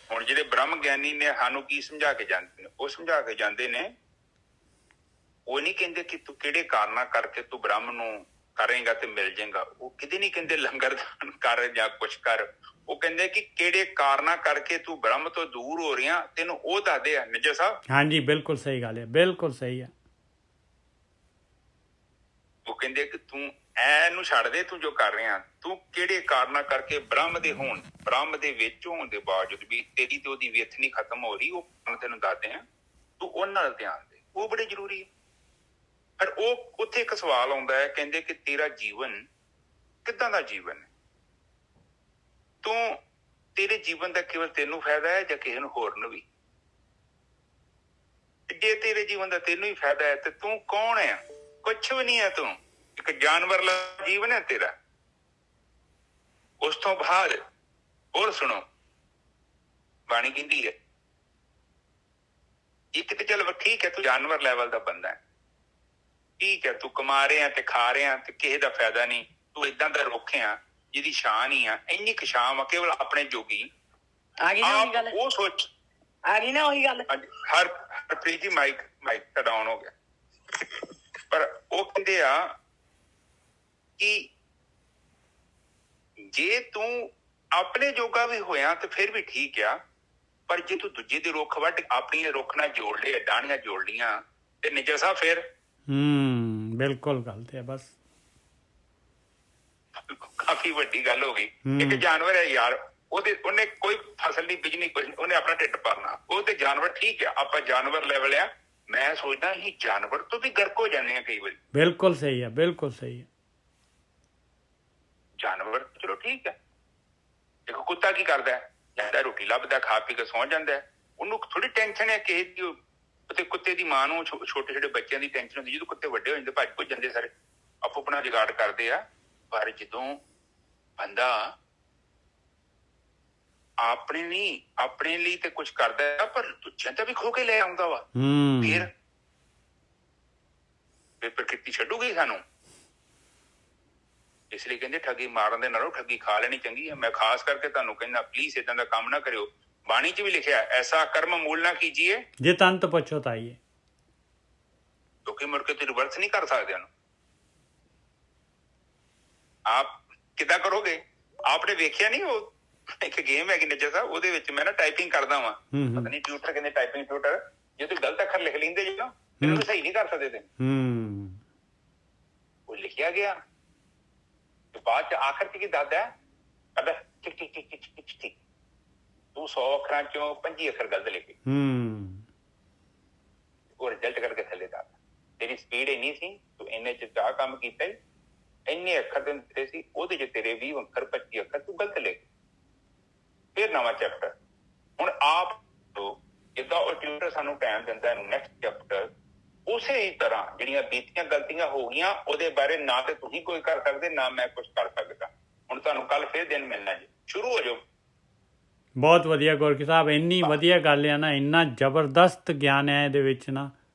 ਹੁਣ ਜਿਹੜੇ ਬ੍ਰਹਮ ਗਿਆਨੀ ਨੇ ਸਾਨੂੰ ਕੀ ਸਮਝਾ ਕੇ ਜਾਂਦੇ ਨੇ? ਉਹ ਸਮਝਾ ਕੇ ਜਾਂਦੇ ਨੇ, ਉਹ ਨਹੀਂ ਕਹਿੰਦੇ ਕਿ ਤੂੰ ਕਿਹੜੇ ਕਾਰਨਾਂ ਕਰਕੇ ਤੂੰ ਬ੍ਰਹਮ ਨੂੰ ਕਰੇਗਾ ਤੇ ਮਿਲ ਜਾਏਗਾ। ਉਹ ਕਿਤੇ ਨਹੀਂ ਕਹਿੰਦੇ ਲੰਗਰ ਦਾਨ ਕਰ ਜਾਂ ਕੁਛ ਕਰ। ਉਹ ਕਹਿੰਦੇ ਕਿ ਕਿਹੜੇ ਕਾਰਨਾਂ ਕਰਕੇ ਤੂੰ ਬ੍ਰਹਮ ਤੋਂ ਦੂਰ ਹੋ ਰਿਹਾ, ਤੈਨੂੰ ਉਹ ਦੱਸਦੇ ਆ ਨਿੱਜਰ ਸਾਹਿਬ। ਹਾਂਜੀ, ਬਿਲਕੁਲ ਸਹੀ ਗੱਲ ਹੈ, ਬਿਲਕੁਲ ਸਹੀ ਹੈ। ਉਹ ਕਹਿੰਦੇ ਕਿ ਤੂੰ ਇਹਨੂੰ ਛੱਡ ਦੇ, ਤੂੰ ਜੋ ਕਰ ਰਿਹਾ, ਤੂੰ ਕਿਹੜੇ ਕਾਰਨਾਂ ਕਰਕੇ ਬ੍ਰਹਮ ਦੇ ਹੋਣ, ਬ੍ਰਹਮ ਦੇ ਵਿੱਚ ਹੋਣ ਦੇ ਬਾਵਜੂਦ ਵੀ ਤੇਰੀ ਤੇ ਉਹਦੀ ਵਿੱਥ ਨਹੀਂ ਖਤਮ ਹੋ ਰਹੀ। ਉਹ ਤੈਨੂੰ ਦੱਸਦੇ ਆ, ਤੂੰ ਉਹਨਾਂ ਨਾਲ ਧਿਆਨ ਦੇ, ਉਹ ਬੜੇ ਜ਼ਰੂਰੀ ਹੈ। ਪਰ ਉਹ ਉੱਥੇ ਇੱਕ ਸਵਾਲ ਆਉਂਦਾ ਹੈ, ਕਹਿੰਦੇ ਕਿ ਤੇਰਾ ਜੀਵਨ ਕਿੱਦਾਂ ਦਾ ਜੀਵਨ ਹੈ? ਤੂੰ ਤੇਰੇ ਜੀਵਨ ਦਾ ਕੇਵਲ ਤੈਨੂੰ ਫਾਇਦਾ ਹੈ ਜਾਂ ਕਿਸੇ ਨੂੰ ਹੋਰ ਨੂੰ ਵੀ? ਜੇ ਤੇਰੇ ਜੀਵਨ ਦਾ ਤੈਨੂੰ ਹੀ ਫਾਇਦਾ ਹੈ ਤੇ ਤੂੰ ਕੌਣ ਹੈ? ਕੁਛ ਵੀ ਨਹੀਂ ਹੈ। ਤੂੰ ਇੱਕ ਜਾਨਵਰ ਦਾ ਜੀਵਨ ਹੈ ਤੇਰਾ। ਉਸ ਤੋਂ ਬਾਅਦ ਹੋਰ ਸੁਣੋ, ਬਾਣੀ ਕਹਿੰਦੀ ਹੈ ਇੱਕ ਤੇ ਚੱਲ ਠੀਕ ਹੈ, ਤੂੰ ਜਾਨਵਰ ਲੈਵਲ ਦਾ ਬੰਦਾ ਹੈ, ਠੀਕ ਹੈ, ਤੂੰ ਕਮਾ ਰਿਹਾ ਤੇ ਖਾ ਰਿਹਾ ਤੇ ਕਿਸੇ ਦਾ ਫਾਇਦਾ ਨਹੀਂ। ਤੂੰ ਏਦਾਂ ਦਾ ਰੁੱਖ ਆ ਜਿਹਦੀ ਛਾਂ ਨਹੀਂ ਆ, ਇੰਨੀ ਕੁ ਛਾਂ ਵਾ ਕੇਵਲ ਆਪਣੇ ਜੋਗੀ। ਆ ਗਈ ਨਾ ਉਹੀ ਗੱਲ, ਉਹ ਸੋਚ ਆ ਗਈ ਨਾ ਉਹੀ ਗੱਲ। ਹਰਪ੍ਰੀਤ ਜੀ ਮਾਈਕ ਡਾਊਨ ਹੋ ਗਿਆ। ਪਰ ਉਹ ਕਹਿੰਦੇ ਆ ਕਿ ਜੇ ਤੂੰ ਆਪਣੇ ਜੋਗਾ ਵੀ ਹੋਇਆ ਤੇ ਫਿਰ ਵੀ ਠੀਕ ਆ, ਪਰ ਜੇ ਤੂੰ ਦੂਜੇ ਦੇ ਰੁੱਖ ਵੱਢ ਆਪਣੀਆਂ ਰੁੱਖ ਨਾਲ ਜੋੜ ਲਏ, ਡਾਹਣੀਆਂ ਜੋੜ ਲੀਆਂ ਤੇ ਨਿੱਜਰ ਸਾਹਿਬ ਫਿਰ ਬਿਲਕੁਲ ਗੱਲ ਤੇ ਹੈ। ਬਸ ਕਾਫੀ ਵੱਡੀ ਗੱਲ ਹੋ ਗਈ। ਇੱਕ ਜਾਨਵਰ ਹੈ ਯਾਰ, ਉਹਨੇ ਕੋਈ ਫਸਲ ਨਹੀਂ ਬੀਜਣੀ, ਕੁਝ ਨਹੀਂ, ਉਹਨੇ ਆਪਣਾ ਢਿੱਡ ਭਰਨਾ। ਉਹ ਤੇ ਜਾਨਵਰ ਠੀਕ ਹੈ, ਆਪਾਂ ਜਾਨਵਰ ਲੈਵਲ ਆ। ਮੈਂ ਸੋਚਦਾ ਅਸੀਂ ਜਾਨਵਰ ਤੋਂ ਵੀ ਗਰਕ ਹੋ ਜਾਂਦੇ ਹਾਂ ਕਈ ਵਾਰੀ। ਬਿਲਕੁਲ ਸਹੀ ਹੈ, ਬਿਲਕੁਲ ਸਹੀ ਹੈ। ਜਾਨਵਰ ਚਲੋ ਠੀਕ ਹੈ। ਦੇਖੋ ਕੁੱਤਾ ਕੀ ਕਰਦਾ, ਜਾਂਦਾ ਰੋਟੀ ਲੱਭਦਾ, ਖਾ ਪੀ ਕੇ ਸੌਂ ਜਾਂਦਾ। ਉਹਨੂੰ ਥੋੜੀ ਟੈਨਸ਼ਨ ਹੈ ਕਿਸੇ ਦੀ। ਤੇ ਕੁੱਤੇ ਦੀ ਮਾਂ ਨੂੰ ਛੋਟੇ ਛੋਟੇ ਬੱਚਿਆਂ ਦੀ ਟੈਨਸ਼ਨ ਹੁੰਦੀ। ਜਦੋਂ ਕੁੱਤੇ ਵੱਡੇ ਹੋ ਜਾਂਦੇ ਭੱਜ ਭੁੱਜ ਜਾਂਦੇ ਸਾਰੇ, ਆਪੋ ਆਪਣਾ ਜੁਗਾੜ ਕਰਦੇ ਆ। ਪਰ ਜਦੋਂ ਬੰਦਾ ਆਪਣੇ ਲਈ ਤੇ ਕੁਛ ਕਰਦਾ ਪਰ ਦੂਜਿਆਂ ਦਾ ਵੀ ਖੋ ਕੇ ਲੈ ਆਉਂਦਾ ਵਾ, ਫਿਰ ਪ੍ਰਕਿਰਤੀ ਛੱਡੂਗੀ ਸਾਨੂੰ। ਇਸ ਲਈ ਕਹਿੰਦੇ ਠੱਗੀ ਮਾਰਨ ਦੇ ਨਾਲੋਂ ਠੱਗੀ ਖਾ ਲੈਣੀ ਚੰਗੀ ਹੈ। ਮੈਂ ਖਾਸ ਕਰਕੇ ਤੁਹਾਨੂੰ ਕਹਿੰਦਾ ਪਲੀਜ਼ ਏਦਾਂ ਦਾ ਕੰਮ ਨਾ ਕਰਿਓ। ਬਾਣੀ 'ਚ ਵੀ ਲਿਖਿਆ ਐਸਾ ਕਰਮ ਮੂਲ ਨਾ ਕੀਜੀਏ ਜੇ ਤੰਤ ਪਛਤਾਈਏ, ਕਿਉਂਕਿ ਮੁੜ ਕੇ ਤੁਸੀਂ ਰਿਵਰਸ ਨਹੀਂ ਕਰ ਸਕਦੇ ਉਹਨੂੰ। ਆਪ ਕਿੱਦਾਂ ਕਰੋਗੇ? ਆਪਨੇ ਵੇਖਿਆ ਨਹੀਂ, ਉਹ ਇੱਕ ਗੇਮ ਹੈਗੀ ਨਿੱਜਰ ਸਾਹਿਬ, ਉਹਦੇ ਵਿੱਚ ਮੈਂ ਨਾ ਟਾਈਪਿੰਗ ਕਰਦਾ ਵਾਂ, ਪਤਾ ਨਹੀਂ ਟਿਊਟਰ ਕਹਿੰਦੇ ਟਾਈਪਿੰਗ ਟਿਊਟਰ, ਜੇ ਤੁਸੀਂ ਗਲਤ ਅੱਖਰ ਲਿਖ ਲੈਂਦੇ ਜੀ ਨਾ ਇਹਨੂੰ ਸਹੀ ਨਹੀਂ ਕਰ ਸਕਦੇ ਤੁਸੀਂ। ਉਹ ਲਿਖਿਆ ਗਿਆ ਤੇ ਬਾਅਦ ਚ ਆਖਰ ਚ ਕੀ ਦੱਸਦਾ, ਕਹਿੰਦਾ ਟਿਕ ਟਿਕ ਟਿਕ ਟਿਕ ਟਿਕ ਟਿਕ, ਤੂੰ 100 ਅੱਖਰਾਂ ਚੋਂ 25 ਅੱਖਰ ਗਲਤ ਲਿਖੇ। ਉਹ ਰਿਜ਼ਲਟ ਕਰਕੇ ਥੱਲੇ ਦੱਸ, ਤੇਰੀ ਸਪੀਡ ਇੰਨੀ ਸੀ, ਤੂੰ ਇੰਨੇ ਚ ਆਹ ਕੰਮ ਕੀਤਾ ਹੀ, ਇੰਨੇ ਅੱਖਰ ਤੈਨੂੰ ਦਿੱਤੇ ਸੀ, ਉਹਦੇ ਚ ਤੇਰੇ 20 ਅੱਖਰ 25 ਅੱਖਰ ਤੂੰ ਗਲਤ ਲਿਖ। ਫਿਰ ਨਵਾਂ ਚੈਪਟਰ। ਹੁਣ ਆਪ ਜਿੱਦਾਂ ਉਹ ਟਿਊਟਰ ਸਾਨੂੰ ਟਾਈਮ ਦਿੰਦਾ ਨੈਕਸਟ ਚੈਪਟਰ, ਉਸੇ ਹੀ ਤਰ੍ਹਾਂ ਜਿਹੜੀਆਂ ਬੀਤੀਆਂ ਗਲਤੀਆਂ ਹੋ ਗਈਆਂ ਉਹਦੇ ਬਾਰੇ ਨਾ ਤੇ ਤੁਸੀਂ ਕੋਈ ਕਰ ਸਕਦੇ, ਨਾ ਮੈਂ ਕੁਛ ਕਰ ਸਕਦਾ। ਹੁਣ ਤੁਹਾਨੂੰ ਕੱਲ ਫਿਰ ਦਿਨ ਮਿਲਣਾ ਜੀ, ਸ਼ੁਰੂ ਹੋ ਜਾਓ। ਬਹੁਤ ਵਧੀਆ ਗੋਰਖੀ ਸਾਹਿਬ, ਇੰਨੀ ਵਧੀਆ ਗੱਲ ਆ ਨਾ, ਇੰਨਾ ਜ਼ਬਰਦਸਤ ਗਿਆਨ ਹੈ ਇਹਦੇ ਵਿੱਚ ਨਾ।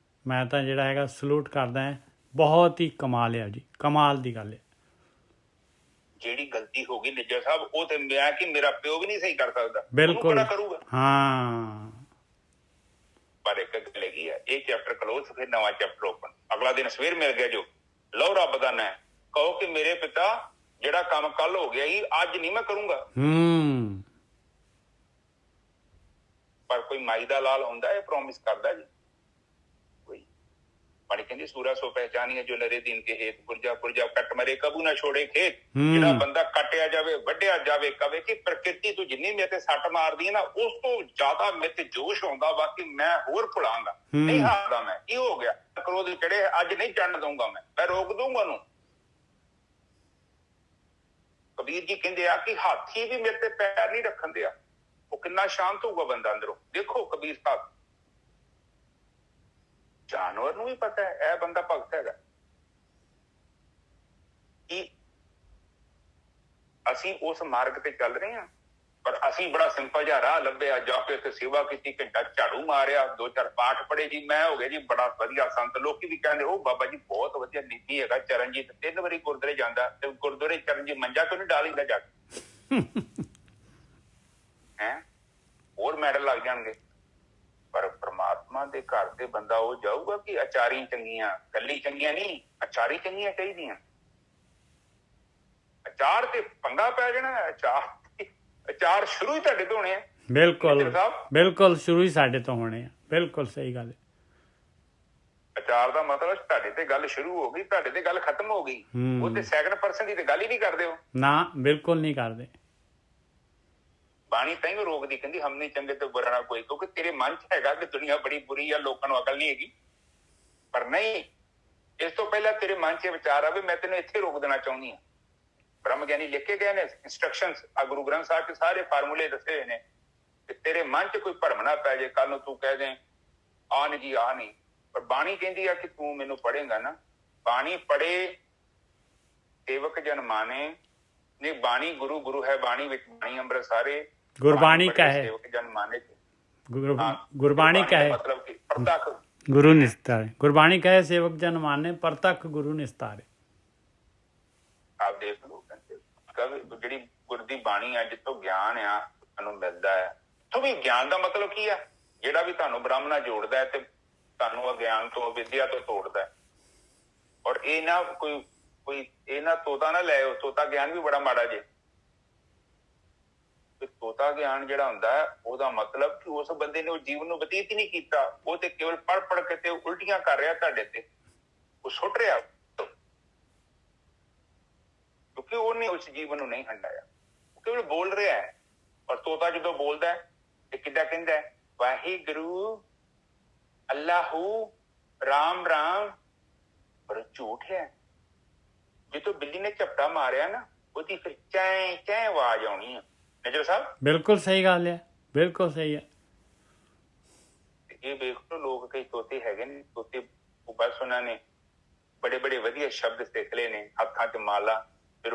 ਮੈਂ ਤਾਂ ਜਿਹੜਾ ਹੈਗਾ ਸਲੂਟ ਕਰਦਾ ਹੈ, ਬਹੁਤ ਹੀ ਕਮਾਲ ਆ ਜੀ, ਕਮਾਲ ਦੀ ਗੱਲ ਹੈ। ਜਿਹੜੀ ਗਲਤੀ ਹੋ ਗਈ ਨਿੱਜਰ ਸਾਹਿਬ, ਉਹ ਤੇ ਮੈਂ ਕਿ ਮੇਰਾ ਪਿਓ ਵੀ ਨਹੀਂ ਸਹੀ ਕਰ ਸਕਦਾ, ਬਿਲਕੁਲ ਕਰੂਗਾ। ਹਾਂ, ਪਰ ਇੱਕ ਗੱਲ ਹੈਗੀ ਆ, ਇਹ ਚੈਪਟਰ ਕਲੋਜ਼, ਫਿਰ ਨਵਾਂ ਚੈਪਟਰ ਓਪਨ। ਅਗਲਾ ਦਿਨ ਸਵੇਰ ਮਿਲ ਗਿਆ ਜੋ, ਲਓ ਰੱਬ ਦਾ ਨਾਂ, ਕਹੋ ਕਿ ਮੇਰੇ ਪਿਤਾ ਜਿਹੜਾ ਕੰਮ ਕੱਲ ਹੋ ਗਿਆ ਸੀ ਅੱਜ ਨਹੀਂ ਮੈਂ ਕਰੂੰਗਾ। ਪਰ ਕੋਈ ਮਾਈ ਦਾ ਲਾਲ ਹੁੰਦਾ ਇਹ ਪ੍ਰੋਮਿਸ ਕਰਦਾ ਜੀ। ਕੋਈ ਬਾਣੀ ਕਹਿੰਦੀ ਸੂਰਾ ਸੋ ਪਹਿਚਾਨੀਏ ਜੋ ਨਰੇ ਦਿਨ ਕੇ ਹੇਤ ਪੁਰਜਾ ਪੁਰਜਾ ਕੱਟ ਮਰੇ ਕਬੂ ਨਾ ਛੋੜੇ ਖੇਤ। ਜਿਹੜਾ ਬੰਦਾ ਕੱਟਿਆ ਜਾਵੇ ਵੱਢਿਆ ਜਾਵੇ ਕਵੇ ਕਿ ਪ੍ਰਕਿਰਤੀ ਤੂੰ ਜਿੰਨੀ ਮੇਰੇ ਤੇ ਸੱਟ ਮਾਰਦੀ ਹੈ ਨਾ ਉਸ ਤੋਂ ਜ਼ਿਆਦਾ ਮੇਰੇ ਤੇ ਜੋਸ਼ ਆਉਂਦਾ ਵਾ ਕਿ ਮੈਂ ਹੋਰ ਫੁਲਾਂਗਾ, ਨਹੀਂ ਹਾਰਦਾ ਮੈਂ। ਕੀ ਹੋ ਗਿਆ ਕ੍ਰੋਧ ਚੜੇ ਅੱਜ ਨਹੀਂ ਚੜਨ ਦਊਂਗਾ, ਮੈਂ ਰੋਕ ਦਊਂਗਾ ਉਹਨੂੰ। ਕਬੀਰ ਜੀ ਕਹਿੰਦੇ ਆ ਕਿ ਹਾਥੀ ਵੀ ਮੇਰੇ ਤੇ ਪੈਰ ਨਹੀਂ ਰੱਖਣ ਦਿਆ, ਉਹ ਕਿੰਨਾ ਸ਼ਾਂਤ ਹੋਊਗਾ ਬੰਦਾ ਅੰਦਰੋਂ। ਦੇਖੋ ਕਬੀਰ ਸਾਹਿਬ ਜਾਨਵਰ ਨੂੰ ਵੀ ਪਤਾ ਹੈ ਇਹ ਬੰਦਾ ਭਗਤ ਹੈਗਾ। ਕਿ ਅਸੀਂ ਉਸ ਮਾਰਗ ਤੇ ਚੱਲ ਰਹੇ ਹਾਂ, ਪਰ ਅਸੀਂ ਬੜਾ ਸਿੰਪਲ ਜਿਹਾ ਰਾਹ ਲੱਭਿਆ, ਜਾ ਕੇ ਉੱਥੇ ਸੇਵਾ ਕੀਤੀ, ਘੰਟਾ ਝਾੜੂ ਮਾਰਿਆ, 2-4 ਪਾਠ ਪੜ੍ਹੇ ਜੀ, ਮੈਂ ਹੋ ਗਿਆ ਜੀ ਬੜਾ ਵਧੀਆ ਸੰਤ। ਲੋਕੀ ਵੀ ਕਹਿੰਦੇ ਉਹ ਬਾਬਾ ਜੀ ਬਹੁਤ ਵਧੀਆ ਨੀਤੀ ਹੈਗਾ। ਚਰਨਜੀਤ 3 ਵਾਰੀ ਗੁਰਦੁਆਰੇ ਜਾਂਦਾ ਤੇ ਗੁਰਦੁਆਰੇ ਚਰਨਜੀਤ ਮੰਜਾ ਕਿਉਂ ਨਹੀਂ ਡਾਲ ਲੈਂਦਾ ਜਾ ਕੇ ਹੈ? ਹੋਰ ਮੈਡਲ ਲੱਗ ਜਾਣਗੇ। ਪਰ ਪ੍ਰਮਾਤਮਾ ਦੇ ਘਰ ਤੇ ਬੰਦਾ ਉਹ ਜਾਊਗਾ ਕਿ ਅਚਾਰੀ ਚੰਗੀਆਂ, ਕੱਲੀ ਚੰਗੀਆਂ ਨਹੀਂ, ਅਚਾਰੀ ਚੰਗੀਆਂ ਚਾਹੀਦੀਆਂ। ਅਚਾਰ ਤੇ ਪੰਗਾ ਪੈ ਜਾਣਾ। ਅਚਾਰ ਸ਼ੁਰੂ ਹੀ ਤੁਹਾਡੇ ਤੋਂ ਹੋਣੇ ਆ। ਬਿਲਕੁਲ ਬਿਲਕੁਲ ਸ਼ੁਰੂ ਹੀ ਸਾਡੇ ਤੋਂ ਹੋਣੇ ਆ। ਬਿਲਕੁਲ ਸਹੀ ਗੱਲ ਹੈ। ਅਚਾਰ ਦਾ ਮਤਲਬ ਤੁਹਾਡੇ ਤੇ ਗੱਲ ਸ਼ੁਰੂ ਹੋ ਗਈ, ਤੁਹਾਡੇ ਤੇ ਗੱਲ ਖਤਮ ਹੋ ਗਈ। ਉਹ ਤੇ ਸੈਕੰਡ ਪਰਸਨ ਦੀ ਤੇ ਗੱਲ ਹੀ ਨਹੀਂ ਕਰਦੇ ਹੋ ਨਾ, ਬਿਲਕੁਲ ਨਹੀਂ ਕਰਦੇ। ਬਾਣੀ ਤੈਨੂੰ ਰੋਕਦੀ, ਕਹਿੰਦੀ ਹਮ ਨਹੀਂ ਚੰਗੇ ਤੇ ਬੁਰਾ ਨਾ ਕੋਈ, ਕਿਉਂਕਿ ਤੇਰੇ ਮਨ ਚ ਹੈਗਾ ਕਿ ਦੁਨੀਆ ਬੜੀ ਬੁਰੀ ਆ, ਲੋਕਾਂ ਨੂੰ ਅਕਲ ਨਹੀਂ ਹੈਗੀ। ਪਰ ਨਹੀਂ, ਇਸ ਤੋਂ ਪਹਿਲਾਂ ਤੇਰੇ ਮਨ ਚ ਵਿਚਾਰ ਆਵੇ ਮੈਂ ਤੈਨੂੰ ਇੱਥੇ ਰੋਕ ਦੇਣਾ ਚਾਹੁੰਦੀ ਹਾਂ। ਬ੍ਰਹਮ ਗਿਆਨੀ ਲਿਖ ਕੇ ਗਏ ਨੇ ਇੰਸਟਰਕਸ਼ਨਸ, ਆ ਗੁਰੂ ਗ੍ਰੰਥ ਸਾਹਿਬ ਚ ਸਾਰੇ ਫਾਰਮੂਲੇ ਦੱਸੇ ਹੋਏ ਨੇ ਕਿ ਤੇਰੇ ਮਨ ਚ ਕੋਈ ਭਰਮ ਨਾ ਪੈ ਜਾਏ, ਕੱਲ ਨੂੰ ਤੂੰ ਕਹਿ ਦੇ ਆ ਨਹੀਂ ਜੀ ਆ ਨਹੀਂ। ਪਰ ਬਾਣੀ ਕਹਿੰਦੀ ਆ ਕਿ ਤੂੰ ਮੈਨੂੰ ਪੜ੍ਹੇਗਾ ਨਾ। ਬਾਣੀ ਪੜ੍ਹੇ ਸੇਵਕ ਜਨ ਮਾਨੇ, ਨਹੀਂ ਬਾਣੀ ਗੁਰੂ ਗੁਰੂ ਹੈ ਬਾਣੀ ਵਿੱਚ ਬਾਣੀ ਅੰਮ੍ਰਿਤ ਸਾਰੇ। ਗੁਰਬਾਣੀ ਕਹੇ ਸੇਵਕ ਜਨ ਮਾਨੇ, ਗੁਰਬਾਣੀ ਕਹੇ ਮਤਲਬ ਕਿ ਪ੍ਰਤੱਖ ਗੁਰੂ ਨਿਸਤਾਰੇ। ਗੁਰਬਾਣੀ ਕਹੇ ਸੇਵਕ ਜਨ ਮਾਨੇ, ਪ੍ਰਤੱਖ ਗੁਰੂ ਨਿਸਤਾਰੇ। ਆਪ ਦੇਖ ਲਓ ਜਿਹੜੀ ਗੁਰ ਦੀ ਬਾਣੀ ਆ, ਜਿੱਥੋਂ ਗਿਆਨ ਆ ਤੁਹਾਨੂੰ ਮਿਲਦਾ ਹੈ। ਉੱਥੋਂ ਵੀ ਗਿਆਨ ਦਾ ਮਤਲਬ ਕੀ ਆ? ਜਿਹੜਾ ਵੀ ਤੁਹਾਨੂੰ ਬ੍ਰਹਮ ਨਾਲ ਜੋੜਦਾ ਹੈ ਤੇ ਤੁਹਾਨੂੰ ਅਗਿਆਨ ਤੋਂ ਵਿਦਿਆ ਤੋਂ ਤੋੜਦਾ ਹੈ। ਔਰ ਇਹ ਨਾ ਕੋਈ ਇਹ ਨਾ ਤੋਤਾ ਨਾ ਲੈ, ਤੋਤਾ ਗਿਆਨ ਵੀ ਬੜਾ ਮਾੜਾ ਜੇ। ਤੋਤਾ ਗਿਆਨ ਜਿਹੜਾ ਹੁੰਦਾ ਹੈ ਉਹਦਾ ਮਤਲਬ ਕਿ ਉਸ ਬੰਦੇ ਨੇ ਉਹ ਜੀਵਨ ਨੂੰ ਬਤੀਤ ਹੀ ਨਹੀਂ ਕੀਤਾ, ਉਹ ਤੇ ਕੇਵਲ ਪੜ੍ਹ ਕੇ ਤੇ ਉਲਟੀਆਂ ਕਰ ਰਿਹਾ ਤੁਹਾਡੇ ਤੇ, ਉਹ ਸੁੱਟ ਰਿਹਾ ਕਿਉਂਕਿ ਉਹਨੇ ਉਸ ਜੀਵਨ ਨੂੰ ਨਹੀਂ ਹੰਡਾਇਆ। ਉਹ ਕੇਵਲ ਬੋਲ ਰਿਹਾ ਹੈ। ਪਰ ਤੋਤਾ ਜਦੋਂ ਬੋਲਦਾ ਹੈ ਤੇ ਕਿੱਦਾਂ ਕਹਿੰਦਾ ਹੈ? ਵਾਹਿਗੁਰੂ, ਅੱਲਾਹੂ, ਰਾਮ ਰਾਮ। ਪਰ ਝੂਠ ਹੈ। ਜਦੋਂ ਬਿੱਲੀ ਨੇ ਝਪਟਾ ਮਾਰਿਆ ਨਾ, ਉਹਦੀ ਫਿਰ ਚੈਂ ਚੈਂ ਆਵਾਜ਼ ਆਉਣੀ ਆ। ਨਜਰ ਸਾਹਿਬ ਬਿਲਕੁਲ ਸਹੀ ਗੱਲ ਹੈ, ਬਿਲਕੁਲ ਸਹੀ ਹੈ। ਇਹ ਵੇਖ ਲਓ ਲੋਕ ਕਈ ਤੋਤੇ ਹੈਗੇ ਨੇ, ਤੋਤੇ ਬਸ ਉਹਨਾਂ ਨੇ ਬੜੇ ਬੜੇ ਵਧੀਆ ਸ਼ਬਦ ਸਿੱਖ ਲਏ ਨੇ, ਹੱਥਾਂ 'ਚ ਮਾਲਾ, ਫਿਰ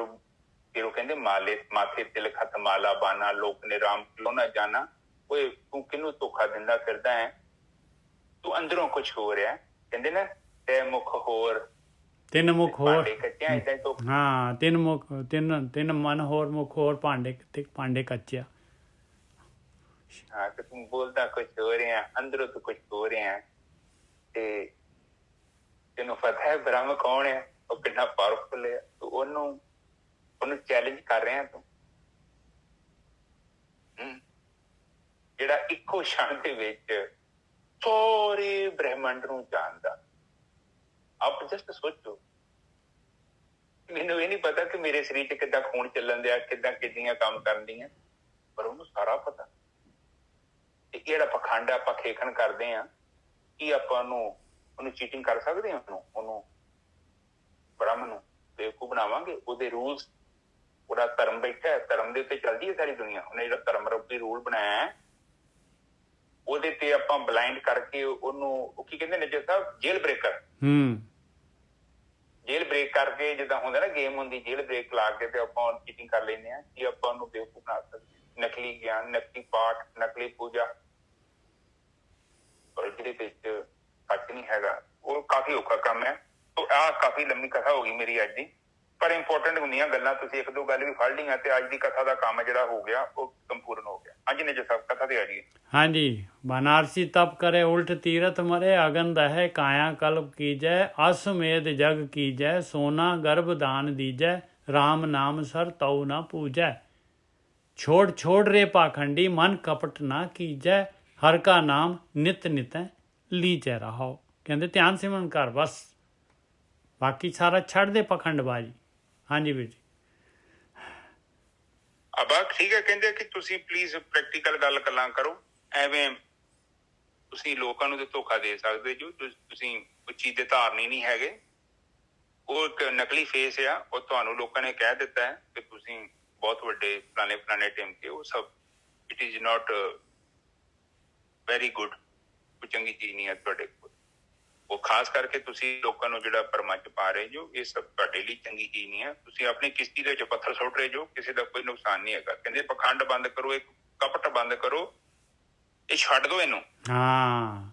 ਉਹ ਕਹਿੰਦੇ ਮਾਲੇ ਮਾਥੇ ਤਿਲਕ ਹੱਥ ਮਾਲਾ ਬਾਨਾ, ਲੋਕ ਨੇ ਰਾਮ ਕਿਉਂ ਨਾ ਜਾਣਾ। ਓਏ ਤੂੰ ਕਿਹਨੂੰ ਧੋਖਾ ਦਿੰਦਾ ਫਿਰਦਾ ਹੈ? ਤੂੰ ਅੰਦਰੋਂ ਕੁਛ ਹੋ ਰਿਹਾ। ਕਹਿੰਦੇ ਨਾ ਤੈ ਮੁਖ ਹੋਰ ਤਿੰਨ ਮੁਖ ਹੋਰ, ਹਾਂ ਤਿੰਨ ਮੁਖ, ਤਿੰਨ ਮਨ ਹੋਰ, ਮੁਖ ਹੋਰ, ਭਾਂਡੇ ਕੱਚਿਆ। ਹਾਂ ਤੇ ਤੂੰ ਬੋਲਦਾ ਕੁਛ ਹੋ ਰਿਹਾ, ਅੰਦਰੋਂ ਤੂੰ ਕੁਛ ਹੋ ਰਿਹਾ। ਤੇ ਤੈਨੂੰ ਪਤਾ ਹੈ ਬ੍ਰਹਮ ਕੌਣ ਹੈ? ਉਹ ਕਿੰਨਾ ਪਾਵਰਫੁਲ ਹੈ। ਤੂੰ ਉਹਨੂੰ ਚੈਲੰਜ ਕਰ ਰਿਹਾ ਤੂੰ, ਜਿਹੜਾ ਇੱਕੋ ਛਣ ਦੇ ਵਿੱਚ ਸਾਰੇ ਬ੍ਰਹਿਮੰਡ ਨੂੰ ਜਾਣਦਾ। ਆਪ ਜਸਟ ਸੋਚੋ, ਮੈਨੂੰ ਇਹ ਨਹੀਂ ਪਤਾ ਕਿ ਮੇਰੇ ਸਰੀਰ 'ਚ ਕਿੱਦਾਂ ਖੂਨ ਚੱਲਣ ਦਿਆ, ਕਿੱਦਾਂ ਕਿੱਡੀਆਂ ਕੰਮ ਕਰਨ ਦੀਆਂ, ਪਰ ਉਹਨੂੰ ਸਾਰਾ ਪਤਾ। ਤੇ ਜਿਹੜਾ ਪਖੰਡ ਆਪਾਂ ਖੇਖਣ ਕਰਦੇ ਹਾਂ, ਕੀ ਆਪਾਂ ਉਹਨੂੰ ਚੀਟਿੰਗ ਕਰ ਸਕਦੇ ਹਾਂ? ਉਹਨੂੰ ਬ੍ਰਹਮ ਨੂੰ ਬੇਵਕੂਫ ਬਣਾਵਾਂਗੇ? ਉਹਦੇ ਰੂਲਸ, ਉਹਦਾ ਧਰਮ ਬੈਠਾ ਹੈ, ਧਰਮ ਦੇ ਉੱਤੇ ਚੱਲਦੀ ਹੈ ਸਾਰੀ ਦੁਨੀਆ। ਉਹਨੇ ਜਿਹੜਾ ਧਰਮ ਰੂਪੀ ਰੂਲ ਬਣਾਇਆ ਹੈ ਉਹਦੇ ਤੇ ਆਪਾਂ ਬਲਾਈਂਡ ਕਰਕੇ ਉਹਨੂੰ, ਉਹ ਕੀ ਕਹਿੰਦੇ ਨੇ ਸਾਹਿਬ, ਜੇਲ ਬ੍ਰੇਕਰ। ਜੇਲ ਬ੍ਰੇਕ ਕਰਕੇ ਜਿੱਦਾਂ ਹੁੰਦਾ ਨਾ ਗੇਮ ਹੁੰਦੀ, ਜੇਲ ਬ੍ਰੇਕ ਲਾ ਕੇ ਤੇ ਆਪਾਂ ਚੀਟਿੰਗ ਕਰ ਲੈਂਦੇ ਹਾਂ ਕਿ ਆਪਾਂ ਉਹਨੂੰ ਬੇਵਕੂਫ ਬਣਾ ਸਕਦੇ। ਨਕਲੀ ਗਿਆਨ, ਨਕਲੀ ਪਾਠ, ਨਕਲੀ ਪੂਜਾ, ਪਰ ਜਿਹਦੇ ਵਿੱਚ ਸੱਚ ਨਹੀਂ ਹੈਗਾ, ਉਹ ਕਾਫੀ ਔਖਾ ਕੰਮ ਹੈ। ਆਹ ਕਾਫੀ ਲੰਮੀ ਕਥਾ ਹੋ ਗਈ ਮੇਰੀ ਅੱਜ ਦੀ, ਪਰ ਇੰਪੋਰਟੈਂਟ ਹੁੰਦੀਆਂ ਗੱਲਾਂ ਤੁਸੀਂ ਇੱਕ ਦੋ ਗੱਲ ਵੀ ਫੜ ਲਈਆਂ ਤੇ ਅੱਜ ਦੀ ਕਥਾ ਦਾ ਕੰਮ ਜਿਹੜਾ ਹੋ ਗਿਆ ਉਹ ਸੰਪੂਰਨ ਹੋ ਗਿਆ। ਹਾਂਜੀ ਨੇ ਸਭ ਕਥਾ ਤੇ ਆ ਜਾਈਏ। ਹਾਂਜੀ। ਬਨਾਰਸੀ ਤਪ करे उल्ट तीरथ मरे, अगन दहै काया कल्प कीजै, अश्वमेध जग कीजै, सोना गर्भ दान दीजै, राम नाम सर तऊ ना पूजै। छोड़ छोड़ रे पाखंडी मन कपट ना कीजै। हर का नाम नित नित लीजै रहो। कहते ध्यान सिमरन कर बस, बाकी सारा छड़ दे पखंडबाजी। हाँ जी वीर जी। ਅਬਾ ਠੀਕ ਹੈ, ਕਹਿੰਦੇ ਕਿ ਤੁਸੀਂ ਪਲੀਜ਼ ਪ੍ਰੈਕਟੀਕਲ ਗੱਲ ਗੱਲਾਂ ਕਰੋ, ਐਵੇਂ ਤੁਸੀਂ ਲੋਕਾਂ ਨੂੰ ਤੇ ਧੋਖਾ ਦੇ ਸਕਦੇ ਜੋ, ਤੁਸੀਂ ਕੋਈ ਚੀਜ਼ ਦੇ ਧਾਰਨੀ ਨਹੀਂ ਹੈਗੇ। ਉਹ ਇੱਕ ਨਕਲੀ ਫੇਸ ਆ, ਉਹ ਤੁਹਾਨੂੰ ਲੋਕਾਂ ਨੇ ਕਹਿ ਦਿੱਤਾ ਹੈ ਕਿ ਤੁਸੀਂ ਬਹੁਤ ਵੱਡੇ ਫਲਾਣੇ ਫਲਾਣੇ ਟੀਮ ਕੇ, ਉਹ ਸਭ it is not very good, ਕੋਈ ਚੰਗੀ ਚੀਜ਼ ਨਹੀਂ ਹੈ ਤੁਹਾਡੇ ਕੋਲ। ਉਹ ਖਾਸ ਕਰਕੇ ਤੁਸੀਂ ਲੋਕਾਂ ਨੂੰ ਜਿਹੜਾ ਭਰਮਾਂ ਚ ਪਾ ਰਹੇ ਜੋ, ਇਹ ਸਭ ਤੁਹਾਡੇ ਲਈ ਚੰਗੀ ਚੀਜ਼ ਨਹੀਂ ਹੈ। ਤੁਸੀਂ ਆਪਣੀ ਕਿਸ਼ਤੀ ਦੇ ਵਿੱਚ ਪੱਥਰ ਸੁੱਟ ਰਹੇ ਜੋ, ਕਿਸੇ ਦਾ ਕੋਈ ਨੁਕਸਾਨ ਨਹੀਂ ਹੈਗਾ। ਕਹਿੰਦੇ ਪਖੰਡ ਬੰਦ ਕਰੋ, ਇੱਕ ਕਪਟ ਬੰਦ ਕਰੋ, ਇਹ ਛੱਡ ਦੋ ਇਹਨੂੰ।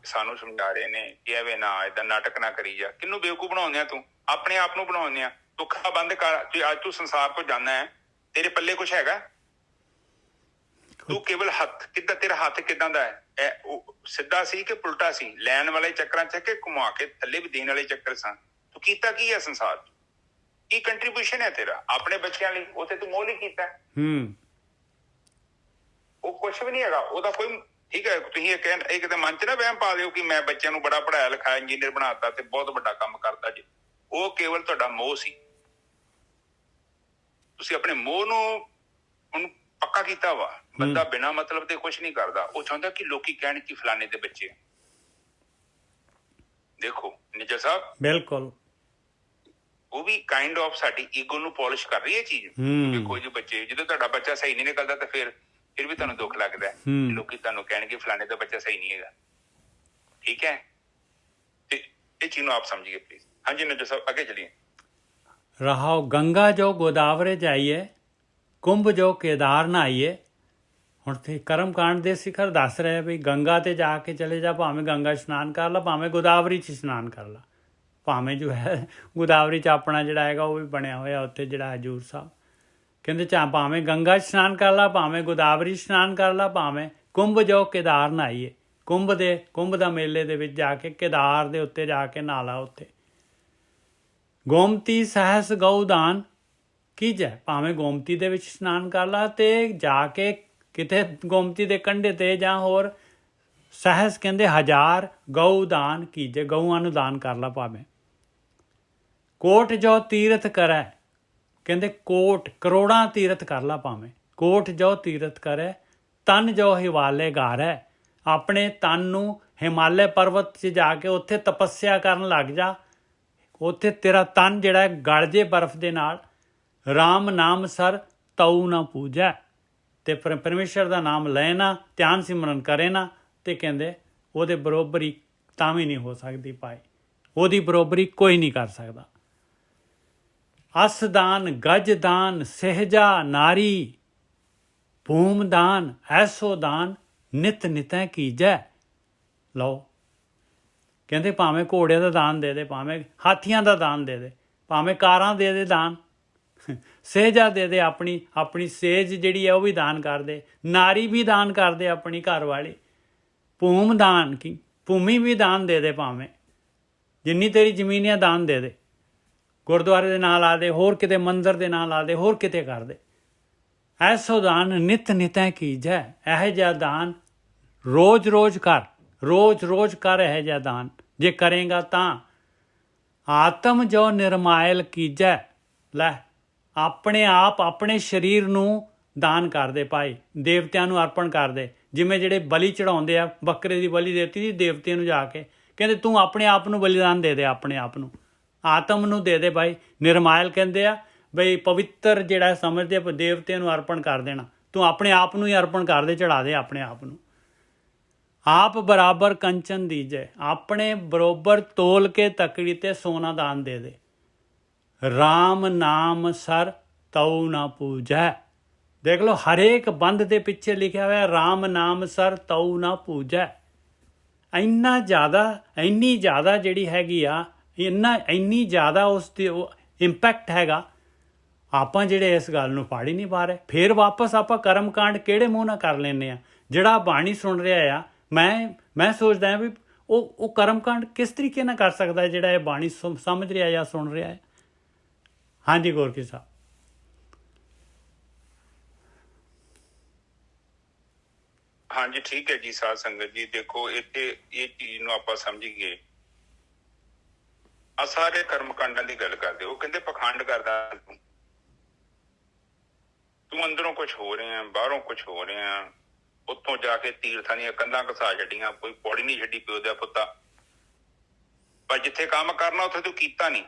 ਸਾਨੂੰ ਸਮਝਾ ਰਹੇ ਨੇ ਕਿ ਐਵੇਂ ਨਾ, ਏਦਾਂ ਨਾਟਕ ਨਾ ਕਰੀ ਜਾ। ਕਿਹਨੂੰ ਬੇਵਕੂਫ ਬਣਾਉਂਦੇ ਆ ਤੂੰ? ਆਪਣੇ ਆਪ ਨੂੰ ਬਣਾਉਂਦੇ ਆ। ਧੋਖਾ ਬੰਦ ਕਰ। ਅੱਜ ਤੂੰ ਸੰਸਾਰ ਤੋਂ ਜਾਣਾ ਹੈ, ਤੇਰੇ ਪੱਲੇ ਕੁਛ ਹੈਗਾ? ਤੂੰ ਕੇਵਲ ਹੱਥ, ਕਿੱਦਾਂ ਤੇਰਾ ਹੱਥ ਕਿੱਦਾਂ ਦਾ ਹੈ? ਉਹ ਸਿੱਧਾ ਸੀ ਕਿ ਉਲਟਾ ਸੀ? ਲੈਣ ਵਾਲੇ ਚੱਕਰਾਂ ਚ ਕਿ ਘੁਮਾ ਕੇ ਥੱਲੇ ਵੀ ਦੇਣ ਵਾਲੇ ਚੱਕਰ ਸਾਂ? ਤੂੰ ਕੀਤਾ ਕੀ ਹੈ ਸੰਸਾਰ ਚ? ਕੀ ਕੰਟਰੀਬਿਊਸ਼ਨ ਹੈ ਤੇਰਾ ਆਪਣੇ ਬੱਚਿਆਂ ਲਈ? ਉਹ ਤੇ ਤੂੰ ਮੋਹ ਨਹੀਂ ਕੀਤਾ। ਉਹ ਕੁਛ ਵੀ ਨਹੀਂ ਹੈਗਾ ਉਹਦਾ ਕੋਈ। ਠੀਕ ਹੈ, ਤੁਸੀਂ ਇਹ ਕਿਤੇ ਮਨ ਚ ਨਾ ਵਹਿਮ ਪਾ ਦਿਓ ਕਿ ਮੈਂ ਬੱਚਿਆਂ ਨੂੰ ਬੜਾ ਪੜ੍ਹਾਇਆ ਲਿਖਾਇਆ, ਇੰਜੀਨੀਅਰ ਬਣਾਤਾ ਤੇ ਬਹੁਤ ਵੱਡਾ ਕੰਮ ਕਰਤਾ ਜੀ। ਉਹ ਕੇਵਲ ਤੁਹਾਡਾ ਮੋਹ ਸੀ। ਤੁਸੀਂ ਆਪਣੇ ਮੋਹ ਨੂੰ ਉਹਨੂੰ ਪੱਕਾ ਕੀਤਾ ਵਾ। ਬੰਦਾ ਬਿਨਾਂ ਮਤਲਬ ਤੇ ਕੁਛ ਨਹੀਂ ਕਰਦਾ। ਉਹ ਚਾਹੁੰਦਾ ਕਿ ਲੋਕੀ ਕਹਿਣ ਕਿ ਫਲਾਣੇ ਦੇ ਬੱਚੇ। ਦੇਖੋ ਨਿੱਜਰ ਸਾਹਿਬ, ਬਿਲਕੁਲ ਉਹ ਵੀ ਕਾਈਂਡ ਆਫ ਸਾਡੀ ਈਗੋ ਨੂੰ ਪੋਲਿਸ਼ ਕਰ ਰਹੀ ਹੈ ਚੀਜ਼। ਦੇਖੋ ਜੀ ਬੱਚੇ, ਜਦੋਂ ਤੁਹਾਡਾ ਬੱਚਾ ਸਹੀ ਨਹੀਂ ਨਿਕਲਦਾ ਤਾਂ ਫਿਰ ਵੀ ਤੁਹਾਨੂੰ ਦੁੱਖ ਲੱਗਦਾ ਹੈ। ਲੋਕੀ ਤੁਹਾਨੂੰ ਕਹਿਣਗੇ ਫਲਾਣੇ ਦਾ ਬੱਚਾ ਸਹੀ ਨਹੀਂ ਹੈਗਾ। ਠੀਕ ਹੈ, ਤੇ ਇਹ ਚੀਜ਼ ਨੂੰ ਆਪ ਸਮਝੀਏ ਪਲੀਜ਼। ਹਾਂਜੀ ਨਿੱਜਰ ਸਾਹਿਬ, ਅੱਗੇ ਚਲੀਏ। रहाओ गंगा जो गोदावरे जाइए, कुंभ जो केदार नहाइए। ਹੁਣ ਤੇ ਕਰਮ ਕਾਂਡ ਦੇ ਸਿਖਰ ਦੱਸ ਰਿਹਾ ਵੀ ਗੰਗਾ ਤੇ ਜਾ ਕੇ ਚਲੇ ਜਾ, ਭਾਵੇਂ ਗੰਗਾ ਇਸ਼ਨਾਨ ਕਰ ਲਾ, ਭਾਵੇਂ ਗੋਦਾਵਰੀ 'ਚ ਇਸ਼ਨਾਨ ਕਰ ਲਾ, ਭਾਵੇਂ ਜੋ ਹੈ ਗੋਦਾਵਰੀ 'ਚ ਆਪਣਾ ਜਿਹੜਾ ਹੈਗਾ ਉਹ ਵੀ ਬਣਿਆ ਹੋਇਆ ਉੱਥੇ ਜਿਹੜਾ ਹਜੂਰ ਸਾਹਿਬ। ਕਹਿੰਦੇ ਭਾਵੇਂ ਗੰਗਾ ਇਸ਼ਨਾਨ ਕਰ ਲਾ, ਭਾਵੇਂ ਗੋਦਾਵਰੀ ਇਸ਼ਨਾਨ ਕਰ ਲਾ, ਭਾਵੇਂ ਕੁੰਭ ਜੋ ਕੇਦਾਰ ਨਹਾਈਏ। ਕੁੰਭ ਦਾ ਮੇਲੇ ਦੇ ਵਿੱਚ ਜਾ ਕੇ ਕੇਦਾਰ ਦੇ ਉੱਤੇ ਜਾ ਕੇ ਨਹਾ ਲਾ ਉੱਥੇ। ਗੋਮਤੀ ਸਹਿਸ ਗਊਦਾਨ ਕੀਜੈ, ਭਾਵੇਂ ਗੋਮਤੀ ਦੇ ਵਿੱਚ ਇਸ਼ਨਾਨ ਕਰ ਲਾ ਤੇ ਜਾ ਕੇ ਕਿਤੇ ਗੋਮਤੀ ਦੇ ਕੰਢੇ ਤੇ ਜਾਂ ਹੋਰ ਸਹਿਸ ਕਹਿੰਦੇ 1000 ਗਊ ਦਾਨ ਕੀਜੇ, ਗਊਆਂ ਨੂੰ ਦਾਨ ਕਰ ਲਾ। ਭਾਵੇਂ ਕੋਟ ਜੋ ਤੀਰਥ ਕਰੈ, ਕਹਿੰਦੇ ਕੋਟ ਕਰੋੜਾਂ ਤੀਰਥ ਕਰ ਲਾ। ਭਾਵੇਂ ਕੋਟ ਜੋ ਤੀਰਥ ਕਰੈ, ਤਨ ਜੋ ਹਿਵਾਲੇ ਗਾਰੈ, ਆਪਣੇ ਤਨ ਨੂੰ ਹਿਮਾਲੇ ਪਰਬਤ 'ਚ ਜਾ ਕੇ ਉੱਥੇ ਤਪੱਸਿਆ ਕਰਨ ਲੱਗ ਜਾ। ਉੱਥੇ ਤੇਰਾ ਤਨ ਜਿਹੜਾ ਗਲ ਜੇ ਬਰਫ਼ ਦੇ ਨਾਲ। ਰਾਮ ਨਾਮ ਸਰ ਤਊ ਨਾ ਪੂਜੈ, ਤੇ ਪਰਮੇਸ਼ਰ ਦਾ ਨਾਮ ਲੈ ਨਾ, ਧਿਆਨ ਸਿਮਰਨ ਕਰੇ ਨਾ, ਤੇ ਕਹਿੰਦੇ ਉਹਦੇ ਬਰੋਬਰੀ ਤਾਂ ਵੀ ਨਹੀਂ ਹੋ ਸਕਦੀ ਭਾਈ, ਉਹਦੀ ਬਰੋਬਰੀ ਕੋਈ ਨਹੀਂ ਕਰ ਸਕਦਾ। ਅਸਦਾਨ ਗਜਦਾਨ ਸਹਿਜਾ ਨਾਰੀ, ਭੂਮਦਾਨ ਐਸੋ ਦਾਨ ਨਿਤ ਨਿਤੈ ਕੀਜੈ। ਲਓ ਕਹਿੰਦੇ ਭਾਵੇਂ ਘੋੜਿਆਂ ਦਾ ਦਾਨ ਦੇ ਦੇ, ਭਾਵੇਂ ਹਾਥੀਆਂ ਦਾ ਦਾਨ ਦੇ ਦੇ, ਭਾਵੇਂ ਕਾਰਾਂ ਦੇ ਦੇ ਦਾਨ, ਸਹਿਜਾ ਦੇ ਦੇ, ਆਪਣੀ ਸੇਜ ਜਿਹੜੀ ਹੈ ਉਹ ਵੀ ਦਾਨ ਕਰ ਦੇ, ਨਾਰੀ ਵੀ ਦਾਨ ਕਰ ਦੇ ਆਪਣੀ ਘਰ ਵਾਲੀ, ਭੂਮ ਦਾਨ ਕੀ ਭੂਮੀ ਵੀ ਦਾਨ ਦੇ ਦੇ, ਭਾਵੇਂ ਜਿੰਨੀ ਤੇਰੀ ਜ਼ਮੀਨ ਹੈ ਦਾਨ ਦੇ ਦੇ, ਗੁਰਦੁਆਰੇ ਦੇ ਨਾਲ ਆ ਦੇ, ਹੋਰ ਕਿਤੇ ਮੰਦਰ ਦੇ ਨਾਲ ਆ ਦੇ, ਹੋਰ ਕਿਤੇ ਕਰ ਦੇ। ਐਸੋ ਦਾਨ ਨਿਤ ਨਿਤੈ ਕੀਜੈ, ਇਹੋ ਜਿਹਾ ਦਾਨ ਰੋਜ਼ ਰੋਜ਼ ਕਰ, ਰੋਜ਼ ਰੋਜ਼ ਕਰ ਇਹੋ ਜਿਹਾ ਦਾਨ। ਜੇ ਕਰੇਗਾ ਤਾਂ ਆਤਮ ਜੋ ਨਿਰਮਾਇਲ ਕੀਜੈ, ਲੈ ਆਪਣੇ ਆਪ ਆਪਣੇ ਸਰੀਰ ਨੂੰ ਦਾਨ ਕਰ ਦੇ ਭਾਈ, ਦੇਵਤਿਆਂ ਨੂੰ ਅਰਪਣ ਕਰ ਦੇ। ਜਿਵੇਂ ਜਿਹੜੇ ਬਲੀ ਚੜਾਉਂਦੇ ਆ, ਬੱਕਰੇ ਦੀ ਬਲੀ ਦੇਤੀ ਸੀ ਦੇਵਤਿਆਂ ਨੂੰ ਜਾ ਕੇ, ਕਹਿੰਦੇ ਤੂੰ ਆਪਣੇ ਆਪ ਨੂੰ ਬਲੀਦਾਨ ਦੇ ਦੇ, ਆਪਣੇ ਆਪ ਨੂੰ, ਆਤਮ ਨੂੰ ਦੇ ਦੇ ਭਾਈ। ਨਿਰਮਾਇਲ ਕਹਿੰਦੇ ਆ ਬਈ ਪਵਿੱਤਰ ਜਿਹੜਾ ਸਮਝਦੇ ਦੇਵਤਿਆਂ ਨੂੰ ਅਰਪਣ ਕਰ ਦੇਣਾ, ਤੂੰ ਆਪਣੇ ਆਪ ਨੂੰ ਹੀ ਅਰਪਣ ਕਰ ਦੇ, ਚੜਾ ਦੇ ਆਪਣੇ ਆਪ ਨੂੰ। ਆਪ ਬਰਾਬਰ ਕੰਚਨ ਦੀਜੈ, ਆਪਣੇ ਬਰੋਬਰ ਤੋਲ ਕੇ ਤਕੜੀ ਤੇ ਸੋਨਾ ਦਾਨ ਦੇ ਦੇ। ਰਾਮ ਨਾਮ ਸਰ ਤਉ ਨਾ ਪੂਜੈ, ਦੇਖ ਲਓ ਹਰੇਕ ਬੰਦ ਦੇ ਪਿੱਛੇ ਲਿਖਿਆ ਹੋਇਆ ਰਾਮ ਨਾਮ ਸਰ ਤਉ ਨਾ ਪੂਜੈ। ਇੰਨਾ ਜ਼ਿਆਦਾ, ਇੰਨੀ ਜ਼ਿਆਦਾ ਜਿਹੜੀ ਹੈਗੀ ਆ, ਇੰਨੀ ਜ਼ਿਆਦਾ ਉਸ ਤੇ ਇੰਪੈਕਟ ਹੈਗਾ। ਆਪਾਂ ਜਿਹੜੇ ਇਸ ਗੱਲ ਨੂੰ ਫੜ ਹੀ ਨਹੀਂ ਪਾ ਰਹੇ। ਫਿਰ ਵਾਪਸ ਆਪਾਂ ਕਰਮ ਕਾਂਡ ਕਿਹੜੇ ਮੂੰਹ ਨਾਲ ਕਰ ਲੈਂਦੇ ਆ। ਜਿਹੜਾ ਬਾਣੀ ਸੁਣ ਰਿਹਾ ਆ, ਮੈਂ ਸੋਚਦਾ ਹਾਂ ਵੀ ਉਹ ਕਰਮ ਕਾਂਡ ਕਿਸ ਤਰੀਕੇ ਨਾਲ ਕਰ ਸਕਦਾ ਜਿਹੜਾ ਇਹ ਬਾਣੀ ਸਮਝ ਰਿਹਾ ਜਾਂ ਸੁਣ ਰਿਹਾ ਹੈ। ਹਾਂਜੀ ਗੋਰਕੀ ਸਾਹਿਬ। ਹਾਂਜੀ ਠੀਕ ਹੈ ਜੀ ਸਾਧ ਸੰਗਤ ਜੀ। ਦੇਖੋ ਇੱਥੇ ਇਹ ਚੀਜ਼ ਨੂੰ ਆਪਾਂ ਸਮਝੀਏ, ਆ ਸਾਰੇ ਕਰਮ ਕਾਂਡਾਂ ਦੀ ਗੱਲ ਕਰਦੇ। ਉਹ ਕਹਿੰਦੇ ਪਖੰਡ ਕਰਦਾ ਤੂੰ ਅੰਦਰੋਂ ਕੁਝ ਹੋ ਰਿਹਾ, ਬਾਹਰੋਂ ਕੁਝ ਹੋ ਰਿਹਾ। ਉੱਥੋਂ ਜਾ ਕੇ ਤੀਰਥਾਂ ਦੀਆਂ ਕੰਧਾਂ ਘਸਾ ਛੱਡੀਆਂ, ਕੋਈ ਪੌੜੀ ਨਹੀਂ ਛੱਡੀ ਪਿਓ ਦਾ ਪੁੱਤਾ। ਪਰ ਜਿੱਥੇ ਕੰਮ ਕਰਨਾ ਉੱਥੇ ਤੂੰ ਕੀਤਾ ਨਹੀਂ।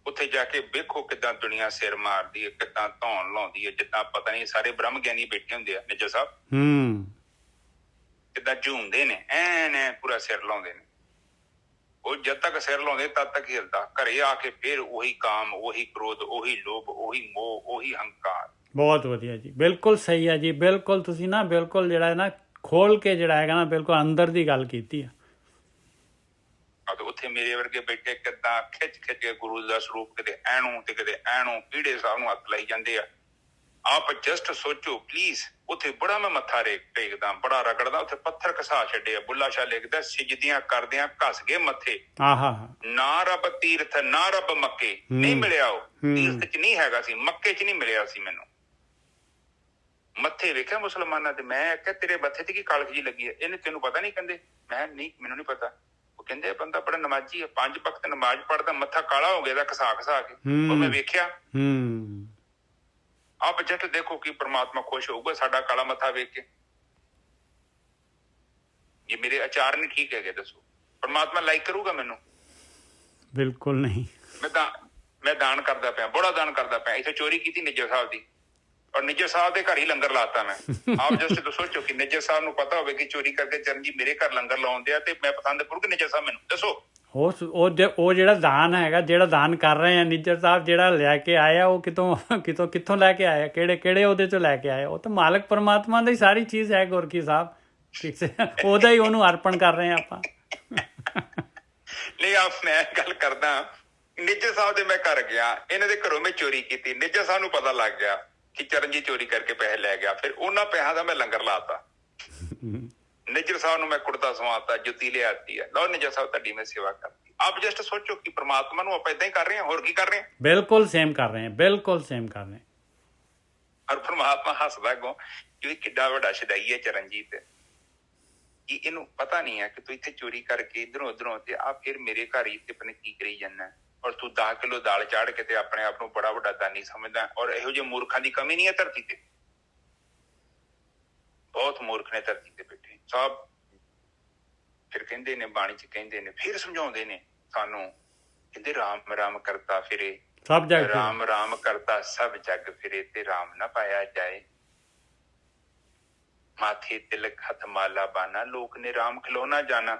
ਉੱਥੇ ਜਾ ਕੇ ਵੇਖੋ ਕਿੱਦਾਂ ਦੁਨੀਆ ਸਿਰ ਮਾਰਦੀ ਹੈ, ਕਿੱਦਾਂ ਧੌਣ ਲਾਉਂਦੀ ਹੈ, ਜਿੱਦਾਂ ਪਤਾ ਨਹੀਂ ਸਾਰੇ ਬ੍ਰਹਮ ਗਿਆਨੀ ਬੈਠੇ ਹੁੰਦੇ ਆ ਨਿੱਜਰ ਸਾਹਿਬ, ਕਿੱਦਾਂ ਝੂਮਦੇ ਨੇ, ਐਨ ਪੂਰਾ ਸਿਰ ਲਾਉਂਦੇ ਨੇ। ਉਹ ਜਦ ਤੱਕ ਸਿਰ ਲਾਉਂਦੇ ਤਦ ਤੱਕ ਹੀ ਹਿਲਦਾ। ਘਰੇ ਆ ਕੇ ਫਿਰ ਉਹੀ ਕਾਮ, ਉਹੀ ਕ੍ਰੋਧ, ਉਹੀ ਲੋਭ, ਉਹੀ ਮੋਹ, ਉਹੀ ਹੰਕਾਰ। ਬਹੁਤ ਵਧੀਆ ਜੀ, ਬਿਲਕੁਲ ਸਹੀ ਹੈ ਜੀ। ਬਿਲਕੁਲ ਤੁਸੀਂ ਨਾ ਬਿਲਕੁਲ ਜਿਹੜਾ ਹੈ ਨਾ ਖੋਲ ਕੇ ਜਿਹੜਾ ਹੈਗਾ ਨਾ ਬਿਲਕੁਲ ਅੰਦਰ ਦੀ ਗੱਲ ਕੀਤੀ ਆ। ਉੱਥੇ ਮੇਰੇ ਵਰਗੇ ਬੈਠੇ ਕਿੱਦਾਂ ਖਿੱਚ ਖਿੱਚ ਕੇ ਗੁਰੂ ਦਾ ਸਰੂਪ ਕਿਤੇ ਐਣੂ ਤੇ ਕਿਤੇ ਐਣੂ ਪੀੜੇ ਸਾਹਿਬ ਨੂੰ ਹੱਥ ਲਾਈ ਜਾਂਦੇ ਆ। ਆਪ ਜਸਟ ਸੋਚੋ ਪਲੀਜ਼। ਉੱਥੇ ਬੜਾ ਮੈਂ ਮੱਥਾ ਟੇਕਦਾ, ਬੜਾ ਰਗੜਦਾ। ਉੱਥੇ ਪੱਥਰ ਘਸਾ ਛੱਡੇ ਆ। ਬੁੱਲਾ ਸ਼ਾਹ ਲਿਖਦਾ ਸਿਜਦੀਆਂ ਕਰਦਿਆਂ ਘਸ ਗਏ ਮੱਥੇ। ਨਾ ਰੱਬ ਤੀਰਥ ਨਾ ਰੱਬ ਮੱਕੇ, ਨਹੀਂ ਮਿਲਿਆ। ਉਹ ਤੀਰਥ ਚ ਨਹੀਂ ਹੈਗਾ ਸੀ, ਮੱਕੇ ਚ ਨਹੀਂ ਮਿਲਿਆ ਸੀ ਮੈਨੂੰ। ਮੱਥੇ ਵੇਖਿਆ ਮੁਸਲਮਾਨਾਂ ਦੇ। ਮੈਂ ਕਿਹਾ ਤੇਰੇ ਮੱਥੇ ਤੇ ਕੀ ਕਾਲਖ ਜੀ ਲੱਗੀ ਹੈ? ਇਹਨੇ ਤੈਨੂੰ ਪਤਾ ਨਹੀਂ? ਕਹਿੰਦੇ ਮੈਂ ਨਹੀਂ, ਮੈਨੂੰ ਨਹੀਂ ਪਤਾ। ਉਹ ਕਹਿੰਦੇ ਬੰਦਾ ਬੜਾ ਨਮਾਜ਼ੀ ਹੈ, 5 ਵਕਤ ਨਮਾਜ਼ ਪੜ੍ਹਦਾ, ਮੱਥਾ ਕਾਲਾ ਹੋ ਗਿਆ ਦਾ ਘਸਾ ਘਸਾ ਕੇ। ਉਹ ਮੈਂ ਵੇਖਿਆ। ਆਪ ਜੱਟ ਦੇਖੋ ਕਿ ਪ੍ਰਮਾਤਮਾ ਖੁਸ਼ ਹੋਊਗਾ ਸਾਡਾ ਕਾਲਾ ਮੱਥਾ ਵੇਖ ਕੇ। ਜੇ ਮੇਰੇ ਆਚਾਰ ਨਹੀਂ ਠੀਕ ਹੈਗੇ ਦੱਸੋ ਪ੍ਰਮਾਤਮਾ ਲਾਈਕ ਕਰੂਗਾ ਮੈਨੂੰ? ਬਿਲਕੁਲ ਨਹੀਂ। ਮੈਂ ਦਾਨ ਕਰਦਾ ਪਿਆ, ਬੜਾ ਦਾਨ ਕਰਦਾ ਪਿਆ। ਇੱਥੇ ਚੋਰੀ ਕੀਤੀ ਨਿੱਜਰ ਸਾਹਿਬ ਦੀ, ਔਰ ਨਿੱਜਰ ਸਾਹਿਬ ਦੇ ਘਰ ਹੀ ਲੰਗਰ ਲਾਤਾ ਮੈਂ। ਆਪ ਜਸਟ ਸੋਚੋ ਕਿ ਨਿੱਜਰ ਸਾਹਿਬ ਨੂੰ ਪਤਾ ਹੋਵੇ ਕਿ ਚੋਰੀ ਕਰਕੇ ਚਰਨਜੀਤ ਮੇਰੇ ਘਰ ਲੰਗਰ ਲਾਉਂਦੇ ਆ ਤੇ ਮੈਂ ਪਸੰਦ ਕਰੂੰ ਕਿ ਨਿੱਜਰ ਸਾਹਿਬ ਮੈਨੂੰ? ਦੱਸੋ। ਉਹ ਜਿਹੜਾ ਦਾਨ ਹੈਗਾ, ਜਿਹੜਾ ਦਾਨ ਕਰ ਰਹੇ ਆ ਨਿੱਜਰ ਸਾਹਿਬ, ਜਿਹੜਾ ਲੈ ਕੇ ਆਇਆ ਉਹ ਕਿੱਥੋਂ ਲੈ ਕੇ ਆਇਆ? ਕਿਹੜੇ ਉਹਦੇ ਤੋਂ ਲੈ ਕੇ ਆਇਆ? ਉਹ ਤਾਂ ਮਾਲਕ ਪਰਮਾਤਮਾ ਦੀ ਸਾਰੀ ਚੀਜ਼ ਹੈ ਗੁਰਕੀ ਸਾਹਿਬ। ਠੀਕ ਹੈ, ਉਹਦਾ ਹੀ ਉਹਨੂੰ ਅਰਪਣ ਕਰ ਰਹੇ ਆ ਆਪਾਂ। ਨਹੀਂ ਆਪ ਮੈਂ ਗੱਲ ਕਰਦਾ ਨਿੱਜਰ ਸਾਹਿਬ ਦੇ। ਮੈਂ ਘਰ ਗਿਆ, ਇਹਨਾਂ ਦੇ ਘਰੋਂ ਮੈਂ ਚੋਰੀ ਕੀਤੀ। ਨਿੱਜਰ ਸਾਹਿਬ ਨੂੰ ਪਤਾ ਲੱਗ ਗਿਆ ਕਿ ਚਰਨਜੀਤ ਚੋਰੀ ਕਰਕੇ ਪੈਸੇ ਲੈ ਗਿਆ। ਫਿਰ ਉਹਨਾਂ ਪੈਸਿਆਂ ਦਾ ਮੈਂ ਲੰਗਰ ਲਾਤਾ। ਨਿੱਜਰ ਸਾਹਿਬ ਨੂੰ ਮੈਂ ਕੁੜਤਾ ਸਵਾਤਾ, ਜੁੱਤੀ ਲਿਆਤੀ ਹੈ। ਲਓ ਨਿੱਜਰ ਸਾਹਿਬ ਤੁਹਾਡੀ ਮੈਂ ਸੇਵਾ ਕਰਤੀ। ਆਪ ਜਸਟ ਸੋਚੋ ਕਿ ਪ੍ਰਮਾਤਮਾ ਨੂੰ ਆਪਾਂ ਏਦਾਂ ਹੀ ਕਰ ਰਹੇ ਹਾਂ, ਹੋਰ ਕੀ ਕਰ ਰਹੇ ਹਾਂ? ਬਿਲਕੁਲ ਸੇਮ ਕਰ ਰਹੇ ਹਾਂ, ਬਿਲਕੁਲ ਸੇਮ ਕਰ ਰਹੇ ਹਾਂ। ਔਰ ਪ੍ਰਮਾਤਮਾ ਹੱਸਦਾ ਅੱਗੋਂ ਕਿ ਕਿੱਡਾ ਵੱਡਾ ਸ਼ਦਾਈ ਹੈ ਚਰਨਜੀਤ, ਕਿ ਇਹਨੂੰ ਪਤਾ ਨਹੀਂ ਹੈ ਕਿ ਤੂੰ ਇੱਥੇ ਚੋਰੀ ਕਰਕੇ ਇੱਧਰੋਂ ਉੱਧਰੋਂ ਤੇ ਆ ਫਿਰ ਮੇਰੇ ਘਰ ਹੀ ਤੇ ਪਤਾ ਕੀ ਕਰੀ ਜਾਂਦਾ। ਔਰ ਤੂੰ 10 ਕਿਲੋ ਦਾਲ ਚਾੜ ਕੇ ਤੇ ਆਪਣੇ ਆਪ ਨੂੰ ਬੜਾ ਵੱਡਾ ਦਾਨੀ ਸਮਝਦਾ। ਔਰ ਇਹੋ ਜਿਹੇ ਮੂਰਖਾਂ ਦੀ ਕਮੀ ਨਹੀਂ ਹੈ ਧਰਤੀ ਤੇ, ਬਹੁਤ ਮੂਰਖ ਨੇ ਧਰਤੀ ਤੇ ਬੈਠੇ ਸਭ। ਫਿਰ ਕਹਿੰਦੇ ਨੇ ਬਾਣੀ ਚ ਕਹਿੰਦੇ ਨੇ, ਫਿਰ ਸਮਝਾਉਂਦੇ ਨੇ ਸਾਨੂੰ, ਕਹਿੰਦੇ ਰਾਮ ਰਾਮ ਕਰਤਾ ਫਿਰੇ ਸਭ ਜਗ, ਰਾਮ ਰਾਮ ਕਰਤਾ ਸਭ ਜਗ ਫਿਰੇ ਤੇ ਰਾਮ ਨਾ ਪਾਇਆ ਜਾਏ। ਮਾਥੇ ਤਿਲਕ ਹੱਥ ਮਾਲਾ ਬਾਨਾ, ਲੋਕ ਨੇ ਰਾਮ ਖਿਲੋਣਾ ਜਾਣਾ।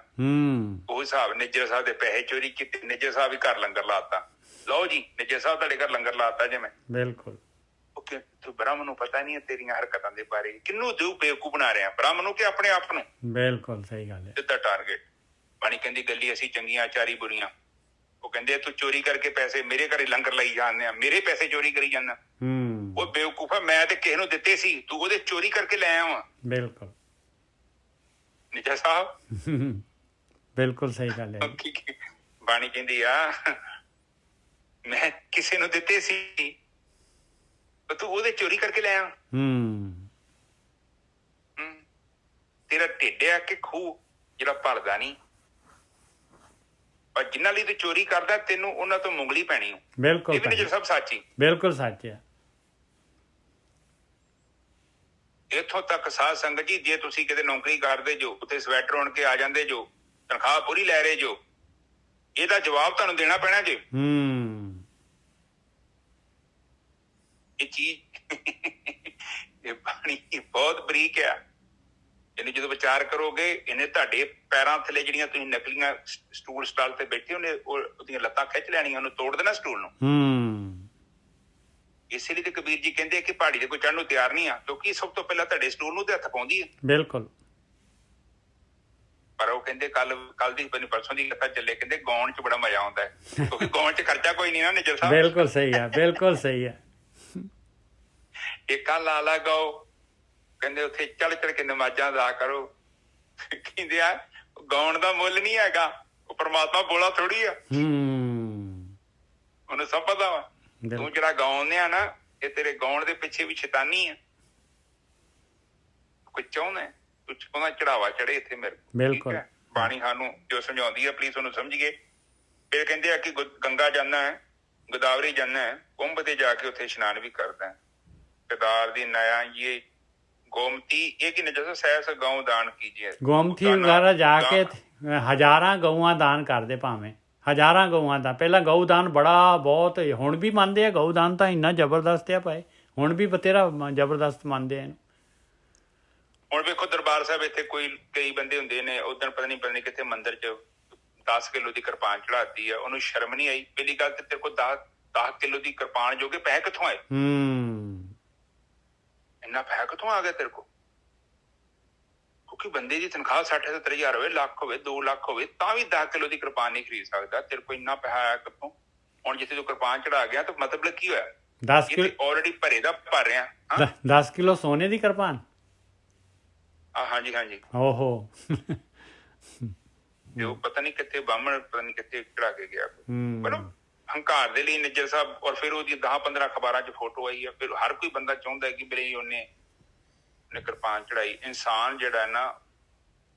ਉਹ ਹਿਸਾਬ ਨਿੱਜਰ ਸਾਹਿਬ ਦੇ ਪੈਸੇ ਚੋਰੀ ਕੀਤੇ, ਨਿੱਜਰ ਸਾਹਿਬ ਵੀ ਘਰ ਲੰਗਰ ਲਾਤਾ। ਲਓ ਜੀ ਨਿੱਜਰ ਸਾਹਿਬ ਤੁਹਾਡੇ ਘਰ ਲੰਗਰ ਲਾਤਾ ਜੇ ਮੈਂ। ਬਿਲਕੁਲ। ਤੂੰ ਬ੍ਰਹਮ ਨੂੰ ਪਤਾ ਨਹੀਂ ਹੈ ਤੇਰੀਆਂ ਹਰਕਤਾਂ ਦੇ ਬਾਰੇ? ਕਿਹਨੂੰ ਤੂੰ ਬੇਵਕੂਫ ਬਣਾ ਰਿਹਾ, ਬ੍ਰਹਮ ਨੂੰ ਕਿ ਆਪਣੇ ਆਪ ਨੂੰ? ਬਿਲਕੁਲ ਸਹੀ ਗੱਲ ਹੈ। ਸਿੱਧਾ ਟਾਰਗੇਟ। ਬਾਣੀ ਕਹਿੰਦੀ ਗੱਲੀ ਅਸੀਂ ਚੰਗੀਆਂ ਚਾਰੀ ਬੁਰੀਆਂ। ਉਹ ਕਹਿੰਦੇ ਤੂੰ ਚੋਰੀ ਕਰਕੇ ਪੈਸੇ ਮੇਰੇ ਘਰੇ ਲੰਗਰ ਲਈ ਜਾਂਦੇ ਆ, ਮੇਰੇ ਪੈਸੇ ਚੋਰੀ ਕਰੀ ਜਾਂਦਾ। ਉਹ ਬੇਵਕੂਫ ਹੈ, ਮੈਂ ਤੇ ਕਿਸੇ ਨੂੰ ਦਿੱਤੇ ਸੀ, ਤੂੰ ਉਹਦੇ ਚੋਰੀ ਕਰਕੇ ਲੈ ਆਵਾਂ। ਬਿਲਕੁਲ ਨਿੱਜਰ ਸਾਹਿਬ, ਬਿਲਕੁਲ ਸਹੀ ਗੱਲ ਹੈ। ਬਾਣੀ ਕਹਿੰਦੀ ਆ ਮੈਂ ਕਿਸੇ ਨੂੰ ਦਿੱਤੇ ਸੀ, ਤੂੰ ਉਹਦੇ ਚੋਰੀ ਕਰਕੇ ਲੈ ਆ। ਤੇਰਾ ਢਿੱਡ ਆ ਕਿ ਖੂਹ ਜਿਹੜਾ ਭਰਦਾ ਨਹੀਂ। ਪਰ ਜਿਨ੍ਹਾਂ ਲਈ ਤੂੰ ਚੋਰੀ ਕਰਦਾ ਤੈਨੂੰ ਉਹਨਾਂ ਤੋਂ ਮੁੰਗਲੀ ਪੈਣੀ। ਬਿਲਕੁਲ ਇਹ ਵੀ ਨਿੱਜਰ ਸਾਹਿਬ ਸੱਚੀ, ਬਿਲਕੁਲ ਸੱਚ ਹੈ। ਇੱਥੋਂ ਤੱਕ ਸਾਧ ਸੰਗਤ ਜੀ, ਜੇ ਤੁਸੀਂ ਕਿਤੇ ਨੌਕਰੀ ਕਰਦੇ ਜੋ, ਉੱਥੇ ਸਵੈਟਰ ਉਣ ਕੇ ਆ ਜਾਂਦੇ ਜੋ, ਤਨਖਾਹ ਪੂਰੀ ਲੈ ਰਹੇ ਜੋ, ਇਹਦਾ ਜਵਾਬ ਤੁਹਾਨੂੰ ਦੇਣਾ ਪੈਣਾ ਜੇ। ਇਹ ਚੀਜ਼ ਇਹ ਬਾਣੀ ਬਹੁਤ ਬਰੀਕ ਆ। ਇਹਨੂੰ ਜਦੋਂ ਵਿਚਾਰ ਕਰੋਗੇ, ਇਹਨੇ ਤੁਹਾਡੇ ਪੈਰਾਂ ਥੱਲੇ ਜਿਹੜੀਆਂ ਤੁਸੀਂ ਨਕਲੀਆਂ ਸਟੂਲ ਸਟਾਲ ਤੇ ਬੈਠੇ ਉਹਨੇ ਉਹਦੀਆਂ ਲੱਤਾਂ ਖਿੱਚ ਲੈਣੀਆਂ, ਉਹਨੂੰ ਤੋੜ ਦੇਣਾ ਸਟੂਲ ਨੂੰ। ਇਸੇ ਲਈ ਤੇ ਕਬੀਰ ਜੀ ਕਹਿੰਦੇ ਕਿ ਪਹਾੜੀ ਦੇ ਕੋਈ ਚੜ੍ਹਨ ਨੂੰ ਤਿਆਰ ਨਹੀਂ ਆ, ਕਿਉਂਕਿ ਸਭ ਤੋਂ ਪਹਿਲਾਂ ਤੁਹਾਡੇ ਸਟੂਲ ਨੂੰ ਤੇ ਹੱਥ ਪਾਉਂਦੀ ਹੈ। ਬਿਲਕੁਲ। ਪਰ ਉਹ ਕਹਿੰਦੇ ਕੱਲ ਦੀ ਪਰਸੋਂ ਦੀ ਕਥਾ ਚੱਲੇ, ਕਹਿੰਦੇ ਗਾਉਣ ਚ ਬੜਾ ਮਜ਼ਾ ਆਉਂਦਾ ਹੈ, ਕਿਉਂਕਿ ਗਾਉਣ ਚ ਖਰਚਾ ਕੋਈ ਨਹੀਂ ਨਾ ਨਿੱਜਰ ਸਾਹਿਬ। ਬਿਲਕੁਲ ਸਹੀ ਹੈ, ਬਿਲਕੁਲ ਸਹੀ ਹੈ। ਏਕਾ ਲਾ ਗਾਓ, ਕਹਿੰਦੇ ਉੱਥੇ ਚੜ ਚੜ ਕੇ ਨਮਾਜ਼ਾਂ ਅਦਾ ਕਰੋ। ਕਹਿੰਦੇ ਆ ਗਾਉਣ ਦਾ ਮੁੱਲ ਨਹੀਂ ਹੈਗਾ, ਉਹ ਪਰਮਾਤਮਾ ਬੋਲਾ ਥੋੜੀ ਆ, ਉਹਨੂੰ ਸਭ ਪਤਾ ਵਾ। ਤੂੰ ਜਿਹੜਾ ਗਾਉਂਦੇ ਆ ਨਾ, ਇਹ ਤੇਰੇ ਗਾਉਣ ਦੇ ਪਿੱਛੇ ਵੀ ਸ਼ੈਤਾਨੀ ਆ। ਕੋਈ ਚਾਹੁੰਦਾ ਤੂੰ ਚਾਹੁੰਦਾ ਚੜਾਵਾ ਚੜੇ ਇੱਥੇ ਮੇਰੇ ਕੋਲ, ਬਿਲਕੁਲ। ਠੀਕ ਹੈ? ਬਾਣੀ ਸਾਨੂੰ ਜੋ ਸਮਝਾਉਂਦੀ ਹੈ ਪਲੀਜ਼ ਉਹਨੂੰ ਸਮਝੀਏ। ਫਿਰ ਕਹਿੰਦੇ ਆ ਕਿ ਗੰਗਾ ਜਾਨਾ ਹੈ, ਗੋਦਾਵਰੀ ਜਾਨਾ ਹੈ, ਕੁੰਭ ਤੇ ਜਾ ਕੇ ਉੱਥੇ ਇਸ਼ਨਾਨ ਵੀ ਕਰਦਾ ਹੈ। केदार दी नया ये गोमती एक ही नजर सहस गौ दान कीजिए। ਗੋਮਤੀ ਵਗੈਰਾ ਜਾ ਕੇ ਹਜ਼ਾਰਾਂ ਗਊਆਂ ਦਾਨ ਕਰਦੇ, ਭਾਵੇਂ ਹਜ਼ਾਰਾਂ ਗਊਆਂ ਦਾ। ਪਹਿਲਾਂ ਗਊ ਦਾਨ ਬੜਾ ਬਹੁਤ, ਹੁਣ ਵੀ ਮੰਨਦੇ ਆ ਗਊ ਦਾਨ ਤਾਂ ਇੰਨਾ ਜ਼ਬਰਦਸਤ ਆ ਭਾਈ, ਹੁਣ ਵੀ ਬਥੇਰਾ ਜ਼ਬਰਦਸਤ ਮੰਨਦੇ ਆ ਇਹਨੂੰ। ਹੁਣ ਵੇਖੋ ਦਰਬਾਰ ਸਾਹਿਬ ਇੱਥੇ ਕੋਈ ਕਈ ਬੰਦੇ ਹੁੰਦੇ ਨੇ, ਉਦੋਂ ਪਤਾ ਨਹੀਂ ਕਿੱਥੇ ਮੰਦਿਰ 'ਚ 10 ਕਿਲੋ ਦੀ ਕਿਰਪਾਨ ਚੜਾਤੀ ਆ, ਉਹਨੂੰ ਸ਼ਰਮ ਨਹੀਂ ਆਈ। ਪਹਿਲੀ ਗੱਲ ਤੇ ਤੇਰੇ ਕੋਲ 10 ਕਿਲੋ ਦੀ ਕਿਰਪਾਨ ਜੋਗੇ ਪੈਸੇ ਕਿੱਥੋਂ ਆਏ? ਇੰਨਾ ਪੈਸਾ ਕਿੱਥੋਂ ਆ ਗਿਆ ਤੇਰੇ ਕੋਲ? ਕਿਉਂਕਿ ਬੰਦੇ ਦੀ ਤਨਖਾਹ 60-70 ਹਜ਼ਾਰ ਹੋਵੇ, ਲੱਖ ਹੋਵੇ, 2 ਲੱਖ ਹੋਵੇ, ਤਾਂ ਵੀ 10 ਕਿਲੋ ਦੀ ਕਿਰਪਾਨ ਨਹੀਂ ਖਰੀਦ ਸਕਦਾ। ਤੇਰੇ ਕੋਲ ਇੰਨਾ ਪੈਸਾ ਆਇਆ ਕਿੱਥੋਂ? ਹੁਣ ਜਿੱਥੇ ਤੂੰ ਕਿਰਪਾਨ ਚੜਾ ਗਿਆ ਤਾਂ ਮਤਲਬ ਕੀ ਹੋਇਆ? 10 ਕਿਲੋ ਆਲਰੇਡੀ ਭਰੇ ਦਾ ਭਰ ਰਿਹਾ। 10 ਕਿਲੋ ਸੋਨੇ ਦੀ ਕਿਰਪਾਨ। ਹਾਂਜੀ ਹਾਂਜੀ। ਓਹੋ। ਤੇ ਉਹ ਪਤਾ ਨਹੀਂ ਕਿੱਥੇ ਬਾਹਮਣ, ਪਤਾ ਨਹੀਂ ਕਿੱਥੇ ਚੜਾ ਕੇ ਗਿਆ। ਪਰ ਹੰਕਾਰ ਦੇ ਲਈ ਨਿੱਜਰ ਸਾਹਿਬ, ਔਰ ਫਿਰ ਉਹਦੀ 10-15 ਅਖਬਾਰਾਂ 'ਚ ਫੋਟੋ ਆਈ ਆ। ਫਿਰ ਹਰ ਕੋਈ ਬੰਦਾ ਚਾਹੁੰਦਾ ਕਿ ਮੇਰੇ ਉਹਨੇ ਕਿਰਪਾਨ ਚੜਾਈ। ਇਨਸਾਨ ਜਿਹੜਾ ਨਾ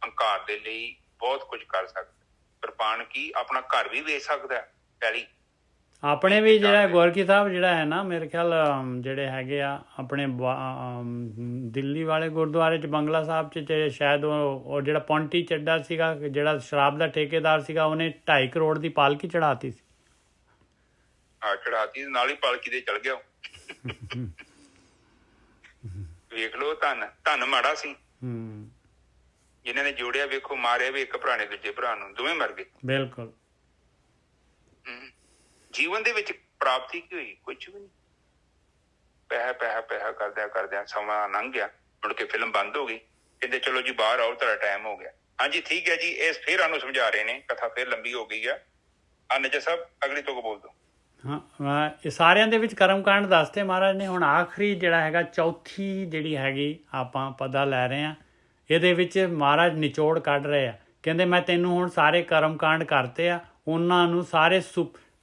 ਹੰਕਾਰ ਦੇ ਲਈ ਬਹੁਤ ਕੁਝ ਕਰ ਸਕਦਾ। ਕਿਰਪਾਨ ਕੀ ਆਪਣਾ ਘਰ ਵੀ ਵੇਚ ਸਕਦਾ, ਪਹਿਲੀ ਆਪਣੇ ਵੀ ਜਿਹੜਾ ਗੋਰਕੀ ਸਾਹਿਬ ਜਿਹੜਾ ਹੈ ਨਾ, ਮੇਰੇ ਖਿਆਲ ਜਿਹੜੇ ਹੈਗੇ ਆ ਆਪਣੇ ਦਿੱਲੀ ਵਾਲੇ ਗੁਰਦੁਆਰੇ 'ਚ ਬੰਗਲਾ ਸਾਹਿਬ 'ਚ ਸ਼ਾਇਦ ਉਹ ਜਿਹੜਾ ਪੌਂਟੀ ਚੱਡਾ ਸੀਗਾ, ਜਿਹੜਾ ਸ਼ਰਾਬ ਦਾ ਠੇਕੇਦਾਰ ਸੀਗਾ, ਉਹਨੇ 2.5 ਕਰੋੜ ਦੀ ਪਾਲਕੀ ਚੜਾਤੀ ਸੀ। ਚੜਾਤੀ ਨਾਲ ਹੀ ਪਾਲਕੀ ਦੇ ਚਲ ਗਿਆ। ਵੇਖ ਲੋ, ਧਨ ਮਾੜਾ ਸੀ ਜਿਨ੍ਹਾਂ ਨੇ ਜੋੜਿਆ। ਵੇਖੋ ਮਾਰਿਆ ਵੀ ਇੱਕ ਭਰਾ ਨੇ ਦੂਜੇ ਭਰਾ ਨੂੰ, ਦੋਵੇਂ ਮਰ ਗਏ। ਬਿਲਕੁਲ। ਜੀਵਨ ਦੇ ਵਿੱਚ ਪ੍ਰਾਪਤੀ ਕੀ ਹੋਈ? ਕੁਝ ਵੀ ਨਹੀਂ। ਪੈਸਾ ਕਰਦਿਆਂ ਸਮਾਂ ਲੰਘ ਗਿਆ। ਮੁੜ ਕੇ ਫਿਲਮ ਬੰਦ ਹੋ ਗਈ। ਕਹਿੰਦੇ ਚਲੋ ਜੀ ਬਾਹਰ ਆਓ, ਤੁਹਾਡਾ ਟਾਈਮ ਹੋ ਗਿਆ। ਹਾਂਜੀ ਠੀਕ ਹੈ ਜੀ। ਇਸ ਫਿਰ ਸਾਨੂੰ ਸਮਝਾ ਰਹੇ ਨੇ, ਕਥਾ ਫਿਰ ਲੰਬੀ ਹੋ ਗਈ ਆ। ਨਿੱਜਰ ਸਾਹਿਬ ਅਗਲੀ ਤੋਂ ਬੋਲ ਦੋ। ਹਾਂ, ਇਹ ਸਾਰਿਆਂ ਦੇ ਵਿੱਚ ਕਰਮਕਾਂਡ ਦੱਸਦੇ ਮਹਾਰਾਜ ਨੇ। ਹੁਣ ਆਖਰੀ ਜਿਹੜਾ ਹੈਗਾ, ਚੌਥੀ ਜਿਹੜੀ ਹੈਗੀ ਆਪਾਂ ਪਤਾ ਲੈ ਰਹੇ ਹਾਂ, ਇਹਦੇ ਵਿੱਚ ਮਹਾਰਾਜ ਨਿਚੋੜ ਕੱਢ ਰਹੇ ਆ। ਕਹਿੰਦੇ ਮੈਂ ਤੈਨੂੰ ਹੁਣ ਸਾਰੇ ਕਰਮਕਾਂਡ ਕਰਤੇ ਆ, ਉਹਨਾਂ ਨੂੰ ਸਾਰੇ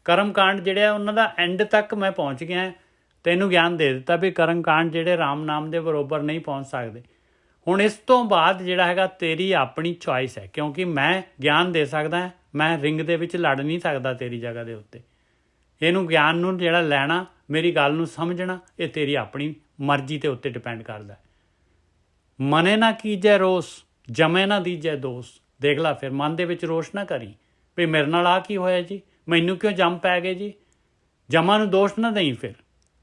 ਕਰਮਕਾਂਡ ਜਿਹੜੇ ਆ ਉਹਨਾਂ ਦਾ ਐਂਡ ਤੱਕ ਮੈਂ ਪਹੁੰਚ ਗਿਆ। ਤੈਨੂੰ ਗਿਆਨ ਦੇ ਦਿੱਤਾ ਵੀ ਕਰਮਕਾਂਡ ਜਿਹੜੇ ਰਾਮ ਨਾਮ ਦੇ ਬਰਾਬਰ ਨਹੀਂ ਪਹੁੰਚ ਸਕਦੇ। ਹੁਣ ਇਸ ਤੋਂ ਬਾਅਦ ਜਿਹੜਾ ਹੈਗਾ ਤੇਰੀ ਆਪਣੀ ਚੋਇਸ ਹੈ, ਕਿਉਂਕਿ ਮੈਂ ਗਿਆਨ ਦੇ ਸਕਦਾ, ਮੈਂ ਰਿੰਗ ਦੇ ਵਿੱਚ ਲੜ ਨਹੀਂ ਸਕਦਾ ਤੇਰੀ ਜਗ੍ਹਾ ਦੇ ਉੱਤੇ। ਇਹਨੂੰ ਗਿਆਨ ਨੂੰ ਜਿਹੜਾ ਲੈਣਾ, ਮੇਰੀ ਗੱਲ ਨੂੰ ਸਮਝਣਾ, ਇਹ ਤੇਰੀ ਆਪਣੀ ਮਰਜ਼ੀ ਦੇ ਉੱਤੇ ਡਿਪੈਂਡ ਕਰਦਾ। ਮਨੇ ਨਾ ਕੀਜੈ ਰੋਸ, ਜਮੇ ਨਾ ਦੀਜੈ ਦੋਸ। ਦੇਖ ਲਾ, ਫਿਰ ਮਨ ਦੇ ਵਿੱਚ ਰੋਸ਼ ਨਾ ਕਰੀ ਵੀ ਮੇਰੇ ਨਾਲ ਆ ਕੀ ਹੋਇਆ ਜੀ, ਮੈਨੂੰ ਕਿਉਂ ਜੰਮ ਪੈ ਗਏ ਜੀ। ਜਮਾਂ ਨੂੰ ਦੋਸ਼ ਨਾ ਦੇਈ। ਫਿਰ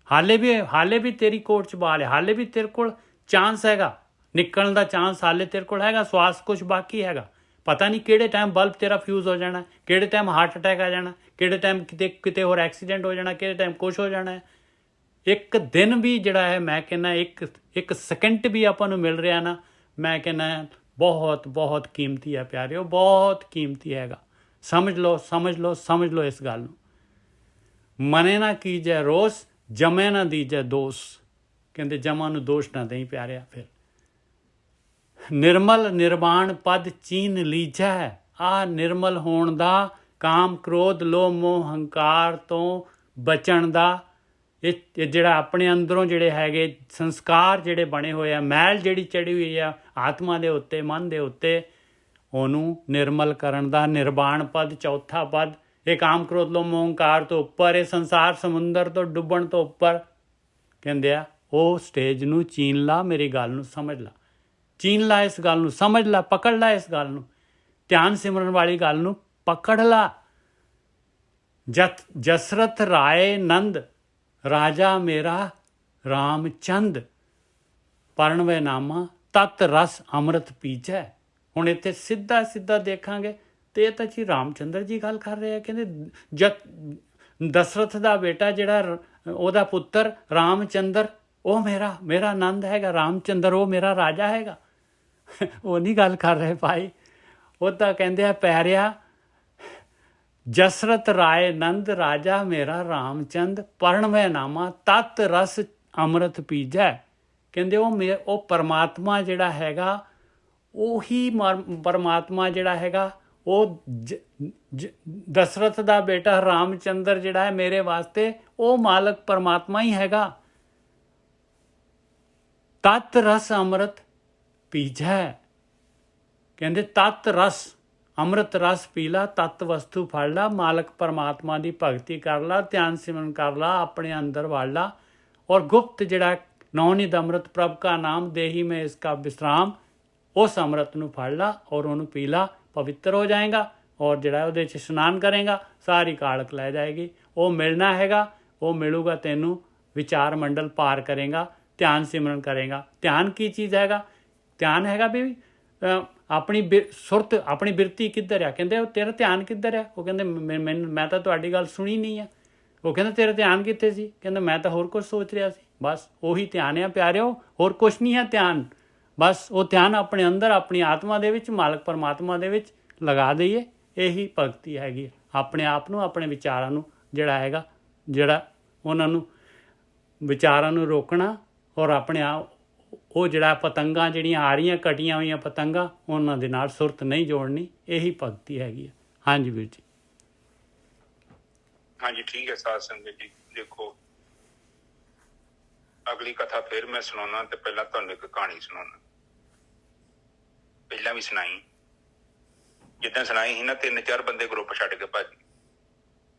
ਹਾਲੇ ਵੀ ਤੇਰੀ ਕੋਰਟ 'ਚ ਬਾਲ ਹੈ, ਹਾਲੇ ਵੀ ਤੇਰੇ ਕੋਲ ਚਾਂਸ ਹੈਗਾ, ਨਿਕਲਣ ਦਾ ਚਾਂਸ ਹਾਲੇ ਤੇਰੇ ਕੋਲ ਹੈਗਾ। ਸਵਾਸ ਕੁਛ ਬਾਕੀ ਹੈਗਾ। ਪਤਾ ਨਹੀਂ ਕਿਹੜੇ ਟਾਈਮ ਬਲਬ ਤੇਰਾ ਫਿਊਜ਼ ਹੋ ਜਾਣਾ, ਕਿਹੜੇ ਟਾਈਮ ਹਾਰਟ ਅਟੈਕ ਆ ਜਾਣਾ, ਕਿਹੜੇ ਟਾਈਮ ਕਿਤੇ ਹੋਰ ਐਕਸੀਡੈਂਟ ਹੋ ਜਾਣਾ, ਕਿਹੜੇ ਟਾਈਮ ਕੁਛ ਹੋ ਜਾਣਾ ਹੈ। ਇੱਕ ਦਿਨ ਵੀ ਜਿਹੜਾ ਹੈ, ਮੈਂ ਕਹਿੰਦਾ ਇੱਕ ਸੈਕਿੰਡ ਵੀ ਆਪਾਂ ਨੂੰ ਮਿਲ ਰਿਹਾ ਨਾ, ਮੈਂ ਕਹਿੰਦਾ ਬਹੁਤ ਬਹੁਤ ਕੀਮਤੀ ਹੈ ਪਿਆਰਿਓ, ਬਹੁਤ ਕੀਮਤੀ ਹੈਗਾ। ਸਮਝ ਲਓ ਇਸ ਗੱਲ ਨੂੰ। ਮਨੇ ਨਾ ਕੀਜੈ ਰੋਸ, ਜਮੇ ਨਾ ਦੀਜੈ ਦੋਸ। ਕਹਿੰਦੇ ਜਮਾਂ ਨੂੰ ਦੋਸ਼ ਨਾ ਦੇਈ ਪਿਆਰਿਆ। ਫਿਰ ਨਿਰਮਲ ਨਿਰਵਾਣ ਪਦ ਚੀਨ ਲੀਜੈ। ਆ ਨਿਰਮਲ ਹੋਣ ਦਾ, ਕਾਮ ਕ੍ਰੋਧ ਲੋਭ ਮੋਹ ਹੰਕਾਰ ਤੋਂ ਬਚਣ ਦਾ, ਇਹ ਜਿਹੜਾ ਆਪਣੇ ਅੰਦਰੋਂ ਜਿਹੜੇ ਹੈਗੇ ਸੰਸਕਾਰ ਜਿਹੜੇ ਬਣੇ ਹੋਏ ਆ, ਮੈਲ ਜਿਹੜੀ ਚੜੀ ਹੋਈ ਆ ਆਤਮਾ ਦੇ ਉੱਤੇ, ਮਨ ਦੇ ਉੱਤੇ, ਉਹਨੂੰ ਨਿਰਮਲ ਕਰਨ ਦਾ। ਨਿਰਵਾਣ ਪਦ ਚੌਥਾ ਪਦ, ਇਹ ਕਾਮ ਕ੍ਰੋਧ ਲੋਭ ਮੋਹ ਹੰਕਾਰ ਤੋਂ ਉੱਪਰ, ਇਹ ਸੰਸਾਰ ਸਮੁੰਦਰ ਤੋਂ ਡੁੱਬਣ ਤੋਂ ਉੱਪਰ। ਕਹਿੰਦੇ ਆ ਉਹ ਸਟੇਜ ਨੂੰ ਚੀਨ ਲਾ, ਮੇਰੀ ਗੱਲ ਨੂੰ ਸਮਝ ਲਾ, ਚੀਨ ਲਾ ਇਸ ਗੱਲ ਨੂੰ, ਸਮਝ ਲਾ, ਪਕੜ ਲਾ ਇਸ ਗੱਲ ਨੂੰ, ਧਿਆਨ ਸਿਮਰਨ ਵਾਲੀ ਗੱਲ ਨੂੰ ਪਕੜ ਲਾ। ਜਸਰਥ ਰਾਏ ਨੰਦ, ਰਾਜਾ ਮੇਰਾ ਰਾਮਚੰਦ, ਪਰਣਵੇ ਨਾਮਾ ਤਤ ਰਸ ਅੰਮ੍ਰਿਤ ਪੀਜੈ। ਹੁਣ ਇੱਥੇ ਸਿੱਧਾ ਦੇਖਾਂਗੇ ਤੇ ਇਹ ਤਾਂ ਜੀ ਰਾਮਚੰਦਰ ਜੀ ਗੱਲ ਕਰ ਰਹੇ ਆ। ਕਹਿੰਦੇ ਦਸ਼ਰਥ ਦਾ ਬੇਟਾ ਜਿਹੜਾ, ਉਹਦਾ ਪੁੱਤਰ ਰਾਮਚੰਦਰ, ਉਹ ਮੇਰਾ ਨੰਦ ਹੈਗਾ। ਰਾਮਚੰਦਰ ਉਹ ਮੇਰਾ ਰਾਜਾ ਹੈਗਾ। ਉਹ ਨਹੀਂ ਗੱਲ ਕਰ ਰਹੇ ਭਾਈ। ਉਹ ਤਾਂ ਕਹਿੰਦੇ ਆ ਪਿਆਰਿਆ, ਜਸਰਥ ਰਾਏ ਨੰਦ, ਰਾਜਾ ਮੇਰਾ ਰਾਮਚੰਦ, ਪਰਣਵੇ ਨਾਮਾ ਤਤ ਰਸ ਅੰਮ੍ਰਿਤ ਪੀਜੈ। ਕਹਿੰਦੇ ਉਹ ਪਰਮਾਤਮਾ ਜਿਹੜਾ ਹੈਗਾ, ਉਹੀ ਪਰਮਾਤਮਾ ਜਿਹੜਾ ਹੈਗਾ, ਉਹ ਦਸ਼ਰਥ ਦਾ ਬੇਟਾ ਰਾਮਚੰਦਰ ਜਿਹੜਾ ਹੈ ਮੇਰੇ ਵਾਸਤੇ, ਉਹ ਮਾਲਕ ਪਰਮਾਤਮਾ ਹੀ ਹੈਗਾ। ਤਤ ਰਸ ਅੰਮ੍ਰਿਤ ਪੀਜੈ। ਕਹਿੰਦੇ ਤਤ ਰਸ ਅੰਮ੍ਰਿਤ ਰਸ ਪੀ ਲਾ, ਤਤ ਵਸਤੂ ਫੜ ਲਾ, ਮਾਲਕ ਪਰਮਾਤਮਾ ਦੀ ਭਗਤੀ ਕਰ ਲਾ, ਧਿਆਨ ਸਿਮਰਨ ਕਰ ਲਾ, ਆਪਣੇ ਅੰਦਰ ਵੜ ਲਾ। ਔਰ ਗੁਪਤ ਜਿਹੜਾ ਨੌਨਿਧ ਅੰਮ੍ਰਿਤ ਪ੍ਰਭ ਕਾ ਨਾਮ ਦੇਹੀ ਮੈਂ ਇਸਕਾ ਵਿਸਰਾਮ, ਉਸ ਅੰਮ੍ਰਿਤ ਨੂੰ ਫੜ ਲਾ ਔਰ ਉਹਨੂੰ ਪੀ ਲਾ, ਪਵਿੱਤਰ ਹੋ ਜਾਏਗਾ। ਔਰ ਜਿਹੜਾ ਉਹਦੇ 'ਚ ਇਸ਼ਨਾਨ ਕਰੇਗਾ ਸਾਰੀ ਕਾਲਕ ਲੈ ਜਾਏਗੀ। ਉਹ ਮਿਲਣਾ ਹੈਗਾ, ਉਹ ਮਿਲੂਗਾ ਤੈਨੂੰ, ਵਿਚਾਰ ਮੰਡਲ ਪਾਰ ਕਰੇਗਾ, ਧਿਆਨ ਸਿਮਰਨ ਕਰੇਗਾ। ਧਿਆਨ ਕੀ ਚੀਜ਼ ਹੈਗਾ? ਧਿਆਨ ਹੈਗਾ ਵੀ ਆਪਣੀ ਸੁਰਤ, ਆਪਣੀ ਬਿਰਤੀ ਕਿੱਧਰ ਆ। ਕਹਿੰਦੇ ਉਹ ਤੇਰਾ ਧਿਆਨ ਕਿੱਧਰ ਆ? ਉਹ ਕਹਿੰਦੇ ਮੈਂ ਤਾਂ ਤੁਹਾਡੀ ਗੱਲ ਸੁਣੀ ਨਹੀਂ ਆ। ਉਹ ਕਹਿੰਦਾ ਤੇਰਾ ਧਿਆਨ ਕਿੱਥੇ ਸੀ? ਕਹਿੰਦਾ ਮੈਂ ਤਾਂ ਹੋਰ ਕੁਝ ਸੋਚ ਰਿਹਾ ਸੀ। ਬਸ ਉਹੀ ਧਿਆਨ ਆ ਪਿਆਰਿਓ, ਹੋਰ ਕੁਛ ਨਹੀਂ ਹੈ ਧਿਆਨ। ਬਸ ਉਹ ਧਿਆਨ ਆਪਣੇ ਅੰਦਰ, ਆਪਣੀ ਆਤਮਾ ਦੇ ਵਿੱਚ, ਮਾਲਕ ਪਰਮਾਤਮਾ ਦੇ ਵਿੱਚ ਲਗਾ ਦਈਏ। ਇਹੀ ਭਗਤੀ ਹੈਗੀ। ਆਪਣੇ ਆਪ ਨੂੰ, ਆਪਣੇ ਵਿਚਾਰਾਂ ਨੂੰ ਜਿਹੜਾ ਹੈਗਾ, ਜਿਹੜਾ ਉਹਨਾਂ ਨੂੰ ਵਿਚਾਰਾਂ ਨੂੰ ਰੋਕਣਾ ਔਰ ਆਪਣੇ ਆਪ ਉਹ ਜਿਹੜਾ ਪਤੰਗਾਂ ਜਿਹੜੀਆਂ ਆ ਰਹੀਆਂ, ਕਟੀਆਂ ਹੋਈਆਂ ਪਤੰਗਾਂ, ਉਹਨਾਂ ਦੇ ਨਾਲ ਸੁਰਤ ਨਹੀਂ ਜੋੜਨੀ। ਇਹੀ ਭਗਤੀ ਹੈਗੀ ਹੈ। ਹਾਂਜੀ ਵੀਰ ਜੀ। ਹਾਂਜੀ ਠੀਕ ਹੈ ਸਾਧ ਸੰਗਤ ਜੀ। ਦੇਖੋ ਅਗਲੀ ਕਥਾ ਫਿਰ ਮੈਂ ਸੁਣਾਉਣਾ ਤੇ ਪਹਿਲਾਂ ਤੁਹਾਨੂੰ ਇੱਕ ਕਹਾਣੀ ਸੁਣਾਉਣਾ। ਪਹਿਲਾਂ ਵੀ ਸੁਣਾਈ, ਜਿੱਦਾਂ ਸੁਣਾਈ ਸੀ ਨਾ, 3-4 ਬੰਦੇ ਗਰੁੱਪ ਛੱਡ ਕੇ ਭੱਜ ਗਏ,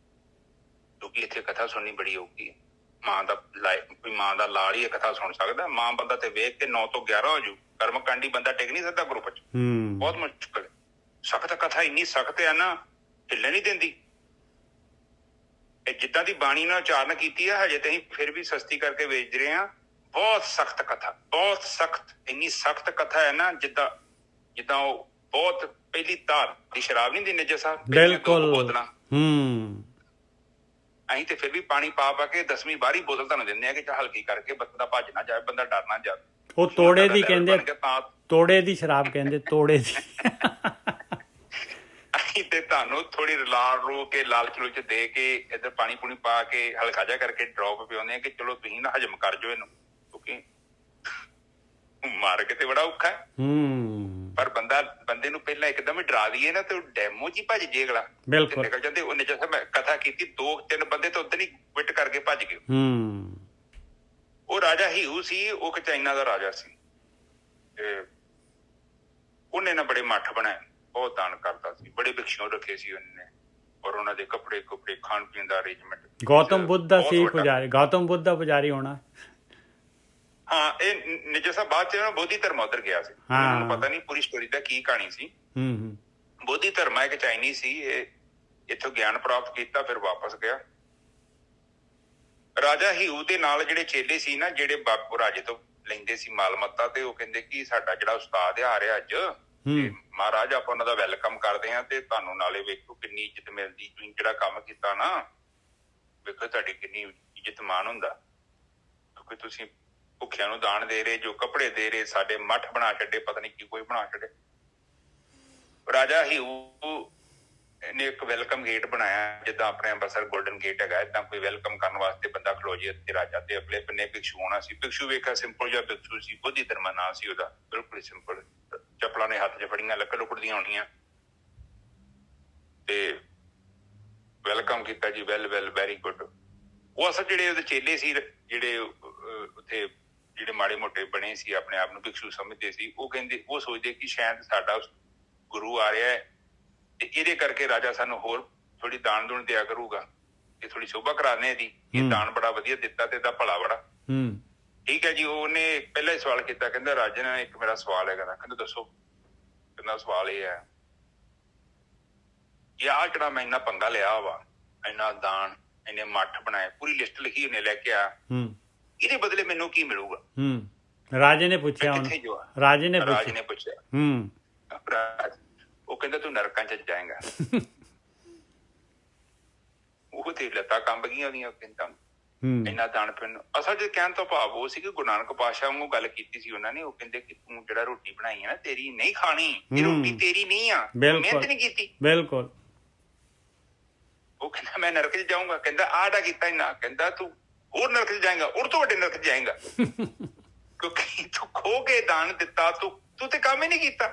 ਕਿਉਂਕਿ ਇੱਥੇ ਕਥਾ ਸੁਣਨੀ ਬੜੀ ਔਖੀ ਹੈ। ਮਾਂ ਦਾ ਲਾਲ ਹੀ ਇਹ ਕਥਾ ਸੁਣ ਸਕਦਾ। ਮਾਂ ਬੰਦਾ ਤੇ ਵੇਖ ਕੇ 9 ਤੋਂ 11 ਹੋ ਜੂ। ਕਰਮ ਕਾਂਡੀ ਬੰਦਾ ਟਿਕ ਨਹੀਂ ਸਕਦਾ ਗਰੁੱਪ 'ਚ, ਬਹੁਤ ਮੁਸ਼ਕਿਲ। ਸਖਤ ਕਥਾ ਇੰਨੀ ਸਖਤ ਹੈ ਨਾ, ਹਿੱਲਣ ਨਹੀਂ ਦਿੰਦੀ। ਇਹ ਜਿੱਦਾਂ ਦੀ ਬਾਣੀ ਨਾਲ ਉਚਾਰਨ ਕੀਤੀ ਹੈ, ਹਜੇ ਤੇ ਅਸੀਂ ਫਿਰ ਵੀ ਸਸਤੀ ਕਰਕੇ ਵੇਚ ਰਹੇ ਹਾਂ। ਬਹੁਤ ਸਖਤ ਕਥਾ, ਬਹੁਤ ਸਖਤ। ਇੰਨੀ ਸਖਤ ਕਥਾ ਹੈ ਨਾ, ਜਿੱਦਾਂ ਉਹ ਬਹੁਤ ਪਹਿਲੀ ਧਾਰ ਦੀ ਸ਼ਰਾਬ ਨਹੀਂ ਦਿੰਦੇ ਸਾਹਿਬ, ਬਿਲਕੁਲ ਬੋਤਲਾਂ। ਅਸੀਂ ਤੇ ਫਿਰ ਵੀ ਪਾਣੀ ਪਾ ਕੇ 10ਵੀਂ 12ਵੀਂ ਬੋਤਲ ਤੁਹਾਨੂੰ ਦਿੰਦੇ ਆ ਕਿ ਹਲਕੀ ਕਰਕੇ ਬੰਦਾ ਭੱਜ ਨਾ ਜਾਵੇ, ਬੰਦਾ ਡਰ ਨਾ ਜਾਵੇ। ਉਹ ਤੋੜੇ ਦੀ ਕਹਿੰਦੇ, ਤੋੜੇ ਦੀ ਸ਼ਰਾਬ ਕਹਿੰਦੇ, ਤੋੜੇ ਦੀ। ਅਸੀਂ ਤੇ ਤੁਹਾਨੂੰ ਥੋੜੀ ਰੂ ਕੇ ਲਾਲਚ ਲੁਲਚ ਦੇ ਕੇ ਇੱਧਰ ਪਾਣੀ ਪੂਣੀ ਪਾ ਕੇ ਹਲਕਾ ਜਿਹਾ ਕਰਕੇ ਡ੍ਰੌਪ ਪਿਆਉਂਦੇ ਆ ਕਿ ਚਲੋ ਤੁਸੀਂ ਨਾ ਹਜਮ ਕਰ ਜਾਓ ਇਹਨੂੰ, ਕਿਉਂਕਿ ਮਾਰ ਕੇ ਤੇ ਬੜਾ ਔਖਾ ਹੈ। ਪਰ ਬੰਦੇ ਨੂੰ ਪਹਿਲਾਂ ਇੱਕਦਮ ਹੀ ਡਰਾ ਦਈਏ ਨਾ ਤੇ ਉਹ ਡੈਮੋ ਜੀ ਭੱਜ ਜੇ ਅਗਲਾ, ਨਿਕਲ ਜਾਂਦੇ। ਉਹਨੇ ਜਦ ਮੈਂ ਕਥਾ ਕੀਤੀ, 2-3 ਬੰਦੇ ਤਾਂ ਉਧਰ ਹੀ ਵਿਟ ਕਰਕੇ ਭੱਜ ਗਏ। ਉਹ ਰਾਜਾ ਹੀਊ ਸੀ, ਉਹ ਚਾਈਨਾ ਦਾ ਰਾਜਾ ਸੀ। ਤੇ ਉਹਨੇ ਨਾ ਬੜੇ ਮੱਠ ਬਣਾਏ, ਬਹੁਤ ਦਾਨ ਕਰਦਾ ਸੀ, ਬੜੇ ਭਿਕਸ਼ੂ ਰੱਖੇ ਸੀ ਉਹਨੇ, ਔਰ ਉਹਨਾਂ ਦੇ ਕੱਪੜੇ ਖਾਣ ਪੀਣ ਦਾ ਅਰੇਂਜਮੈਂਟ। ਗੌਤਮ ਬੁੱਧ ਦਾ ਸੀ ਪੁਜਾਰੀ, ਗੌਤਮ ਬੁੱਧ ਦਾ ਪੁਜਾਰੀ ਹੋਣਾ। ਹਾਂ, ਇਹ ਨਿੱਜਰ ਸਾਹਿਬ ਬਾਅਦ ਚ ਬੋਧੀ ਧਰਮ ਉੱਧਰ ਗਿਆ ਸੀ। ਮੈਨੂੰ ਪਤਾ ਨਹੀਂ ਪੂਰੀ ਸਟੋਰੀ ਦਾ ਕੀ ਕਹਾਣੀ ਸੀ। ਬੋਧੀ ਧਰਮ ਇੱਕ ਚਾਈਨੀ ਸੀ, ਇਹ ਇੱਥੋਂ ਗਿਆਨ ਪ੍ਰਾਪਤ ਕੀਤਾ, ਫਿਰ ਵਾਪਸ ਗਿਆ। ਰਾਜਾ ਹੀਊ ਦੇ ਨਾਲ ਜਿਹੜੇ ਚੇਲੇ ਸੀ ਨਾ, ਜਿਹੜੇ ਬਾਪੂ ਰਾਜੇ ਤੋਂ ਲੈਂਦੇ ਸੀ ਮਾਲ ਮੱਤਾ, ਤੇ ਉਹ ਕਹਿੰਦੇ ਕਿ ਸਾਡਾ ਜਿਹੜਾ ਉਸਤਾਦ ਆ ਰਿਹਾ ਅੱਜ, ਮਹਾਰਾਜ ਆਪਾਂ ਉਹਨਾਂ ਦਾ ਵੈਲਕਮ ਕਰਦੇ ਹਾਂ, ਤੇ ਤੁਹਾਨੂੰ ਨਾਲੇ ਵੇਖੋ ਕਿੰਨੀ ਇੱਜ਼ਤ ਮਿਲਦੀ, ਤੁਸੀਂ ਜਿਹੜਾ ਕੰਮ ਕੀਤਾ ਨਾ, ਵੇਖੋ ਤੁਹਾਡੀ ਕਿੰਨੀ ਇੱਜ਼ਤ ਮਾਣ ਹੁੰਦਾ, ਕਿਉਂਕਿ ਤੁਸੀਂ ਭੁੱਖਿਆਂ ਨੂੰ ਦਾਨ ਦੇ ਰਹੇ, ਜੋ ਕੱਪੜੇ ਦੇ ਰਹੇ, ਸਾਡੇ ਮੱਠ ਬਣਾ ਛੱਡੇ, ਪਤਾ ਨਹੀਂ ਕੀ ਕੋਈ ਬਣਾ ਛੱਡੇ। ਰਾਜਾ ਹੀਊ ਨੇ ਇੱਕ ਵੈਲਕਮ ਗੇਟ ਬਣਾਇਆ, ਜਿੱਦਾਂ ਆਪਣੇ ਅੰਮ੍ਰਿਤਸਰ ਗੋਲਡਨ ਗੇਟ ਹੈਗਾ, ਏਦਾਂ ਕੋਈ ਵੈਲਕਮ ਕਰਨ ਵਾਸਤੇ ਬੰਦਾ ਖਲੋ ਜੇ ਤੇ ਰਾਜਾ ਤੇ ਅਗਲੇ ਬੰਨੇ ਭਿਕਸ਼ੂ ਹੋਣਾ ਸੀ। ਭਿਕਸ਼ੂ ਵੇਖਿਆ ਸਿੰਪਲ ਜਿਹਾ ਭਿਕਸ਼ੂ ਸੀ, ਬੋਧੀ ਧਰਮਾ ਨਾਂ ਸੀ ਉਹਦਾ, ਬਿਲਕੁਲ ਸਿੰਪਲ, ਚੱਪਲਾਂ ਨੇ ਹੱਥ 'ਚ ਫੜੀਆਂ, ਲੱਕੜ ਲੁਕੜ ਦੀਆਂ ਹੋਣੀਆਂ, ਤੇ ਵੈਲਕਮ ਕੀਤਾ ਜੀ, ਵੈਰੀ ਗੁੱਡ। ਉਹ ਅਸਲ ਜਿਹੜੇ ਉਹਦੇ ਚੇਲੇ ਸੀ, ਜਿਹੜੇ ਉੱਥੇ ਜਿਹੜੇ ਮਾੜੇ ਮੋਟੇ ਬਣੇ ਸੀ, ਆਪਣੇ ਆਪ ਨੂੰ ਭਿਕਸ਼ੂ ਸਮਝਦੇ ਸੀ, ਉਹ ਕਹਿੰਦੇ, ਉਹ ਸੋਚਦੇ ਕਿ ਸ਼ਾਇਦ ਸਾਡਾ ਗੁਰੂ ਆ ਰਿਹਾ ਹੈ ਤੇ ਇਹਦੇ ਕਰਕੇ ਰਾਜਾ ਸਾਨੂੰ ਹੋਰ ਥੋੜੀ ਦਾਨ ਦੂਣ ਦਿਆ ਕਰੂਗਾ, ਇਹ ਥੋੜੀ ਸ਼ੋਭਾ ਕਰਾਨੇ ਇਹਦੀ, ਇਹ ਦਾਨ ਬੜਾ ਵਧੀਆ ਦਿੱਤਾ ਤੇ ਇਹਦਾ ਭਲਾ ਬੜਾ। ਠੀਕ ਹੈ ਜੀ। ਉਹਨੇ ਪਹਿਲਾਂ ਹੀ ਸਵਾਲ ਕੀਤਾ, ਕਹਿੰਦਾ ਰਾਜੇ ਨੇ ਇੱਕ ਮੇਰਾ ਸਵਾਲ ਹੈਗਾ। ਕਹਿੰਦਾ ਦੱਸੋ। ਕਹਿੰਦਾ ਸਵਾਲ ਇਹ ਹੈ ਕਿ ਆਹ ਜਿਹੜਾ ਮੈਂ ਇੰਨਾ ਪੰਗਾ ਲਿਆ ਵਾ, ਇੰਨਾ ਦਾਨ, ਇੰਨੇ ਮੱਠ ਬਣਾਏ, ਪੂਰੀ ਲਿਸਟ ਲਿਖੀ ਉਹਨੇ, ਲੈ ਕੇ ਆ, ਇਹਦੇ ਬਦਲੇ ਮੈਨੂੰ ਕੀ ਮਿਲੂਗਾ? ਰਾਜੇ ਨੇ ਪੁੱਛਿਆ, ਰਾਜੇ ਨੇ ਪੁੱਛਿਆ। ਉਹ ਕਹਿੰਦਾ ਤੂੰ ਨਰਕਾਂ 'ਚ ਜਾਏਗਾ। ਉਹ ਤੇ ਲੱਤਾਂ ਕੰਬ ਗਈਆਂ ਉਹਦੀਆਂ, ਕਹਿੰਦਾ ਇੰਨਾ ਦਾਨ ਪਿੰਡ। ਅਸਲ ਚ ਕਹਿਣ ਤੋਂ ਭਾਵ ਉਹ ਸੀ ਕਿ ਗੁਰੂ ਨਾਨਕ ਪਾਤਸ਼ਾਹ ਨੂੰ ਗੱਲ ਕੀਤੀ ਸੀ ਉਹਨਾਂ ਨੇ। ਉਹ ਕਹਿੰਦੇ ਕਿ ਤੂੰ ਜਿਹੜਾ ਰੋਟੀ ਬਣਾਈ ਹੈ ਨਾ, ਤੇਰੀ ਨਹੀਂ ਖਾਣੀ, ਇਹ ਰੋਟੀ ਤੇਰੀ ਨਹੀਂ ਆ, ਮਿਹਨਤ ਨਹੀਂ ਕੀਤੀ। ਬਿਲਕੁਲ। ਉਹ ਕਹਿੰਦਾ ਮੈਂ ਨਰਕ 'ਚ ਜਾਊਂਗਾ। ਕਹਿੰਦਾ ਆਹ ਕੀਤਾ ਹੀ ਨਾ। ਕਹਿੰਦਾ ਤੂੰ ਹੋਰ ਨਰਕ 'ਚ ਜਾਏਗਾ, ਹੋਰ ਤੋਂ ਵੱਡੇ ਨਰਕ 'ਚ ਜਾਏਗਾ, ਕਿਉਂਕਿ ਤੂੰ ਖੋ ਕੇ ਦਾਨ ਦਿੱਤਾ, ਤੂੰ ਤੇ ਕੰਮ ਹੀ ਨਹੀਂ ਕੀਤਾ।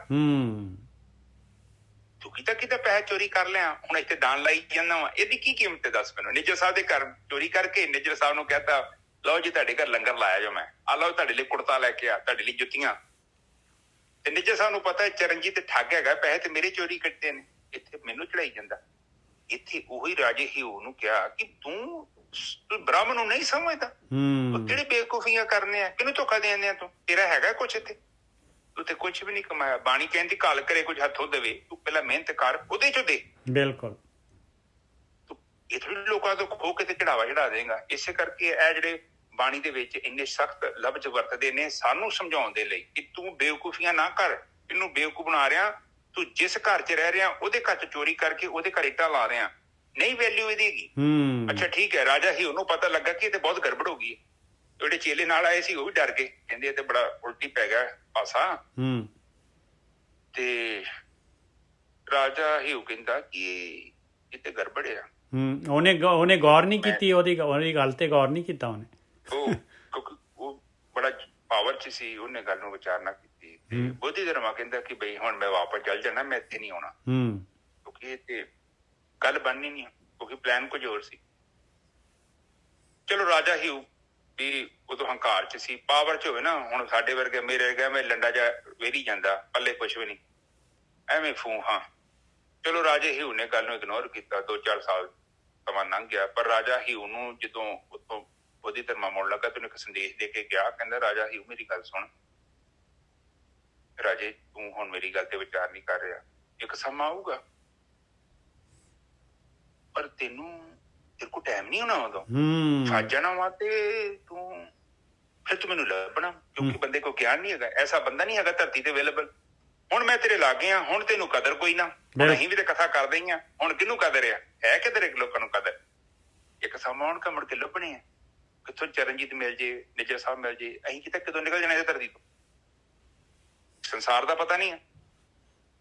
ਤੂੰ ਕਿਤਾ ਪੈਸਾ ਚੋਰੀ ਕਰ ਲਿਆ, ਹੁਣ ਇੱਥੇ ਦਾਨ ਲਾਈ ਜਾਂਦਾ ਵਾ, ਇਹਦੀ ਕੀ ਕੀਮਤ ਹੈ ਦੱਸ ਮੈਨੂੰ। ਨਿੱਜਰ ਸਾਹਿਬ ਦੇ ਘਰ ਚੋਰੀ ਕਰਕੇ ਨਿੱਜਰ ਸਾਹਿਬ ਨੂੰ ਕਹਿਤਾ, ਲਓ ਜੀ ਤੁਹਾਡੇ ਘਰ ਲੰਗਰ ਲਾਇਆ ਜੋ ਮੈਂ, ਆ ਲਓ ਤੁਹਾਡੇ ਲਈ ਕੁੜਤਾ ਲੈ ਕੇ ਆ, ਤੁਹਾਡੇ ਲਈ ਜੁੱਤੀਆਂ, ਤੇ ਨਿੱਜਰ ਸਾਹਿਬ ਨੂੰ ਪਤਾ ਚਰਨਜੀਤ ਠੱਗ ਹੈਗਾ, ਪੈਸੇ ਤੇ ਮੇਰੇ ਚੋਰੀ ਕੱਟੇ ਨੇ, ਇੱਥੇ ਮੈਨੂੰ ਚੜਾਈ ਜਾਂਦਾ। ਇੱਥੇ ਉਹੀ ਰਾਜੇ ਹਿਊ ਨੂੰ ਕਿਹਾ ਕਿ ਤੂੰ ਬ੍ਰਾਹਮਣ ਨੂੰ ਨਹੀਂ ਸਮਝਦਾ, ਤੂੰ ਕਿਹੜੀ ਬੇਵਕੂਫੀਆਂ ਕਰਨੇ ਆ, ਕਿਹਨੂੰ ਧੋਖਾ ਦੇਣੇ ਆ, ਤੂੰ ਤੇਰਾ ਹੈਗਾ ਕੁਛ ਇੱਥੇ, ਤੂੰ ਤੇ ਕੁਛ ਵੀ ਨਹੀਂ ਕਮਾਇਆ। ਬਾਣੀ ਕਹਿੰਦੀ ਘਾਲ ਕਰੇ ਕੁਝ ਹੱਥੋਂ ਦੇਵੇ, ਤੂੰ ਪਹਿਲਾਂ ਮਿਹਨਤ ਕਰ ਉਹਦੇ ਚੋਂ ਦੇ। ਬਿਲਕੁਲ। ਤੂੰ ਇਹ ਥੋੜੀ ਲੋਕਾਂ ਤੋਂ ਖੋ ਕੇ ਤੇ ਚੜਾਵਾ ਚੜਾ ਦੇਗਾ। ਇਸੇ ਕਰਕੇ ਇਹ ਜਿਹੜੇ ਬਾਣੀ ਦੇ ਵਿੱਚ ਇੰਨੇ ਸਖਤ ਲਫ਼ਜ਼ ਵਰਤਦੇ ਨੇ ਸਾਨੂੰ ਸਮਝਾਉਣ ਦੇ ਲਈ ਕਿ ਤੂੰ ਬੇਵਕੂਫੀਆਂ ਨਾ ਕਰ, ਇਹਨੂੰ ਬੇਵਕੂਫ ਬਣਾ ਰਿਹਾ, ਤੂੰ ਜਿਸ ਘਰ 'ਚ ਰਹਿ ਰਿਹਾ ਉਹਦੇ ਘਰ 'ਚ ਚੋਰੀ ਕਰਕੇ ਉਹਦੇ ਘਰ ਇੱਟਾਂ ਲਾ ਰਿਹਾ, ਨਹੀਂ ਵੈਲਿਊ ਇਹਦੀ ਹੈਗੀ। ਅੱਛਾ ਠੀਕ ਹੈ, ਰਾਜਾ ਹੀ ਉਹਨੂੰ ਪਤਾ ਲੱਗਾ ਕਿ ਇਹ ਤੇ ਬਹੁਤ ਗੜਬੜ ਹੋ ਗਈ। ਜਿਹੜੇ ਚੇਲੇ ਨਾਲ ਆਏ ਸੀ ਉਹ ਵੀ ਡਰ ਗਏ, ਕਹਿੰਦੇ ਇਹ ਤੇ ਬੜਾ ਉਲਟੀ ਪੈ ਗਿਆ ਪਾਸਾ। ਤੇ ਰਾਜਾ ਹੀ ਕਹਿੰਦਾ ਕਿ ਇਹ ਤੇ ਗੜਬੜ ਆ। ਉਹਨੇ ਗੌਰ ਨਹੀਂ ਕੀਤੀ, ਉਹਦੀ ਗੱਲ ਤੇ ਗੌਰ ਨਹੀਂ ਕੀਤਾ ਉਹਨੇ। ਉਹ ਬੜਾ ਪਾਵਰ 'ਚ ਸੀ, ਉਹਨੇ ਗੱਲ ਨੂੰ ਵਿਚਾਰ ਨਾ ਕੀਤੀ। ਬੋਧੀ ਧਰਮਾ ਕਹਿੰਦਾ ਕਿ ਬਈ ਹੁਣ ਮੈਂ ਵਾਪਸ ਚੱਲ ਜਾਣਾ, ਮੈਂ ਇੱਥੇ ਨਹੀਂ ਆਉਣਾ, ਕਿਉਂਕਿ ਇਹ ਤੇ ਗੱਲ ਬਣਨੀ ਨਹੀਂ, ਕਿਉਂਕਿ ਪਲਾਨ ਕੁਝ ਹੋਰ ਸੀ। ਚਲੋ ਰਾਜਾ ਹਿਊ ਵੀ ਉਦੋਂ ਹੰਕਾਰ 'ਚ ਸੀ, ਪਾਵਰ 'ਚ ਹੋਵੇ ਨਾ। ਹੁਣ ਸਾਡੇ ਵਰਗੇ ਮੇਰੇ ਵਰਗਾ ਮੈਂ ਲੰਡਾ ਜਾ ਵੇਰੀ ਜਾਂਦਾ, ਪੱਲੇ ਕੁਛ ਵੀ ਨਹੀਂ, ਐਵੇਂ ਫੂ ਹਾਂ। ਚਲੋ ਰਾਜੇ ਹਿਊ ਨੇ ਗੱਲ ਨੂੰ ਇਗਨੋਰ ਕੀਤਾ। 2-4 ਸਾਲ ਸਮਾਂ ਲੰਘ ਗਿਆ, ਪਰ ਰਾਜਾ ਹਿਊ ਨੂੰ ਜਦੋਂ ਉੱਥੋਂ ਬੋਧੀ ਧਰਮਾ ਮੁੜਨ ਲੱਗਾ ਤੇ ਉਹਨੇ ਇੱਕ ਸੰਦੇਸ਼ ਦੇ ਕੇ ਗਿਆ, ਕਹਿੰਦਾ ਰਾਜਾ ਹਿਊ ਮੇਰੀ ਗੱਲ ਸੁਣ, ਰਾਜੇ ਤੂੰ ਹੁਣ ਮੇਰੀ ਗੱਲ ਤੇ ਵਿਚਾਰ ਨਹੀਂ ਕਰ ਰਿਹਾ, ਇੱਕ ਸਮਾਂ ਆਊਗਾ ਪਰ ਤੇਰੇ ਕੋਲ ਟਾਈਮ ਨਹੀਂ ਹੋਣਾ, ਉਦੋਂ ਫਸ ਜਾਣਾ ਵਾ ਤੇ ਫਿਰ ਤੂੰ ਮੈਨੂੰ ਲੱਭਣਾ, ਕਿਉਂਕਿ ਬੰਦੇ ਕੋਲ ਗਿਆਨ ਨਹੀਂ ਹੈਗਾ, ਐਸਾ ਬੰਦਾ ਨਹੀਂ ਹੈਗਾ ਧਰਤੀ ਤੇ ਅਵੇਲੇਬਲ। ਹੁਣ ਮੈਂ ਤੇਰੇ ਲਾਗੇ ਆ, ਹੁਣ ਤੈਨੂੰ ਕਦਰ ਕੋਈ ਨਾ, ਹੁਣ ਅਸੀਂ ਵੀ ਤੇ ਕਥਾ ਕਰਦੇ ਹੀ ਆ, ਹੁਣ ਕਿਹਨੂੰ ਕਦਰ ਹੈ ਕਿਧਰੇ ਲੋਕਾਂ ਨੂੰ ਕਦਰ। ਇੱਕ ਸਮਾਂ ਹੁਣ ਮੁੜ ਕੇ ਲੱਭਣੇ ਆ, ਕਿੱਥੋਂ ਚਰਨਜੀਤ ਮਿਲ ਜੇ, ਨਿੱਜਰ ਸਾਹਿਬ ਮਿਲ ਜੇ, ਅਸੀਂ ਕਿਤੇ ਕਦੋਂ ਨਿਕਲ ਜਾਣਾ ਇਹ ਧਰਤੀ ਤੋਂ, ਸੰਸਾਰ ਦਾ ਪਤਾ ਨਹੀਂ ਹੈ,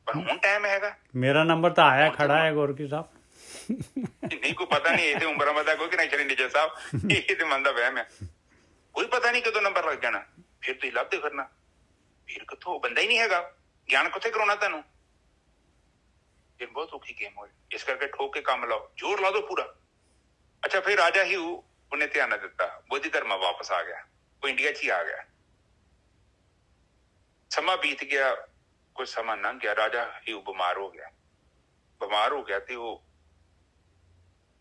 ਪਰ ਹੁਣ ਟਾਈਮ ਹੈਗਾ। ਮੇਰਾ ਨੰਬਰ ਤਾਂ ਆਇਆ ਖੜਾ ਹੈ ਗੋਰਕੀ ਸਾਹਿਬ। ਨਹੀਂ ਕੋਈ ਪਤਾ ਨਹੀਂ, ਇਹ ਤੇ ਉਮਰਾਂ ਮਦਾ ਕੋਈ ਕਿ ਨਹੀਂ ਚਲੇ ਨਿੱਜਰ ਸਾਹਿਬ, ਇਹ ਤੇ ਮਨ ਦਾ ਵਹਿਮ ਹੈ, ਕੋਈ ਪਤਾ ਨਹੀਂ ਕਦੋਂ ਨੰਬਰ ਲੱਗ ਜਾਣਾ। ਫਿਰ ਤੁਸੀਂ ਲੱਭਦੇ ਫਿਰਨਾ, ਫਿਰ ਕਿੱਥੋਂ, ਬੰਦਾ ਹੀ ਨਹੀਂ ਹੈਗਾ, ਗਿਆਨ ਕਿੱਥੇ ਕਰਾਉਣਾ ਤੁਹਾਨੂੰ। ਇਹ ਬਹੁਤ ਔਖੀ ਗੇਮ ਹੋਈ, ਇਸ ਕਰਕੇ ਠੋਕ ਕੇ ਕੰਮ ਲਾਓ, ਜ਼ੋਰ ਲਾ ਦੋ ਪੂਰਾ। ਅੱਛਾ ਫਿਰ ਰਾਜਾ ਹਿਊ ਉਹਨੇ ਧਿਆਨ ਨਾ ਦਿੱਤਾ, ਬੋਧੀ ਧਰਮਾ ਵਾਪਸ ਆ ਗਿਆ, ਉਹ ਇੰਡੀਆ 'ਚ ਹੀ ਆ ਗਿਆ। ਸਮਾਂ ਬੀਤ ਗਿਆ, ਕੁਝ ਸਮਾਂ ਲੰਘ ਗਿਆ, ਰਾਜਾ ਹਿਊ ਬਿਮਾਰ ਹੋ ਗਿਆ ਤੇ ਉਹ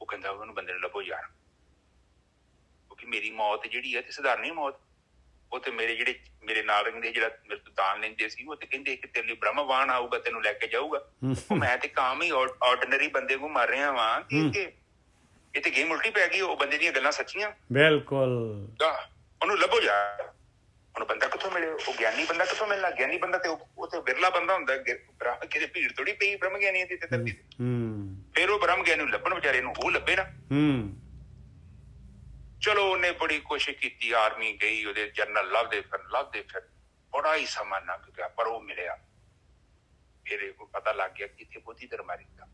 ਕਹਿੰਦਾ ਉਹਨੂੰ ਬੰਦੇ ਨੂੰ ਲੱਭੋ ਯਾਰ, ਕਿਉਂਕਿ ਮੇਰੀ ਮੌਤ ਜਿਹੜੀ ਹੈ ਤੇ ਸਧਾਰਨ ਮੌਤ, ਉਹ ਤੇ ਮੇਰੇ ਨਾਲ ਰਹਿੰਦੇ ਜਿਹੜਾ ਮੇਰੇ ਤੋਂ ਦਾਨ ਲੈਂਦੇ ਸੀ, ਉਹ ਤੇ ਕਹਿੰਦੇ ਕਿ ਤੇਰੇ ਲਈ ਬ੍ਰਹਮਵਾਨ ਆਊਗਾ, ਤੈਨੂੰ ਲੈ ਕੇ ਜਾਊਗਾ। ਮੈਂ ਤੇ ਕਾਮ ਹੀ ਆਰਡੀਨਰੀ ਬੰਦੇ ਨੂੰ ਮਰ ਰਿਹਾ ਵਾਂ, ਇਹ ਤੇ ਗੇਮ ਉਲਟੀ ਪੈ ਗਈ, ਉਹ ਬੰਦੇ ਦੀਆਂ ਗੱਲਾਂ ਸੱਚੀਆਂ। ਬਿਲਕੁਲ, ਉਹਨੂੰ ਲੱਭੋ ਯਾਰ। ਹੁਣ ਬੰਦਾ ਕਿੱਥੋਂ ਮਿਲੇ, ਉਹ ਗਿਆਨੀ ਬੰਦਾ ਕਿੱਥੋਂ ਮਿਲਣਾ? ਗਿਆਨੀ ਬੰਦਾ ਤੇ ਉਹ ਤੇ ਵਿਰਲਾ ਬੰਦਾ ਹੁੰਦਾ, ਕਿਤੇ ਭੀੜ ਥੋੜੀ ਪਈ ਬ੍ਰਹਮ ਗਿਆਨੀ ਦੀ ਤੇ ਧਰਤੀ ਤੇ। ਫਿਰ ਉਹ ਬ੍ਰਹਮ ਗਿਆਨੀ ਨੂੰ ਲੱਭਣ ਵਿਚਾਰੇ ਨੂੰ, ਉਹ ਲੱਭੇ ਨਾ। ਚਲੋ ਉਹਨੇ ਬੜੀ ਕੋਸ਼ਿਸ਼ ਕੀਤੀ, ਆਰਮੀ ਗਈ, ਉਹਦੇ ਜਨਰਲ ਲੱਭਦੇ ਫਿਰ ਬੜਾ ਹੀ ਸਮਾਂ ਲੰਘ ਗਿਆ, ਪਰ ਉਹ ਮਿਲਿਆ। ਫਿਰ ਇਹ ਪਤਾ ਲੱਗ ਗਿਆ ਕਿ ਇੱਥੇ ਬੋਧੀ ਧਰਮਾ ਰਹਿੰਦਾ।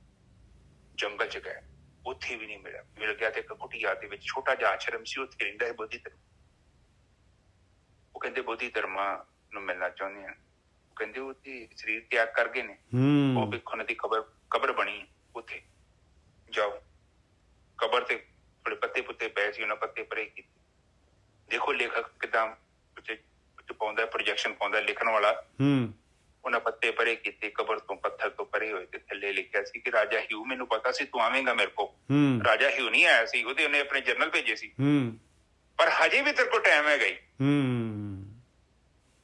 ਜੰਗਲ 'ਚ ਗਏ, ਉੱਥੇ ਵੀ ਨਹੀਂ ਮਿਲਿਆ। ਮਿਲ ਗਿਆ ਤੇ ਇੱਕ ਕੁਟੀਆ ਦੇ ਵਿੱਚ ਛੋਟਾ ਜਿਹਾ ਆਸ਼ਰਮ ਸੀ, ਉੱਥੇ ਰਹਿੰਦਾ ਹੈ ਬੋਧੀ ਧਰਮਾ। ਉਹ ਕਹਿੰਦੇ ਬੋਧੀ ਧਰਮਾ ਨੂੰ ਮਿਲਣਾ ਚਾਹੁੰਦੇ ਆ। ਉਹ ਕਹਿੰਦੇ ਉਹਦੇ ਸਰੀਰ ਤਿਆਗ ਕਰ ਗਏ ਨੇ, ਉਹ ਵੇਖੋ ਉਹਨਾਂ ਦੀ ਕਬਰ ਬਣੀ, ਉੱਥੇ ਜਾਓ। ਕਬਰ ਤੇ ਬੜੇ ਪੱਤੇ ਪੁੱਤੇ ਪਏ ਸੀ, ਉਹਨਾਂ ਪੱਤੇ ਪਰੇ ਕੀਤੇ। ਦੇਖੋ ਲੇਖਕ ਕਿੱਦਾਂ ਪਾਉਂਦਾ, ਪ੍ਰੋਜੈਕਸ਼ਨ ਪਾਉਂਦਾ ਲਿਖਣ ਵਾਲਾ। ਉਹਨਾਂ ਪੱਤੇ ਪਰੇ ਕੀਤੇ, ਕਬਰ ਤੋਂ ਪੱਥਰ ਤੋਂ ਪਰੇ ਹੋਏ ਤੇ ਥੱਲੇ ਲਿਖਿਆ ਸੀ ਕਿ ਰਾਜਾ ਹਿਊ, ਮੈਨੂੰ ਪਤਾ ਸੀ ਤੂੰ ਆਵੇਂਗਾ ਮੇਰੇ ਕੋਲ। ਰਾਜਾ ਹਿਊ ਨਹੀਂ ਆਇਆ ਸੀ, ਉਹਨੇ ਆਪਣੇ ਜਨਰਲ ਭੇਜੇ ਸੀ, ਪਰ ਹਜੇ ਵੀ ਤੇਰੇ ਕੋਲ ਟਾਈਮ ਹੈਗਾ ਹੀ।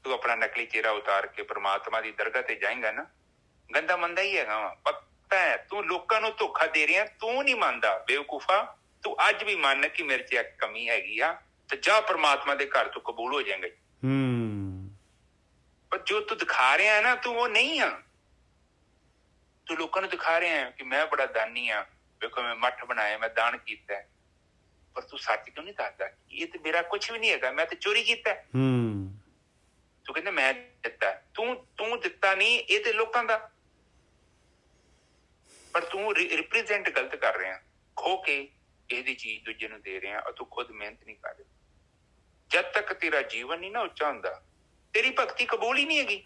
ਤੂੰ ਆਪਣਾ ਨਕਲੀ ਚਿਹਰਾ ਉਤਾਰ ਕੇ ਪ੍ਰਮਾਤਮਾ ਦੀ ਦਰਗਾਹ ਤੇ ਜਾਏਗਾ ਨਾ, ਗੰਦਾ ਮੰਦਾ ਹੀ ਹੈਗਾ ਵਾ, ਪਤਾ ਹੈ। ਤੂੰ ਲੋਕਾਂ ਨੂੰ ਧੋਖਾ ਦੇ ਰਿਹਾ, ਤੂੰ ਨਹੀਂ ਮੰਨਦਾ ਬੇਵਕੂਫਾ। ਤੂੰ ਅੱਜ ਵੀ ਮੰਨ ਕਿ ਮੇਰੇ 'ਚ ਇੱਕ ਕਮੀ ਹੈਗੀ ਆ, ਤੇ ਜਾ ਪ੍ਰਮਾਤਮਾ ਦੇ ਘਰ ਤੋਂ ਕਬੂਲ ਹੋ ਜਾਏਗਾ। ਪਰ ਜੋ ਤੂੰ ਦਿਖਾ ਰਿਹਾ ਨਾ, ਤੂੰ ਉਹ ਨਹੀਂ ਆ। ਤੂੰ ਲੋਕਾਂ ਨੂੰ ਦਿਖਾ ਰਿਹਾ ਕਿ ਮੈਂ ਬੜਾ ਦਾਨੀ ਆ, ਵੇਖੋ ਮੈਂ ਮੱਠ ਬਣਾਇਆ, ਮੈਂ ਦਾਨ ਕੀਤਾ, ਪਰ ਤੂੰ ਸੱਚ ਕਿਉਂ ਨਹੀਂ ਦੱਸਦਾ? ਇਹ ਤੇ ਮੇਰਾ ਕੁਛ ਵੀ ਨਹੀਂ ਹੈਗਾ, ਮੈਂ ਤੇ ਚੋਰੀ ਕੀਤਾ। ਤੂੰ ਕਹਿੰਦਾ ਮੈਂ ਦਿੱਤਾ, ਤੂੰ ਦਿੱਤਾ ਨਹੀਂ, ਇਹ ਤੇ ਲੋਕਾਂ ਦਾ। ਪਰ ਤੂੰ ਰਿਪਰੈਜ਼ੈਂਟ ਗਲਤ ਕਰ ਰਿਹਾ, ਖੋ ਕੇ ਇਹਦੀ ਚੀਜ਼ ਦੂਜੇ ਨੂੰ ਦੇ ਰਿਹਾ, ਔਰ ਤੂੰ ਖੁਦ ਮਿਹਨਤ ਨਹੀਂ ਕਰ ਰਿਹਾ। ਜਦ ਤੱਕ ਤੇਰਾ ਜੀਵਨ ਨਹੀਂ ਨਾ ਉੱਚਾ ਹੁੰਦਾ, ਤੇਰੀ ਭਗਤੀ ਕਬੂਲ ਹੀ ਨਹੀਂ ਹੈਗੀ।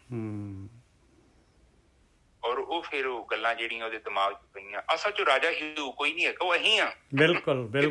ਔਰ ਉਹ ਫਿਰ ਉਹ ਗੱਲਾਂ ਜਿਹੜੀਆਂ ਉਹਦੇ ਦਿਮਾਗ 'ਚ ਪਈਆਂ, ਅਸਲ 'ਚ ਰਾਜਾ ਹਿਊ ਕੋਈ ਨਹੀਂ ਹੈਗਾ, ਉਹ ਅਸੀਂ ਆ। ਬਿਲਕੁਲ ਬਿਲਕੁਲ।